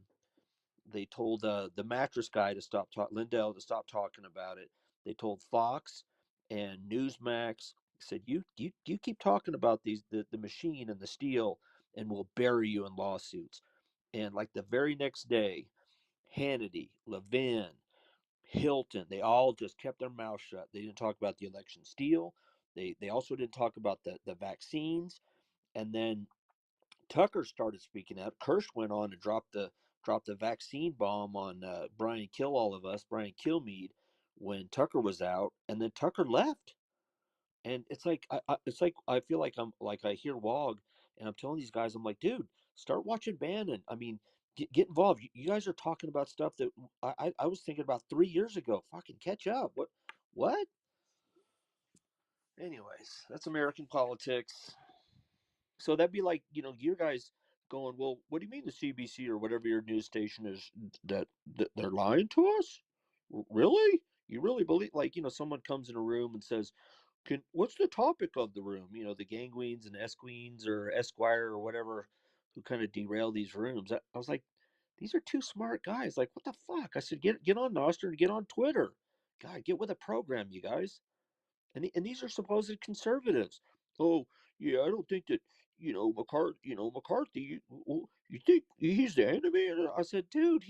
mattress guy to stop Lindell to stop talking about it. They told Fox and Newsmax said you keep talking about the machine and the steel and we'll bury you in lawsuits. And like the very next day, Hannity, Levin, Hilton, they all just kept their mouth shut. They didn't talk about the election steal. They also didn't talk about the vaccines. And then Tucker started speaking out. Kirsch went on to drop the vaccine bomb on Brian Brian Kilmeade, when Tucker was out, and then Tucker left. And it's like I feel like I hear Wog, and I'm telling these guys, I'm like, dude, start watching Bannon. I mean, get involved. You guys are talking about stuff that I was thinking about 3 years ago. Fucking catch up. What? Anyways, that's American politics. So that'd be like, your guys going, well, what do you mean the CBC or whatever your news station is that they're lying to us? Really? You really believe? Like, someone comes in a room and says, what's the topic of the room? The gang queens and queens or Esquire or whatever who kind of derail these rooms. I was like, these are two smart guys. Like, what the fuck? I said, get on Nostr and get on Twitter. God, get with a program, you guys. And these are supposed conservatives. Oh, yeah, I don't think that McCarthy. You think he's the enemy? And I said, dude,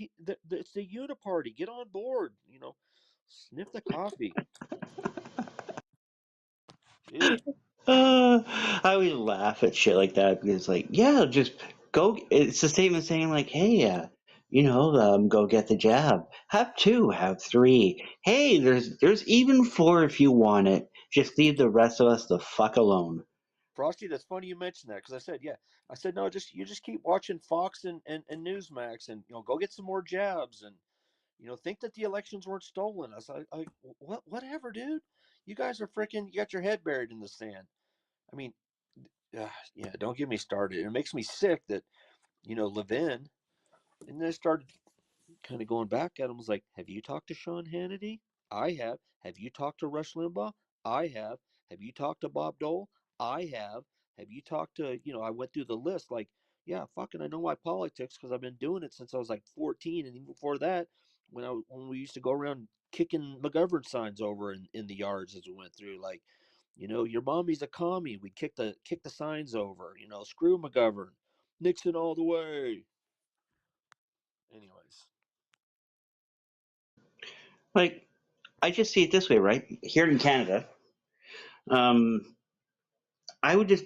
it's the Uniparty. Get on board. Sniff the coffee. Jeez. I always laugh at shit like that because, like, yeah, just go. It's the same as saying, like, hey, go get the jab. Have two, have three. Hey, there's even four if you want it. Just leave the rest of us the fuck alone. Frosty, that's funny you mentioned that because I said no, you just keep watching Fox and Newsmax and go get some more jabs and think that the elections weren't stolen. I said, whatever, dude. You guys are freaking. You got your head buried in the sand. I mean, yeah, don't get me started. It makes me sick that Levin, and then I started kind of going back at him. Was like, have you talked to Sean Hannity? I have. Have you talked to Rush Limbaugh? I have. Have you talked to Bob Dole? I have. Have you talked to, I went through the list like, yeah, fucking, I know my politics because I've been doing it since I was like 14. And even before that, when we used to go around kicking McGovern signs over in the yards as we went through, like, your mommy's a commie. We'd kick the signs over, screw McGovern, Nixon all the way. Anyways. Like, I just see it this way, right? Here in Canada, I would just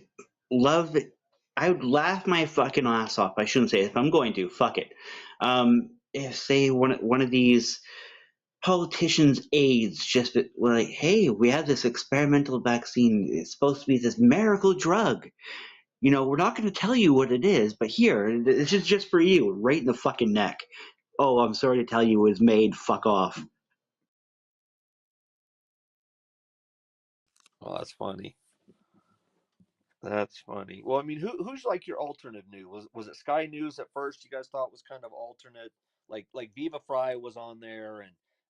love it. I would laugh my fucking ass off. I shouldn't say it. If I'm going to, fuck it. If say one of these politicians' aides just were like, "Hey, we have this experimental vaccine. It's supposed to be this miracle drug. We're not going to tell you what it is, but here, it's just for you, right in the fucking neck. Oh, I'm sorry to tell you, it was made. Fuck off." Oh, that's funny. That's funny. Well, I mean, who's like your alternate news? Was it Sky News at first? You guys thought was kind of alternate, like Viva Fry was on there,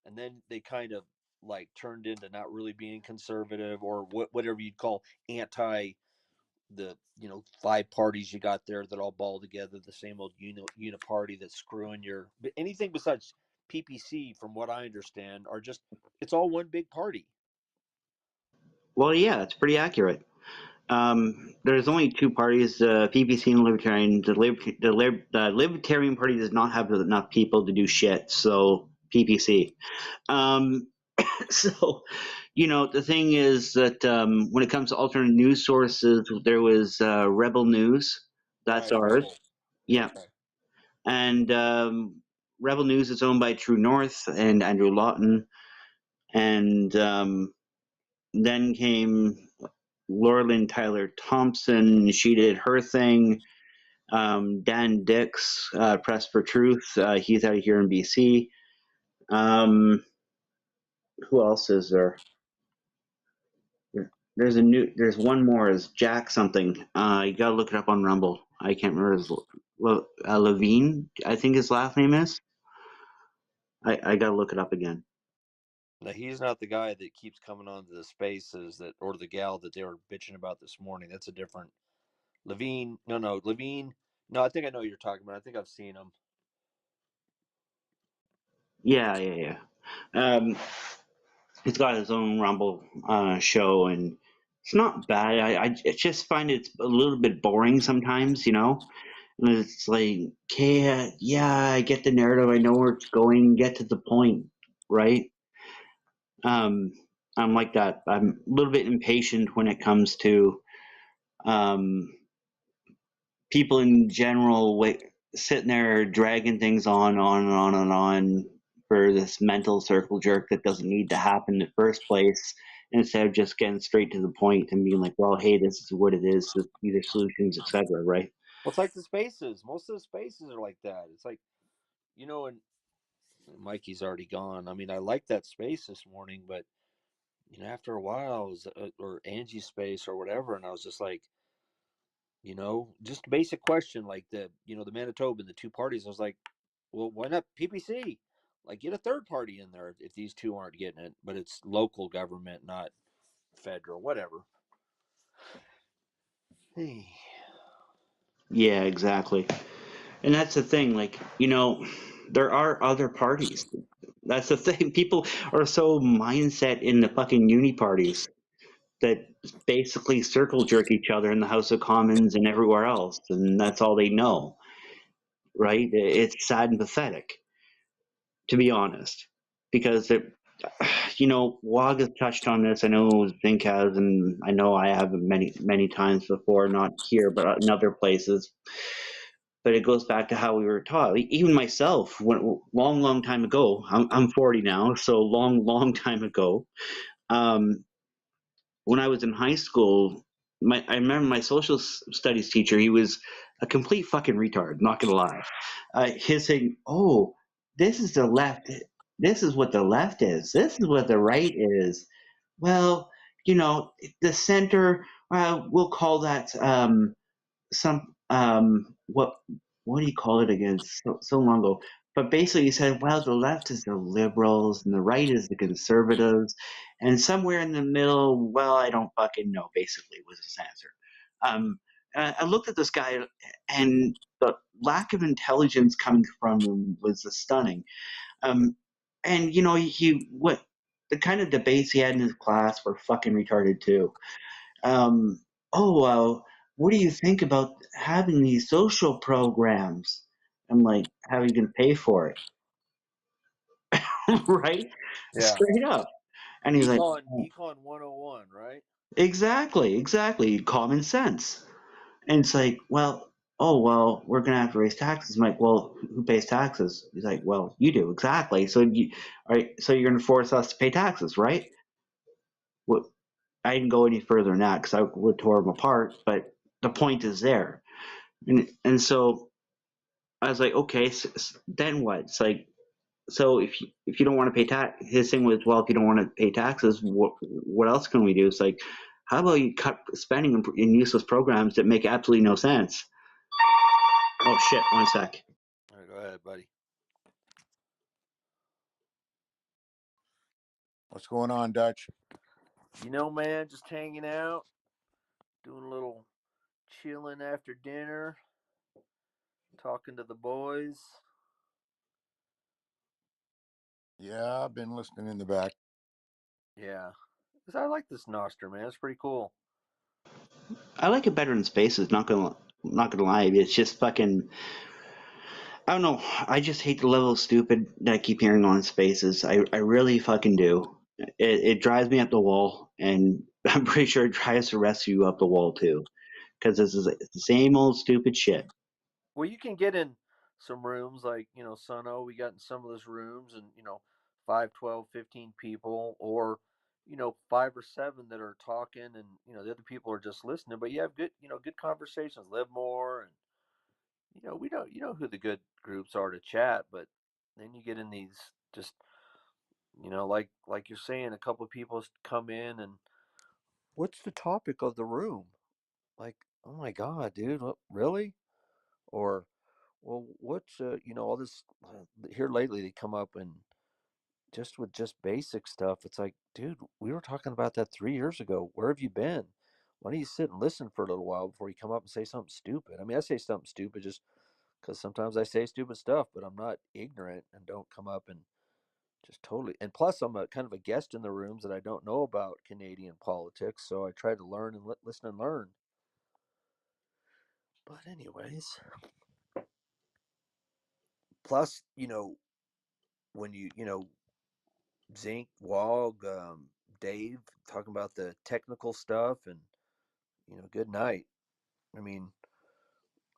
and then they kind of like turned into not really being conservative or whatever you'd call anti the five parties you got there that all ball together the same old uniparty that's screwing your. But anything besides PPC, from what I understand, are just it's all one big party. Well, yeah, it's pretty accurate. There's only two parties, PPC and Libertarian. The Libertarian Party does not have enough people to do shit, so PPC. Um, so, the thing is that when it comes to alternate news sources, there was Rebel News. That's Right, ours. Rebel. Yeah. Okay. And Rebel News is owned by True North and Andrew Lawton. And then came Laurelyn Tyler Thompson. She did her thing. Dan Dix, Press for Truth. He's out of here in BC. Who else is there? There's one more. Is Jack something? You gotta look it up on Rumble. I can't remember his Levine. I think his last name is. I gotta look it up again. Now he's not the guy that keeps coming onto the spaces or the gal that they were bitching about this morning. That's a different Levine. No, Levine. No, I think I know what you're talking about. I think I've seen him. Yeah. He's got his own Rumble show, and it's not bad. I just find it's a little bit boring sometimes, And it's like, okay, yeah, I get the narrative. I know where it's going. Get to the point, right? Um, I'm like that. I'm a little bit impatient when it comes to um, people in general sitting there dragging things on and on and on for this mental circle jerk that doesn't need to happen in the first place, instead of just getting straight to the point and being like, well, hey, this is what it is, these are solutions, etc., right? Well, it's like the spaces. Most of the spaces are like that. It's like, and Mikey's already gone. I mean, I like that space this morning, but after a while, I was or Angie's space or whatever, and I was just like, Just a basic question like the Manitoba, the two parties. I was like, well, why not PPC? Like, get a third party in there if these two aren't getting it, but it's local government, not federal, whatever. Hey. Yeah, exactly. And that's the thing, like, there are other parties. That's the thing. People are so mindset in the fucking uni parties that basically circle jerk each other in the House of Commons and everywhere else, and that's all they know, right? It's sad and pathetic, to be honest, because Wog has touched on this. I know Zink has, and I know I have many, many times before, not here, but in other places. But it goes back to how we were taught. Like, even myself, long, long time ago, I'm 40 now, so long, long time ago. Um, when I was in high school, I remember my social studies teacher. He was a complete fucking retard. Not gonna lie. His saying, "Oh, this is the left. This is what the left is. This is what the right is." Well, the center. We'll call that some what do you call it again? So long ago. But basically, he said, well, the left is the liberals and the right is the conservatives, and somewhere in the middle, well, I don't fucking know. Basically, was his answer. I looked at this guy, and the lack of intelligence coming from him was stunning. And he what the kind of debates he had in his class were fucking retarded too. Oh, what do you think about having these social programs? I'm like, how are you going to pay for it? Right? Yeah. Straight up. And he's like, oh, Econ 101, right? exactly. Common sense. And it's like, well, well, we're going to have to raise taxes. I'm like, well, who pays taxes? He's like, well, you do. Exactly. All right, so you're going to force us to pay taxes, right? Well, I didn't go any further than that because I would tore them apart, but the point is there. And so I was like, okay, then what? It's like, so if you don't want to pay tax, his thing was, well, if you don't want to pay taxes, what else can we do? It's like, how about you cut spending in useless programs that make absolutely no sense? Oh shit! 1 sec. All right, go ahead, buddy. What's going on, Dutch? Man, just hanging out, doing a little chilling after dinner, talking to the boys. Yeah, I've been listening in the back. Yeah, I like this Noster, man. It's pretty cool. I like it better in Spaces. Not gonna lie, it's just fucking. I don't know. I just hate the level of stupid that I keep hearing on Spaces. I really fucking do. It drives me up the wall, and I'm pretty sure it drives the rest of you up the wall too, because it's the same old stupid shit. Well, you can get in some rooms like, Suno, we got in some of those rooms and, 5, 12, 15 people or, 5 or 7 that are talking and, the other people are just listening, but you have good, good conversations, live more. And, we don't, who the good groups are to chat, but then you get in these just, like you're saying, a couple of people come in and what's the topic of the room? Like, oh my God, dude, really? Or, well, what's all this here lately? They come up and just with just basic stuff. It's like, dude, we were talking about that 3 years ago. Where have you been? Why don't you sit and listen for a little while before you come up and say something stupid? I mean, I say something stupid just because sometimes I say stupid stuff, but I'm not ignorant and don't come up and just totally. And plus, I'm a kind of a guest in the rooms that I don't know about Canadian politics, so I try to learn and listen and learn. But anyways, plus, when Zink, Wog, Dave talking about the technical stuff and good night. I mean,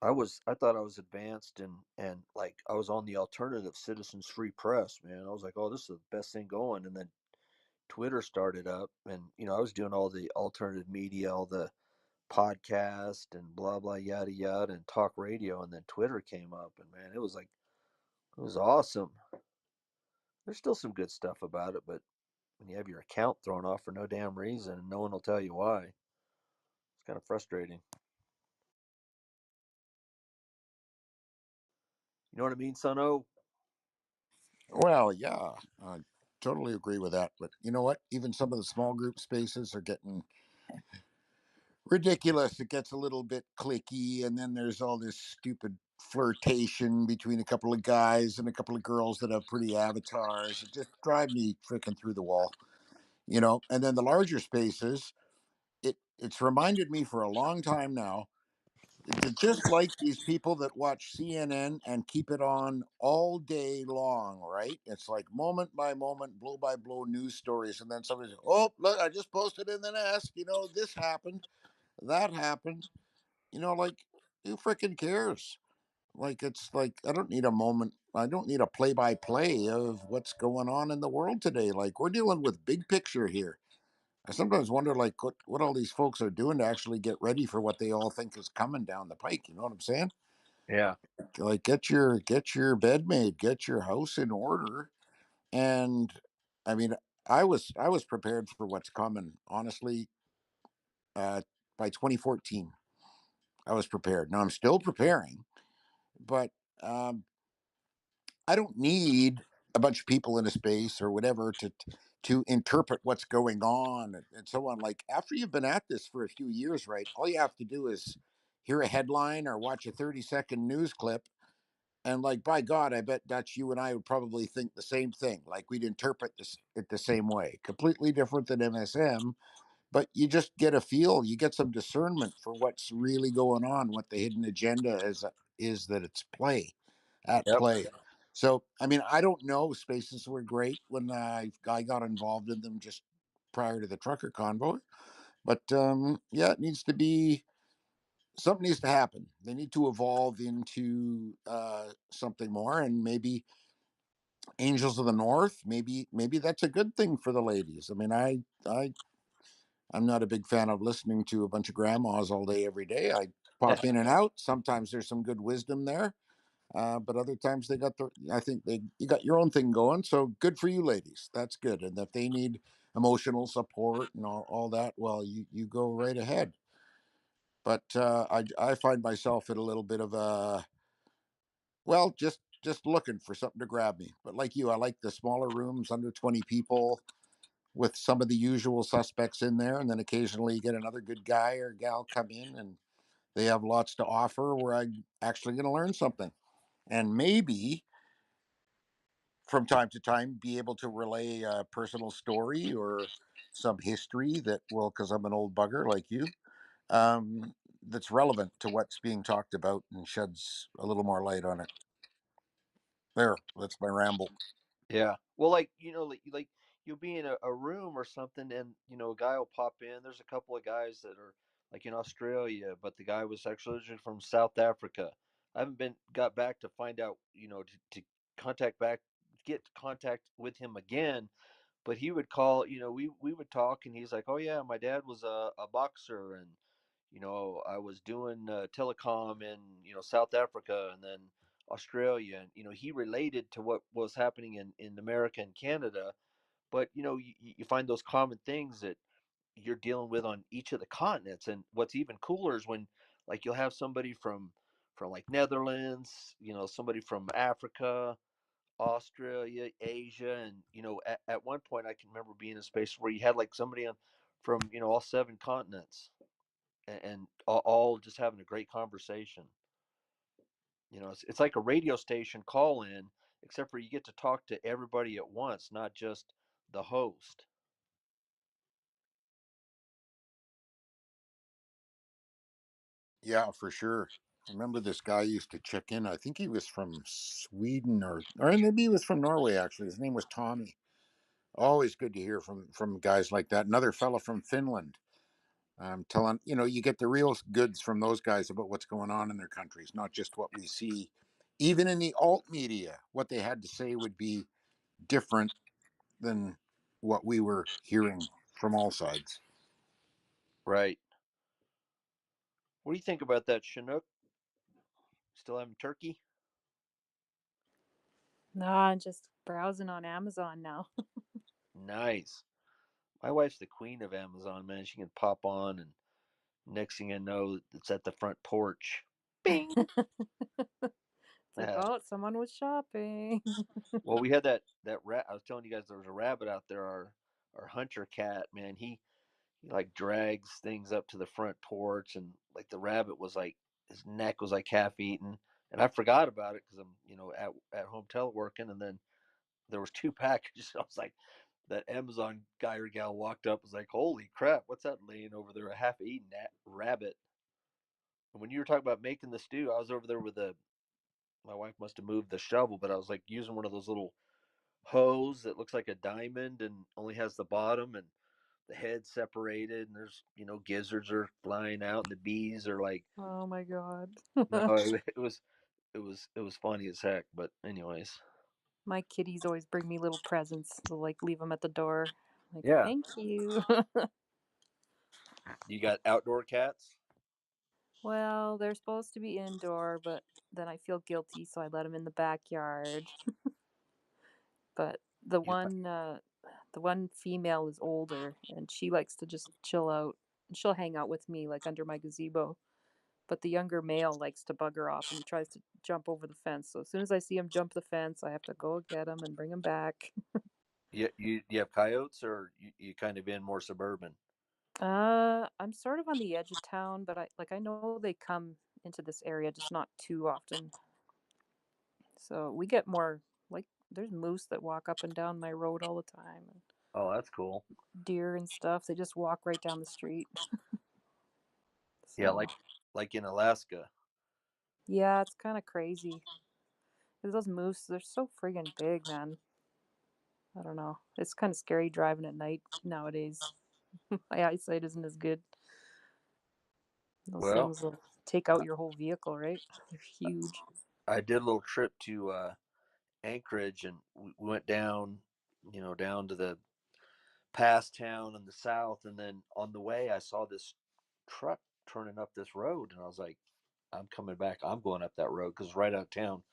I thought I was advanced and like I was on the alternative Citizens Free Press, man. I was like, oh, this is the best thing going. And then Twitter started up and I was doing all the alternative media, all the podcast and blah blah yada yada and talk radio and then Twitter came up and man, it was awesome. There's still some good stuff about it, but when you have your account thrown off for no damn reason and no one will tell you why, it's kind of frustrating. You know what I mean, Son-O? Well, yeah, I totally agree with that. But you know what? Even some of the small group spaces are getting ridiculous. It gets a little bit clicky, and then there's all this stupid flirtation between a couple of guys and a couple of girls that have pretty avatars. It just drive me freaking through the wall, you know. And then the larger spaces, it's reminded me for a long time now. Just like these people that watch CNN and keep it on all day long, right? It's like moment by moment, blow by blow news stories, and then somebody says, "Oh, look, I just posted in the nest. You know, this happened, that happened." You know, like who freaking cares? Like it's like I don't need a moment. I don't need a play by play of what's going on in the world today. Like we're dealing with big picture here. I sometimes wonder, like, what all these folks are doing to actually get ready for what they all think is coming down the pike. You know what I'm saying? Yeah. Like, get your bed made, get your house in order, and I mean, I was prepared for what's coming. Honestly, uh, by 2014, I was prepared. Now I'm still preparing, but um, I don't need a bunch of people in a space or whatever to interpret what's going on and so on. Like after you've been at this for a few years, right? All you have to do is hear a headline or watch a 30-second news clip, and like by God, I bet Dutch, you and I would probably think the same thing. Like we'd interpret this it the same way, completely different than MSM. But you just get a feel, you get some discernment for what's really going on, what the hidden agenda is that it's at Yep. play. So, I mean, I don't know. Spaces were great when I got involved in them just prior to the trucker convoy. But yeah, it needs to be something needs to happen. They need to evolve into something more, and maybe Angels of the North. Maybe that's a good thing for the ladies. I mean, I'm not a big fan of listening to a bunch of grandmas all day every day. I pop in and out. Sometimes there's some good wisdom there. But other times they got I think you got your own thing going. So good for you ladies. That's good. And if they need emotional support and all that, well, you go right ahead. But I find myself in a little bit of a, well, just looking for something to grab me. But like you, I like the smaller rooms under 20 people with some of the usual suspects in there. And then occasionally you get another good guy or gal come in and they have lots to offer where I'm actually going to learn something. And maybe from time to time be able to relay a personal story or some history that will, because I'm an old bugger like you, that's relevant to what's being talked about and sheds a little more light on it. There, that's my ramble. Yeah. Well, like like you'll be in a room or something, and a guy will pop in. There's a couple of guys that are like in Australia, but the guy was actually originally from South Africa. I haven't been got back to find out, to contact back, get contact with him again. But he would call, we would talk, and he's like, "Oh yeah, my dad was a boxer, and I was doing telecom in South Africa, and then Australia, and he related to what was happening in America and Canada. But you find those common things that you're dealing with on each of the continents. And what's even cooler is when, like, you'll have somebody from like Netherlands, somebody from Africa, Australia, Asia, and at one point I can remember being in a space where you had like somebody on from all seven continents, and all just having a great conversation. It's like a radio station call in, except for you get to talk to everybody at once, not just the host. Yeah, for sure. I remember this guy used to check in. I think he was from Sweden or maybe he was from Norway actually. His name was Tommy. Always good to hear from guys like that. Another fella from Finland. Telling you get the real goods from those guys about what's going on in their countries, not just what we see. Even in the alt media, what they had to say would be different than what we were hearing from all sides. Right. What do you think about that, Chinook? Still having turkey? Nah, I'm just browsing on Amazon now. Nice. My wife's the queen of Amazon, man. She can pop on, and next thing I know, it's at the front porch. Bing. It's like, oh, someone was shopping. Well, we had that rat. I was telling you guys there was a rabbit out there. Our hunter cat, man, he like drags things up to the front porch, and like the rabbit was like his neck was like half eaten, and I forgot about it because I'm at home teleworking, and then there was two packages. I was like, that Amazon guy or gal walked up, was like, holy crap, what's that laying over there? A half eaten rabbit. And when you were talking about making the stew, I was over there with my wife must have moved the shovel, but I was like using one of those little hose that looks like a diamond and only has the bottom and the head separated, and there's gizzards are flying out and the bees are like, Oh my god. no, it was funny as heck. But anyways, My kitties always bring me little presents. They'll like leave them at the door. Like, yeah. thank you. You got outdoor cats? Well, they're supposed to be indoor, but then I feel guilty, so I let them in the backyard. But Yeah. the one female is older, and she likes to just chill out. She'll hang out with me, like under my gazebo. But the younger male likes to bug her off, and he tries to jump over the fence. So as soon as I see him jump the fence, I have to go get him and bring him back. You have coyotes, or you kind of in more suburban? I'm sort of on the edge of town, but I know they come into this area, just not too often. So we get more, like, there's moose that walk up and down my road all the time, and Oh, that's cool. deer and stuff. They just walk right down the street. Yeah, So like in Alaska. yeah, it's kind of crazy. 'Cause those moose, they're so friggin' big, man. I don't know. It's kind of scary driving at night nowadays. My eyesight isn't as good. Those Well, things will take out your whole vehicle, right? They're huge. I did a little trip to Anchorage, and we went down, down to the past town in the south, and then on the way I saw this truck turning up this road, and I was like, I'm coming back. I'm going up that road because it's right out of town.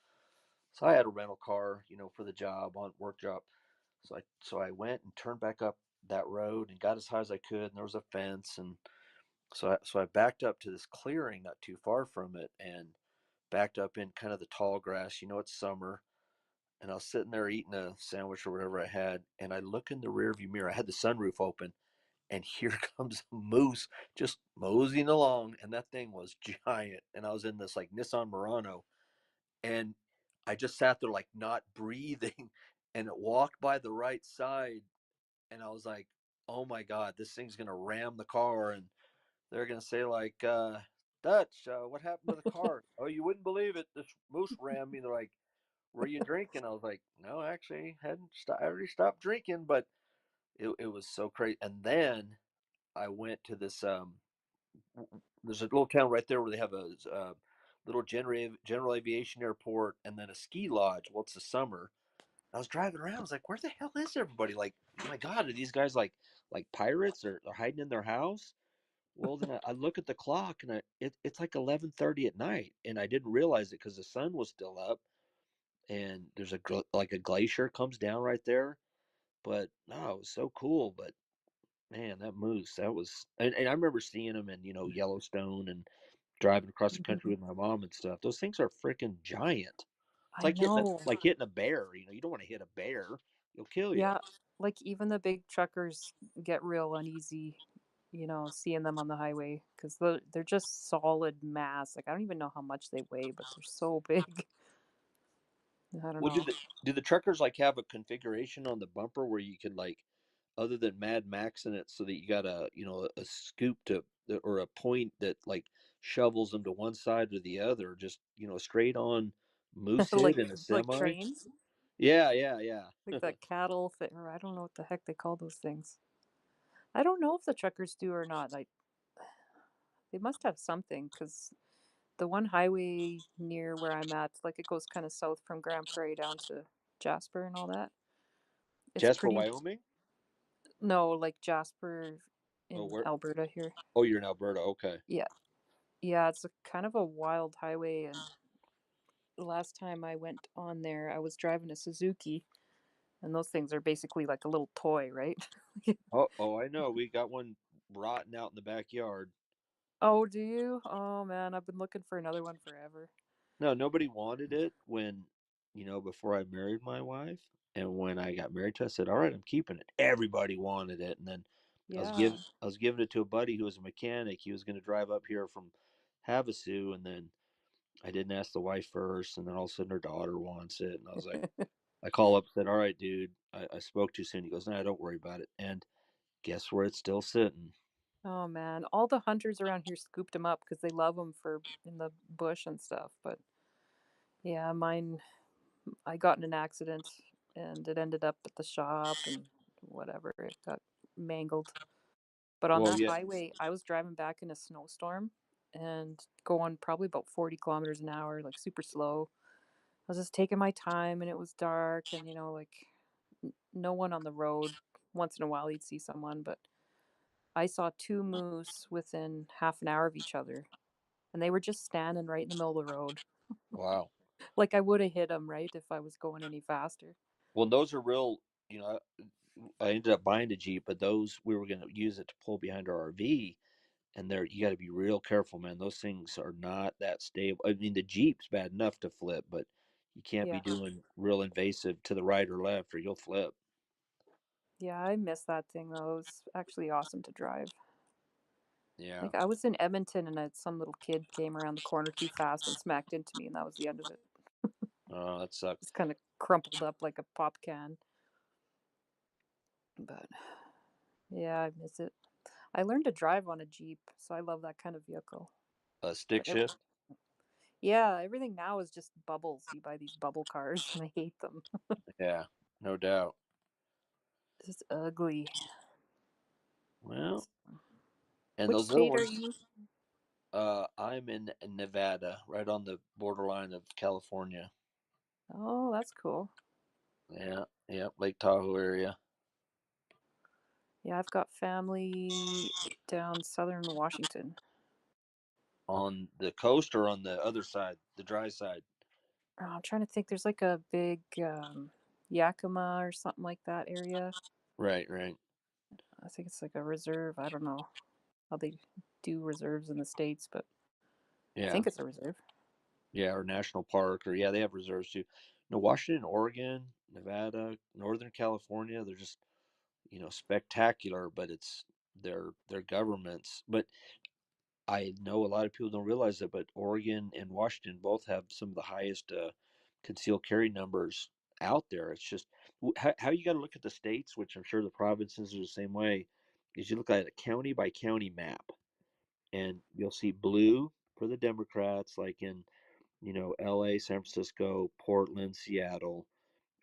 So I had a rental car, for the job on work job. So I went and turned back up that road and got as high as I could, and there was a fence, and so I backed up to this clearing not too far from it, and backed up in kind of the tall grass. It's summer, and I was sitting there eating a sandwich or whatever I had, and I look in the rearview mirror. I had the sunroof open, and here comes a moose just moseying along, and that thing was giant. And I was in this like Nissan Murano, and I just sat there like not breathing, and it walked by the right side, and I was like, "Oh my God, this thing's gonna ram the car!" And they're gonna say like, "Dutch, what happened to the car?" "Oh, you wouldn't believe it. This moose rammed me." They're like, "Were you drinking?" I was like, "No, actually, hadn't. I already stopped drinking." But it was so crazy. And then I went to this. There's a little town right there where they have a little general aviation airport and then a ski lodge. Well, it's the summer. I was driving around. I was like, "Where the hell is everybody? Like, oh my God, are these guys like pirates or they're hiding in their house?" Well, then I look at the clock, and it's like 11:30 at night, and I didn't realize it because the sun was still up, and there's like a glacier comes down right there. But no, it was so cool. But man, that moose, that was, and I remember seeing them in Yellowstone and driving across the country with my mom and stuff. Those things are freaking giant. It's I know. like hitting a bear. You don't want to hit a bear; it'll kill you. Yeah, like even the big truckers get real uneasy, seeing them on the highway because they're just solid mass. Like I don't even know how much they weigh, but they're so big. I don't Well, know. do the truckers like have a configuration on the bumper where you can like, other than Mad Max in it, so that you got a scoop to or a point that like shovels them to one side or the other, just straight on moose like hit in a like semi? trains, Yeah, yeah, yeah. like that cattle fit, or I don't know what the heck they call those things. I don't know if the truckers do or not. Like they must have something because the one highway near where I'm at, like it goes kind of south from Grand Prairie down to Jasper and all that. It's Jasper, pretty. Wyoming? No, like Jasper Oh, in where? Alberta here. Oh, you're in Alberta. Okay. Yeah. Yeah, it's a kind of a wild highway, and the last time I went on there, I was driving a Suzuki, and those things are basically like a little toy, right? Oh, I know. We got one rotten out in the backyard. Oh, do you? Oh man, I've been looking for another one forever. No, nobody wanted it when, before I married my wife. And when I got married to her, I said, all right, I'm keeping it. Everybody wanted it. And then Yeah. I was giving it to a buddy who was a mechanic. He was going to drive up here from Havasu. And then I didn't ask the wife first. And then all of a sudden her daughter wants it. And I was like, I call up and said, all right, dude, I spoke too soon. He goes, no, don't worry about it. And guess where it's still sitting? Oh man, all the hunters around here scooped them up because they love them for in the bush and stuff. But yeah, mine, I got in an accident and it ended up at the shop and whatever. It got mangled. But on Well, that yeah. highway, I was driving back in a snowstorm and going probably about 40 kilometers an hour, like super slow. I was just taking my time and it was dark and, like no one on the road. Once in a while, you'd see someone, but I saw two moose within half an hour of each other and they were just standing right in the middle of the road. Wow. Like I would have hit them, right, if I was going any faster. Well, those are real, I ended up buying a Jeep, but those we were going to use it to pull behind our RV. And there, you got to be real careful, man. Those things are not that stable. I mean, the Jeep's bad enough to flip, but you can't be Yeah. doing real invasive to the right or left, or you'll flip. Yeah, I miss that thing though. It was actually awesome to drive. Yeah. Like I was in Edmonton and some little kid came around the corner too fast and smacked into me and that was the end of it. Oh, that sucks. Just kind of crumpled up like a pop can. But yeah, I miss it. I learned to drive on a Jeep, so I love that kind of vehicle. Stick But shift. yeah, everything now is just bubbles. You buy these bubble cars and I hate them. Yeah, no doubt. It's ugly. Well, and Which those other state are ones. you? I'm in Nevada, right on the borderline of California. Oh, that's cool. Yeah, yeah, Lake Tahoe area. Yeah, I've got family down southern Washington. On the coast or on the other side, the dry side? Oh, I'm trying to think. There's like a big Yakima or something like that area. Right, right. I think it's like a reserve. I don't know how they do reserves in the States, but I Yeah, think it's a reserve. yeah, or national park, or yeah, they have reserves too. No, Washington, Oregon, Nevada, Northern California, they're just, spectacular, but it's their governments. But I know a lot of people don't realize that, but Oregon and Washington both have some of the highest concealed carry numbers out there. It's just how you got to look at the states, which I'm sure the provinces are the same way, is you look at a county by county map, and you'll see blue for the Democrats, like in L.A., San Francisco, Portland, Seattle,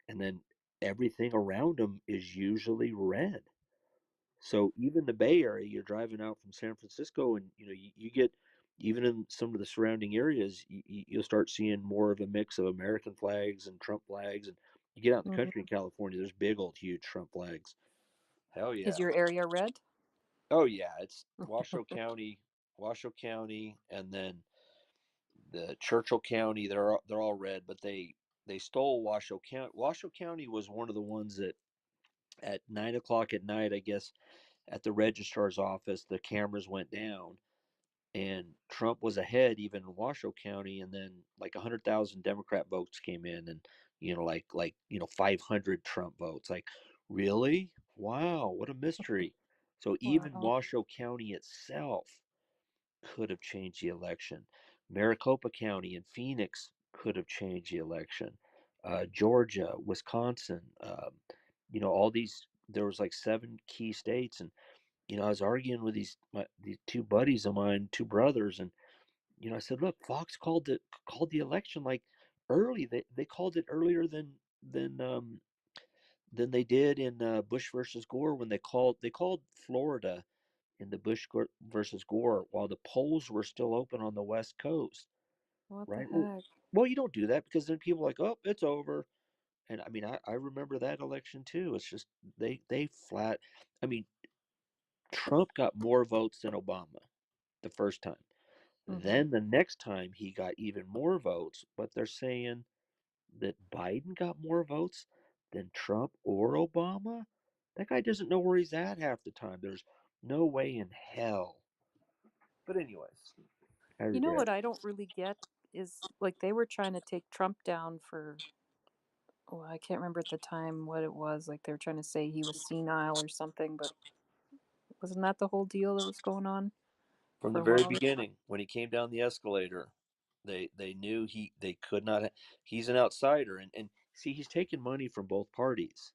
and then everything around them is usually red. So even the Bay Area, you're driving out from San Francisco, and you get even in some of the surrounding areas, you'll start seeing more of a mix of American flags and Trump flags. And you get out in the country in Hmm. California, there's big old huge Trump flags. Hell Is yeah! your area red? Oh yeah, it's Washoe County, and then the Churchill County. They're all red, but they stole Washoe County. Washoe County was one of the ones that at 9 o'clock at night, I guess, at the registrar's office, the cameras went down, and Trump was ahead even in Washoe County, and then like 100,000 Democrat votes came in, and 500 Trump votes. Like, really? Wow, what a mystery! So even Wow. Washoe County itself could have changed the election. Maricopa County and Phoenix could have changed the election. Georgia, Wisconsin, all these. There was like seven key states, and I was arguing with these two buddies of mine, two brothers, and I said, "Look, Fox called the election like early. They called it earlier than they did in Bush versus Gore when they called Florida in the Bush versus Gore while the polls were still open on the West Coast, What the right? Well, heck? well, you don't do that because then people are like, oh, it's over. And I mean, I remember that election too. It's just they flat. I mean, Trump got more votes than Obama the first time. Hmm. Then the next time he got even more votes, but they're saying that Biden got more votes than Trump or Obama. That guy doesn't know where he's at half the time. There's no way in hell. But anyways, I You know regret. what I don't really get? is like they were trying to take Trump down for, oh, I can't remember at the time what it was. Like they were trying to say he was senile or something, but wasn't that the whole deal that was going on From for the a very while? beginning, when he came down the escalator, they knew they could not. He's an outsider, and see, he's taking money from both parties,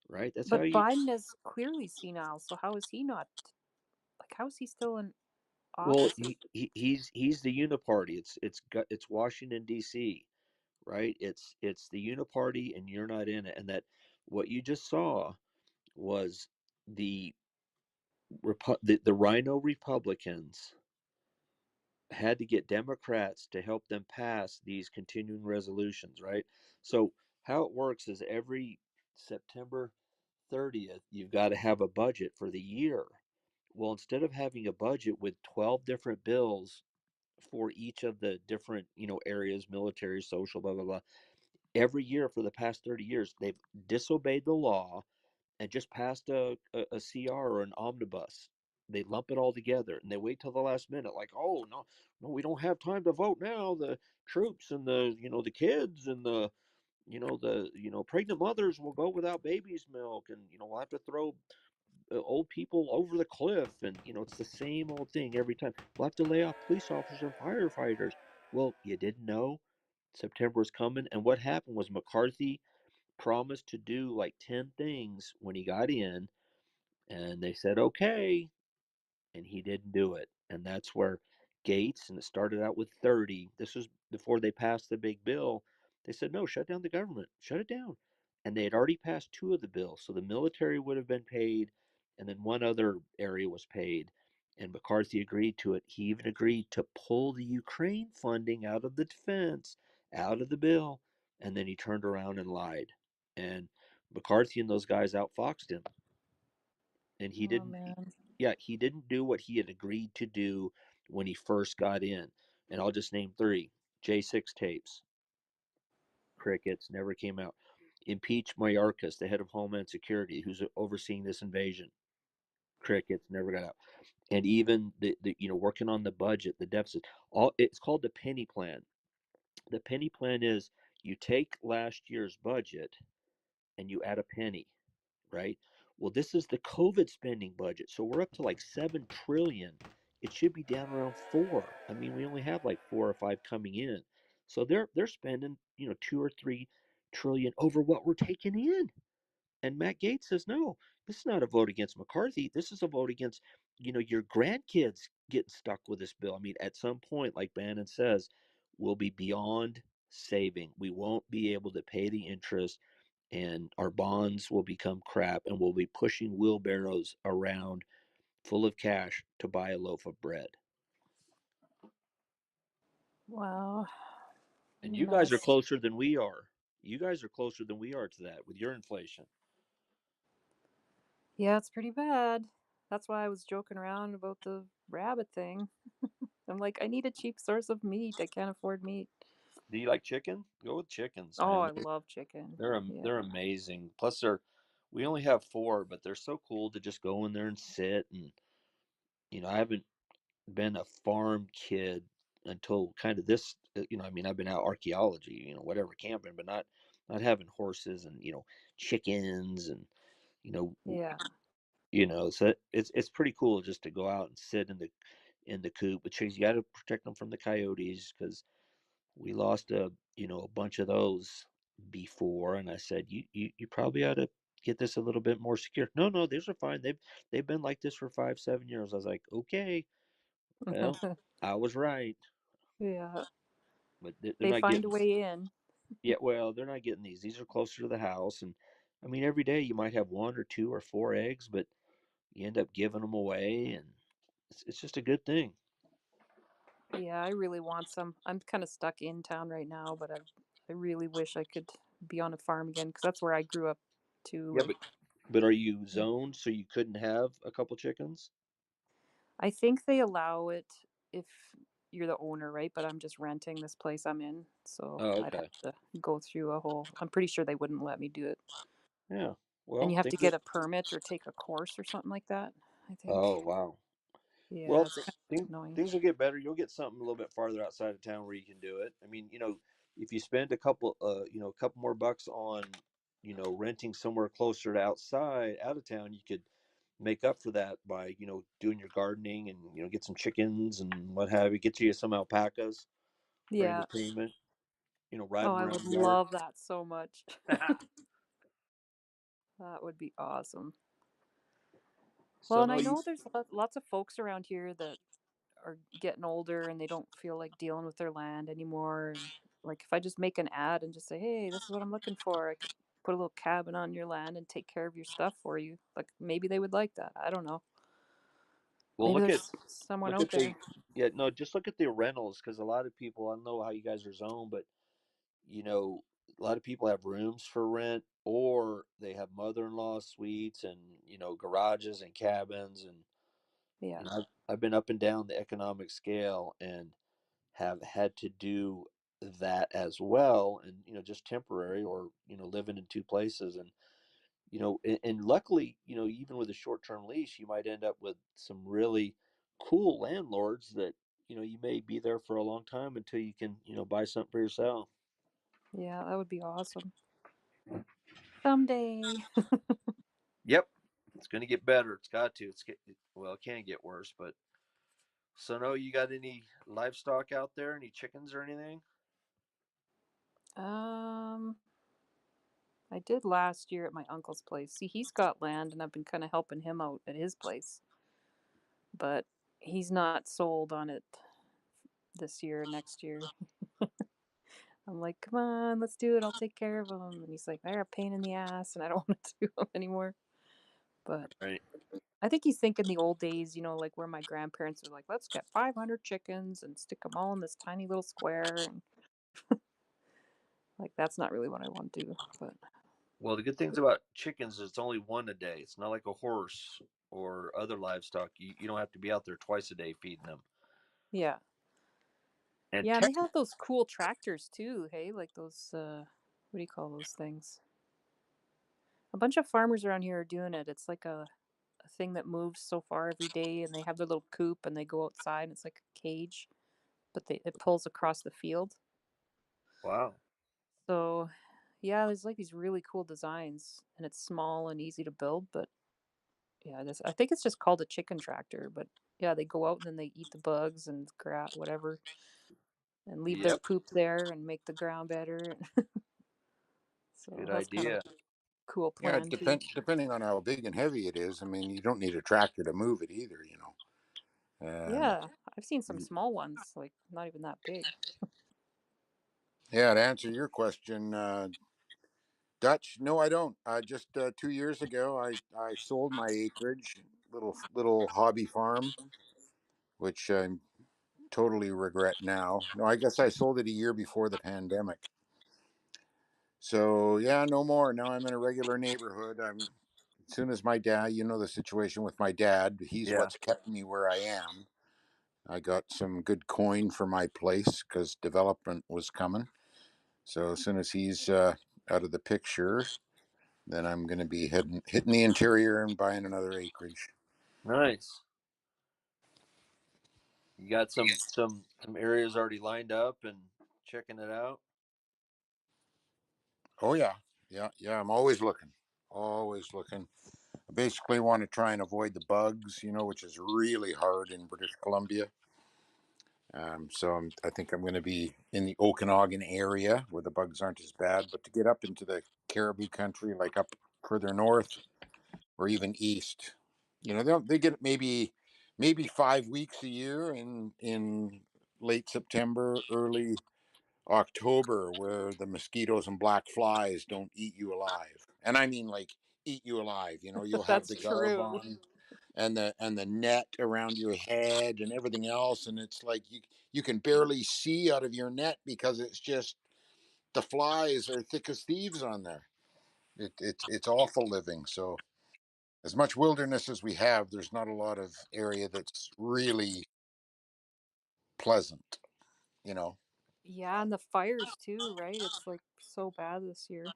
right? That's how But you. Biden is clearly senile, so how is he not, like, how is he still in Well, office? he's the uniparty. It's Washington D.C., right? It's the uniparty, and you're not in it. And that what you just saw was the the Rhino Republicans had to get Democrats to help them pass these continuing resolutions, right? So how it works is every September 30th, you've got to have a budget for the year. Well, instead of having a budget with 12 different bills for each of the different, areas, military, social, blah, blah, blah, every year for the past 30 years, they've disobeyed the law and just passed a CR or an omnibus. They lump it all together and they wait till the last minute, like, oh no, no, we don't have time to vote now. The troops and the kids and the pregnant mothers will go without baby's milk, and we'll have to throw old people over the cliff, and it's the same old thing every time. We'll have to lay off police officers and firefighters. Well, you didn't know September was coming, and what happened was McCarthy promised to do like 10 things when he got in, and they said okay, and he didn't do it. And that's where Gates, and it started out with 30. This was before they passed the big bill. They said, no, shut down the government, shut it down. And they had already passed two of the bills. So the military would have been paid, and then one other area was paid. And McCarthy agreed to it. He even agreed to pull the Ukraine funding out of the defense, out of the bill. And then he turned around and lied. And McCarthy and those guys outfoxed him. And he Oh didn't, man. yeah, he didn't do what he had agreed to do when he first got in. And I'll just name three: J6 tapes, crickets, never came out. Impeach Mayorkas, the head of Homeland Security, who's overseeing this invasion, crickets, never got out. And even the working on the budget, the deficit, all it's called the penny plan. The penny plan is you take last year's budget and you add a penny, right? Well, this is the COVID spending budget, so we're up to like 7 trillion. It should be down around four. I mean, we only have like 4 or 5 coming in, so they're spending 2 or 3 trillion over what we're taking in. And Matt Gates says, no, this is not a vote against McCarthy. This is a vote against your grandkids getting stuck with this bill. I mean, at some point, like Bannon says, we'll be beyond saving. We won't be able to pay the interest, and our bonds will become crap, and we'll be pushing wheelbarrows around full of cash to buy a loaf of bread. Wow. And you guys are Mess. closer than we are. You guys are closer than we are to that with your inflation. Yeah, it's pretty bad. That's why I was joking around about the rabbit thing. I'm like, I need a cheap source of meat. I can't afford meat. Do you like chicken? Go with chickens, Oh, man. I love chicken. Yeah. They're amazing. Plus, we only have four, but they're so cool to just go in there and sit. And I haven't been a farm kid until kind of this. I mean, I've been out archaeology, whatever, camping, but not having horses and chickens and you know Yeah. so it's pretty cool just to go out and sit in the coop. But chickens, you got to protect them from the coyotes, because we lost a bunch of those before. And I said, you probably ought to get this a little bit more secure. No, these are fine. They've been like this for 5-7 years. I was like, okay, well, I was right. Yeah. But they're They not find a getting. way in. Yeah, well, they're not getting these are closer to the house. And I mean, every day you might have 1 or 2 or 4 eggs, but you end up giving them away, and it's just a good thing. Yeah, I really want some. I'm kind of stuck in town right now, but I really wish I could be on a farm again because that's where I grew up too. Yeah, And but are you zoned so you couldn't have a couple chickens? I think they allow it if you're the owner, right? But I'm just renting this place I'm in, so Oh, I'd have okay. to go through a whole. I'm pretty sure they wouldn't let me do it. Yeah. And Well, you have to think get of. a permit or take a course or something like that, I think. Oh, wow. Yeah, Well, it's kind of annoying. things will get better. You'll get something a little bit farther outside of town where you can do it. I mean, if you spend a couple more bucks on, renting somewhere closer to out of town, you could make up for that by, doing your gardening and, get some chickens and what have you. Get you some alpacas for Yeah. entertainment. Oh, Riding I would around the yard. love that so much. That would be awesome. Well, So and no, I you. know there's lots of folks around here that are getting older and they don't feel like dealing with their land anymore. And like, if I just make an ad and just say, "Hey, this is what I'm looking for," I could put a little cabin on your land and take care of your stuff for you. Like, maybe they would like that. I don't know. Well, Maybe there's someone look out at the there. yeah no, just look at the rentals because a lot of people. I don't know how you guys are zoned, but a lot of people have rooms for rent or they have mother-in-law suites and garages and cabins and Yeah. I've been up and down the economic scale and have had to do that as well and just temporary or living in two places and and luckily even with a short-term lease you might end up with some really cool landlords that you may be there for a long time until you can buy something for yourself. Yeah, that would be awesome. Someday. Yep, it's going to get better. It's got to. Well, it can get worse, but so no, you got any livestock out there? Any chickens or anything? Um, I did last year at my uncle's place. See, he's got land and I've been kind of helping him out at his place, but he's not sold on it this year, next year. I'm like, come on, let's do it. I'll take care of them. And he's like, they're a pain in the ass, and I don't want to do them anymore. But Right. I think he's thinking the old days, like where my grandparents were like, let's get 500 chickens and stick them all in this tiny little square. And like, that's not really what I want to do. But Well, the good things about chickens is it's only one a day. It's not like a horse or other livestock. You don't have to be out there twice a day feeding them. yeah. And Yeah, and they have those cool tractors too, hey? Like those, what do you call those things? A bunch of farmers around here are doing it. It's like a thing that moves so far every day, and they have their little coop and they go outside and it's like a cage, but it pulls across the field. wow. So yeah, there's like these really cool designs and it's small and easy to build, but yeah, I think it's just called a chicken tractor, but yeah, they go out and then they eat the bugs and whatever and leave their Yep. poop there and make the ground better. So Good that's kind of idea. a cool Yeah, plan too. depending on how big and heavy it is. I mean, you don't need a tractor to move it either. Um, Yeah, I've seen some small ones, like not even that big. yeah, to answer your question, Dutch. No, I don't. Just 2 years ago, I sold my acreage, little hobby farm, which I totally regret now. No, I guess I sold it a year before the pandemic. So yeah, no more. Now I'm in a regular neighborhood. As soon as my dad, the situation with my dad, he's Yeah. what's kept me where I am. I got some good coin for my place because development was coming. So as soon as he's out of the picture, then I'm going to be hitting the interior and buying another acreage. Nice. You got some areas already lined up and checking it out. Oh yeah, yeah. I'm always looking, always looking. I basically want to try and avoid the bugs, which is really hard in British Columbia. I think I'm going to be in the Okanagan area where the bugs aren't as bad. But to get up into the caribou country, like up further north or even east, they get maybe 5 weeks a year in late September, early October, where the mosquitoes and black flies don't eat you alive. And I mean like eat you alive. You'll have That's the garb true. on and the net around your head and everything else, and it's like you can barely see out of your net because it's just the flies are thick as thieves on there. It's awful living. So as much wilderness as we have, there's not a lot of area that's really pleasant, you know. Yeah, and the fires too, right? It's like so bad this year.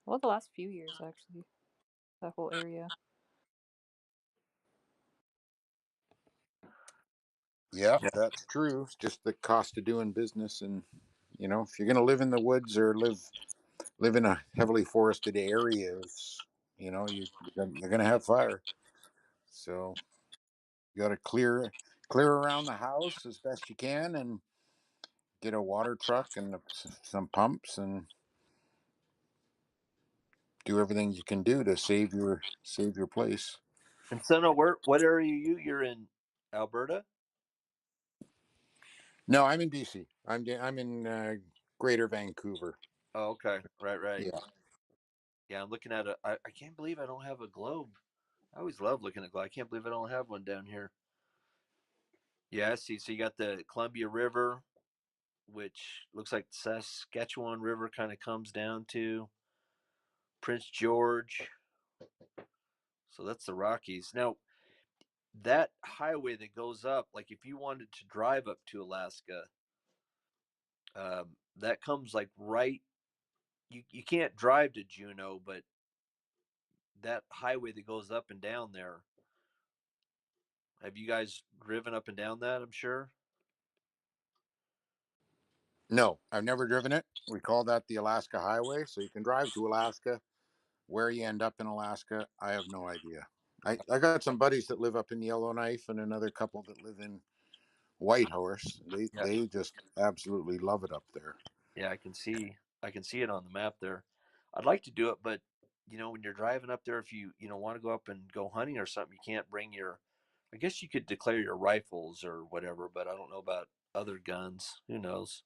Well, the last few years actually, that whole area. Yeah, that's true. It's just the cost of doing business, and if you're going to live in the woods or live in a heavily forested areas, you're going to have fire. So you got to clear around the house as best you can, and get a water truck and some pumps, and do everything you can do to save your place. And Senna, what area are you? You're in Alberta? No, I'm in BC. I'm in Greater Vancouver. Oh, okay. Right. Yeah. Yeah, I'm looking at I can't believe I don't have a globe. I always love looking at globe. I can't believe I don't have one down here. Yeah, I see. So you got the Columbia River, which looks like the Saskatchewan River kind of comes down to Prince George. So that's the Rockies. Now, that highway that goes up, like if you wanted to drive up to Alaska, that comes like right. You can't drive to Juneau, but that highway that goes up and down there. Have you guys driven up and down that? I'm sure. No, I've never driven it. We call that the Alaska Highway. So you can drive to Alaska. Where you end up in Alaska, I have no idea. I got some buddies that live up in Yellowknife, and another couple that live in Whitehorse. They Yeah, they just absolutely love it up there. yeah, I can see it on the map there. I'd like to do it, but when you're driving up there, if you want to go up and go hunting or something, you can't bring your. I guess you could declare your rifles or whatever, but I don't know about other guns. Who knows?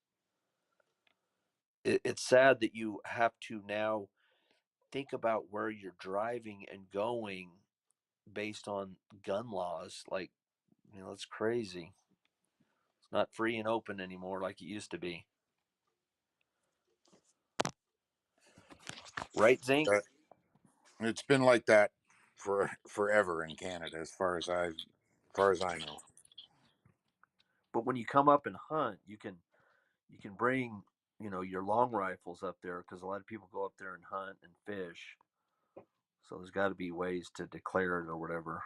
It's sad that you have to now think about where you're driving and going based on gun laws. Like, it's crazy. It's not free and open anymore like it used to be. Right, Zink? Uh, it's been like that for forever in Canada, as far as I know. But when you come up and hunt, you can bring your long rifles up there because a lot of people go up there and hunt and fish. So there's got to be ways to declare it or whatever.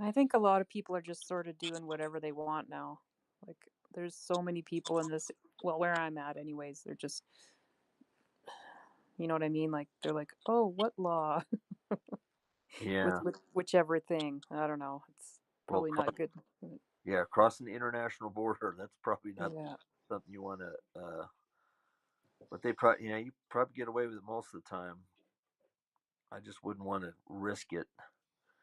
I think a lot of people are just sort of doing whatever they want now. Like, there's so many people in this, well, where I'm at, anyways, they're just, you know what I mean? Like, they're like, oh, what law? Yeah. With whichever thing. I don't know. It's Well, probably not good. yeah, crossing the international border, that's probably not Yeah. something you want to. But they probably, you probably get away with it most of the time. I just wouldn't want to risk it.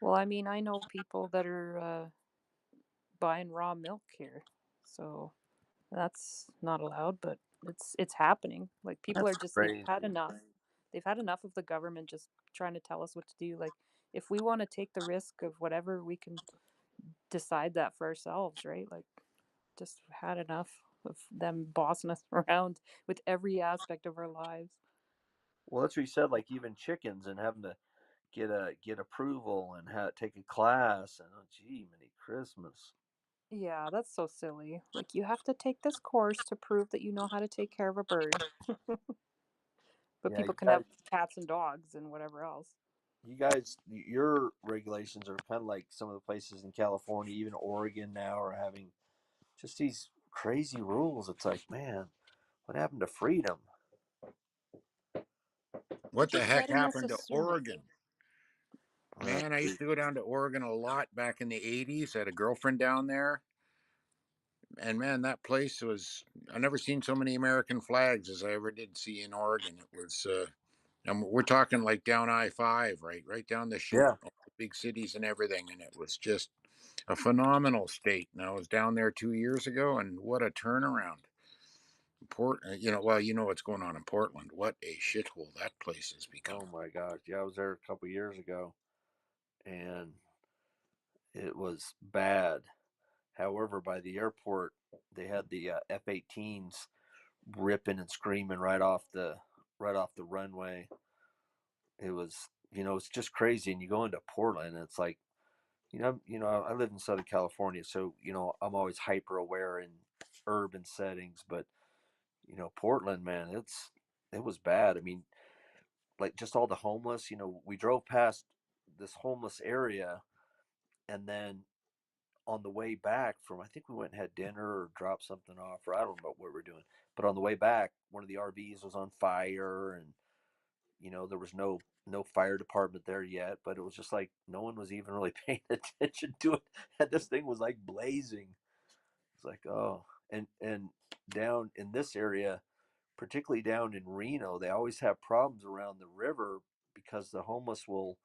Well, I mean, I know people that are buying raw milk here, so that's not allowed. But it's happening. Like, people That's are just they've crazy. had enough. They've had enough of the government just trying to tell us what to do. Like, if we want to take the risk of whatever, we can decide that for ourselves, right? Like, just had enough of them bossing us around with every aspect of our lives. Well, that's what you said. Like even chickens and having to get approval and take a class and oh gee, many Christmas. Yeah, that's so silly. Like, you have to take this course to prove that you know how to take care of a bird. But Yeah, people can have cats and dogs and whatever else. your regulations are kind of like some of the places in California, even Oregon now are having just these crazy rules. It's like, man, what happened to freedom? They're What the just heck letting us happened to assume it. Oregon? Man, I used to go down to Oregon a lot back in the 80s. I had a girlfriend down there. And man, that place was, I never seen so many American flags as I ever did see in Oregon. It was, and we're talking like down I-5, right down the chute, Yeah, all the big cities and everything. And it was just a phenomenal state. And I was down there 2 years ago, and what a turnaround. Well, what's going on in Portland. What a shithole that place has become. oh my gosh, yeah, I was there a couple years ago and it was bad. However, by the airport, they had the F-18s ripping and screaming right off the runway. It was, it's just crazy. And you go into Portland, and it's like, I live in Southern California, so I'm always hyper aware in urban settings. But Portland, man, it was bad. I mean, like just all the homeless. We drove past this homeless area, and then on the way back from, I think we went and had dinner or dropped something off, or I don't know what we were doing. But on the way back, one of the RVs was on fire, and there was no fire department there yet. But it was just like no one was even really paying attention to it, and this thing was like blazing. It's like, oh, and down in this area, particularly down in Reno, they always have problems around the river because the homeless will,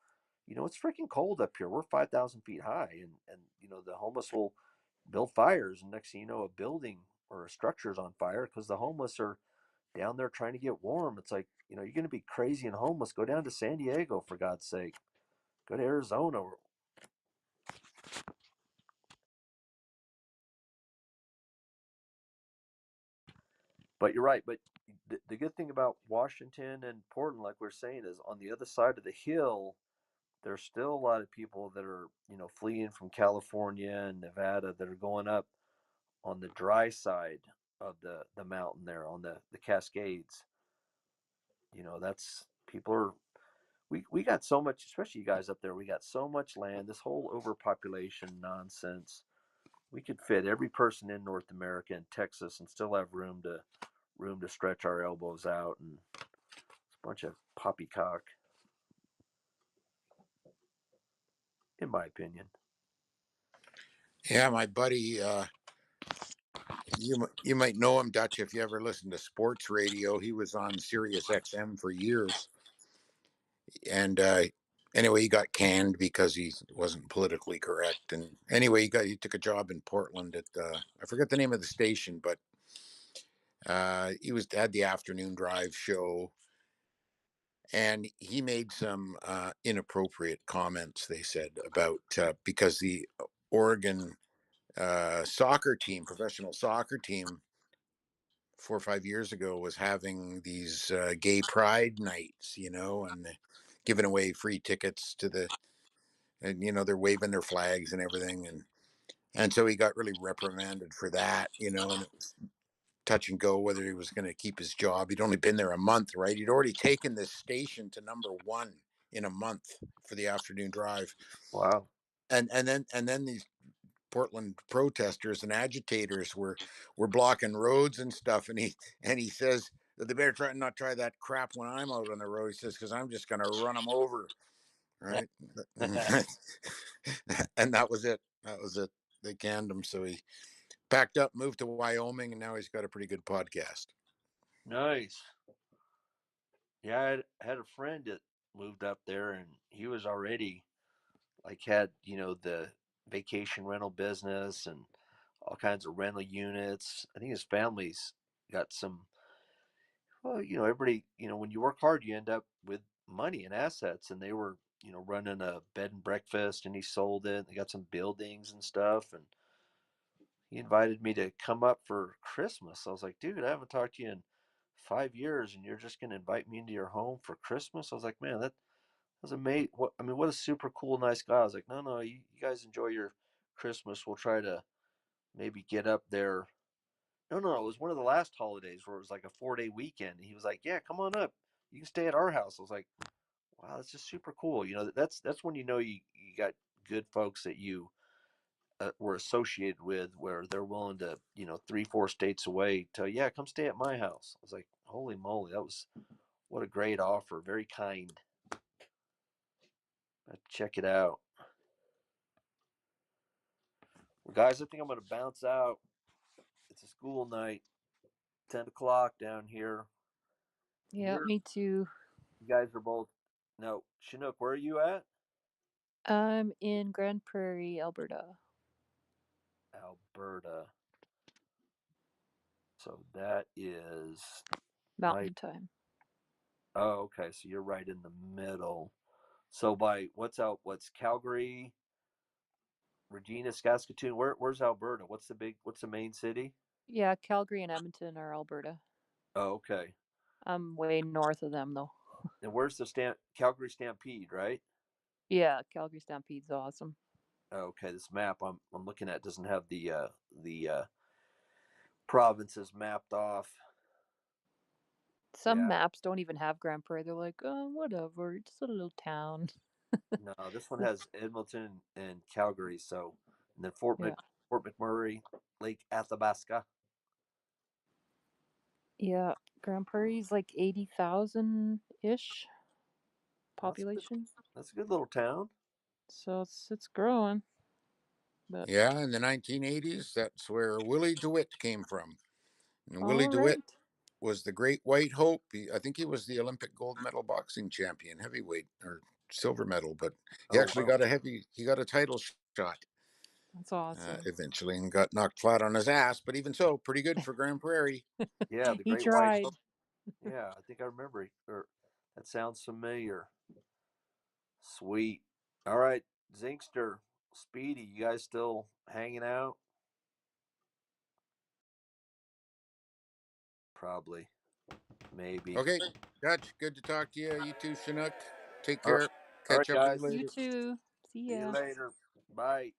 it's freaking cold up here. We're 5,000 feet high, and the homeless will build fires, and next thing you know, a building or a structure is on fire because the homeless are down there trying to get warm. It's like, you're going to be crazy and homeless. Go down to San Diego, for God's sake. Go to Arizona. But you're right. But the good thing about Washington and Portland, like we're saying, is on the other side of the hill, there's still a lot of people that are, fleeing from California and Nevada that are going up on the dry side of the mountain there on the Cascades. That's people are we got so much, especially you guys up there. We got so much land. This whole overpopulation nonsense. We could fit every person in North America and Texas and still have room to stretch our elbows out, and it's a bunch of poppycock, in my opinion. Yeah, my buddy, you might know him, Dutch, if you ever listen to sports radio. He was on Sirius XM for years, and anyway, he got canned because he wasn't politically correct. And anyway, he took a job in Portland at I forget the name of the station, but he had the afternoon drive show, and he made some inappropriate comments. They said about because the Oregon soccer team, professional soccer team, 4 or 5 years ago was having these gay pride nights, and giving away free tickets to and they're waving their flags and everything, and so he got really reprimanded for that, and it was touch and go whether he was going to keep his job. He'd only been there a month, right? He'd already taken this station to #1 in a month for the afternoon drive, Wow. and then these Portland protesters and agitators were blocking roads and stuff, and he says that they better not try that crap when I'm out on the road. He says because I'm just going to run them over, right? And that was it. That was it. They canned him, so he packed up, moved to Wyoming, and now he's got a pretty good podcast. Nice. Yeah, I had a friend that moved up there, and he was already like had the vacation rental business and all kinds of rental units. I think his family's got some. Well, everybody, when you work hard, you end up with money and assets, and they were running a bed and breakfast, and he sold it. They got some buildings and stuff, and he invited me to come up for Christmas. I was like, dude, I haven't talked to you in 5 years, and you're just going to invite me into your home for Christmas? I was like, man, that was amazing. What a super cool, nice guy. I was like, no, no, you guys enjoy your Christmas. We'll try to maybe get up there. No, no, it was one of the last holidays where it was like a 4-day weekend. And he was like, yeah, come on up. You can stay at our house. I was like, wow, that's just super cool. That's when you got good folks that you were associated with, where they're willing to 3-4 states away tell yeah, come stay at my house. I was like, holy moly, what a great offer, very kind. Check it out. Well, guys, I think I'm going to bounce out. It's a school night, 10 o'clock down here. Yeah, me too. You guys are both. No, Chinook, where are you at? I'm in Grand Prairie, Alberta. Alberta. So that is Mountain time. Oh, okay. So you're right in the middle. So what's Calgary, Regina, Saskatoon? Where's Alberta? What's the main city? Yeah, Calgary and Edmonton are Alberta. Oh, okay. I'm way north of them though. And where's the Calgary Stampede, right? Yeah, Calgary Stampede's awesome. Okay, this map I'm looking at doesn't have the provinces mapped off. Some maps don't even have Grand Prairie. They're like, oh, whatever, it's a little town. No, this one has Edmonton and Calgary, so and then Fort Yeah. Fort McMurray, Lake Athabasca. Yeah. Grand Prairie's like 80,000 ish population. That's a good little town. So it's growing. But Yeah, in the 1980s, that's where Willie DeWitt came from. And Willie all DeWitt right. was the Great White Hope. I think he was the Olympic gold medal boxing champion, heavyweight or silver medal, but he actually got a title shot That's awesome. eventually and got knocked flat on his ass. But even so, pretty good for Grand Prairie. Yeah, the He Great White. tried. Yeah, I think I remember. Or that sounds familiar. Sweet. All right, Zinkster, Speedy, you guys still hanging out? Probably. Maybe. Okay, Dutch, good to talk to you. You too, Chinook. Take All right, care. all right Catch up with guys. you You later. too. See See you ya. later. Bye.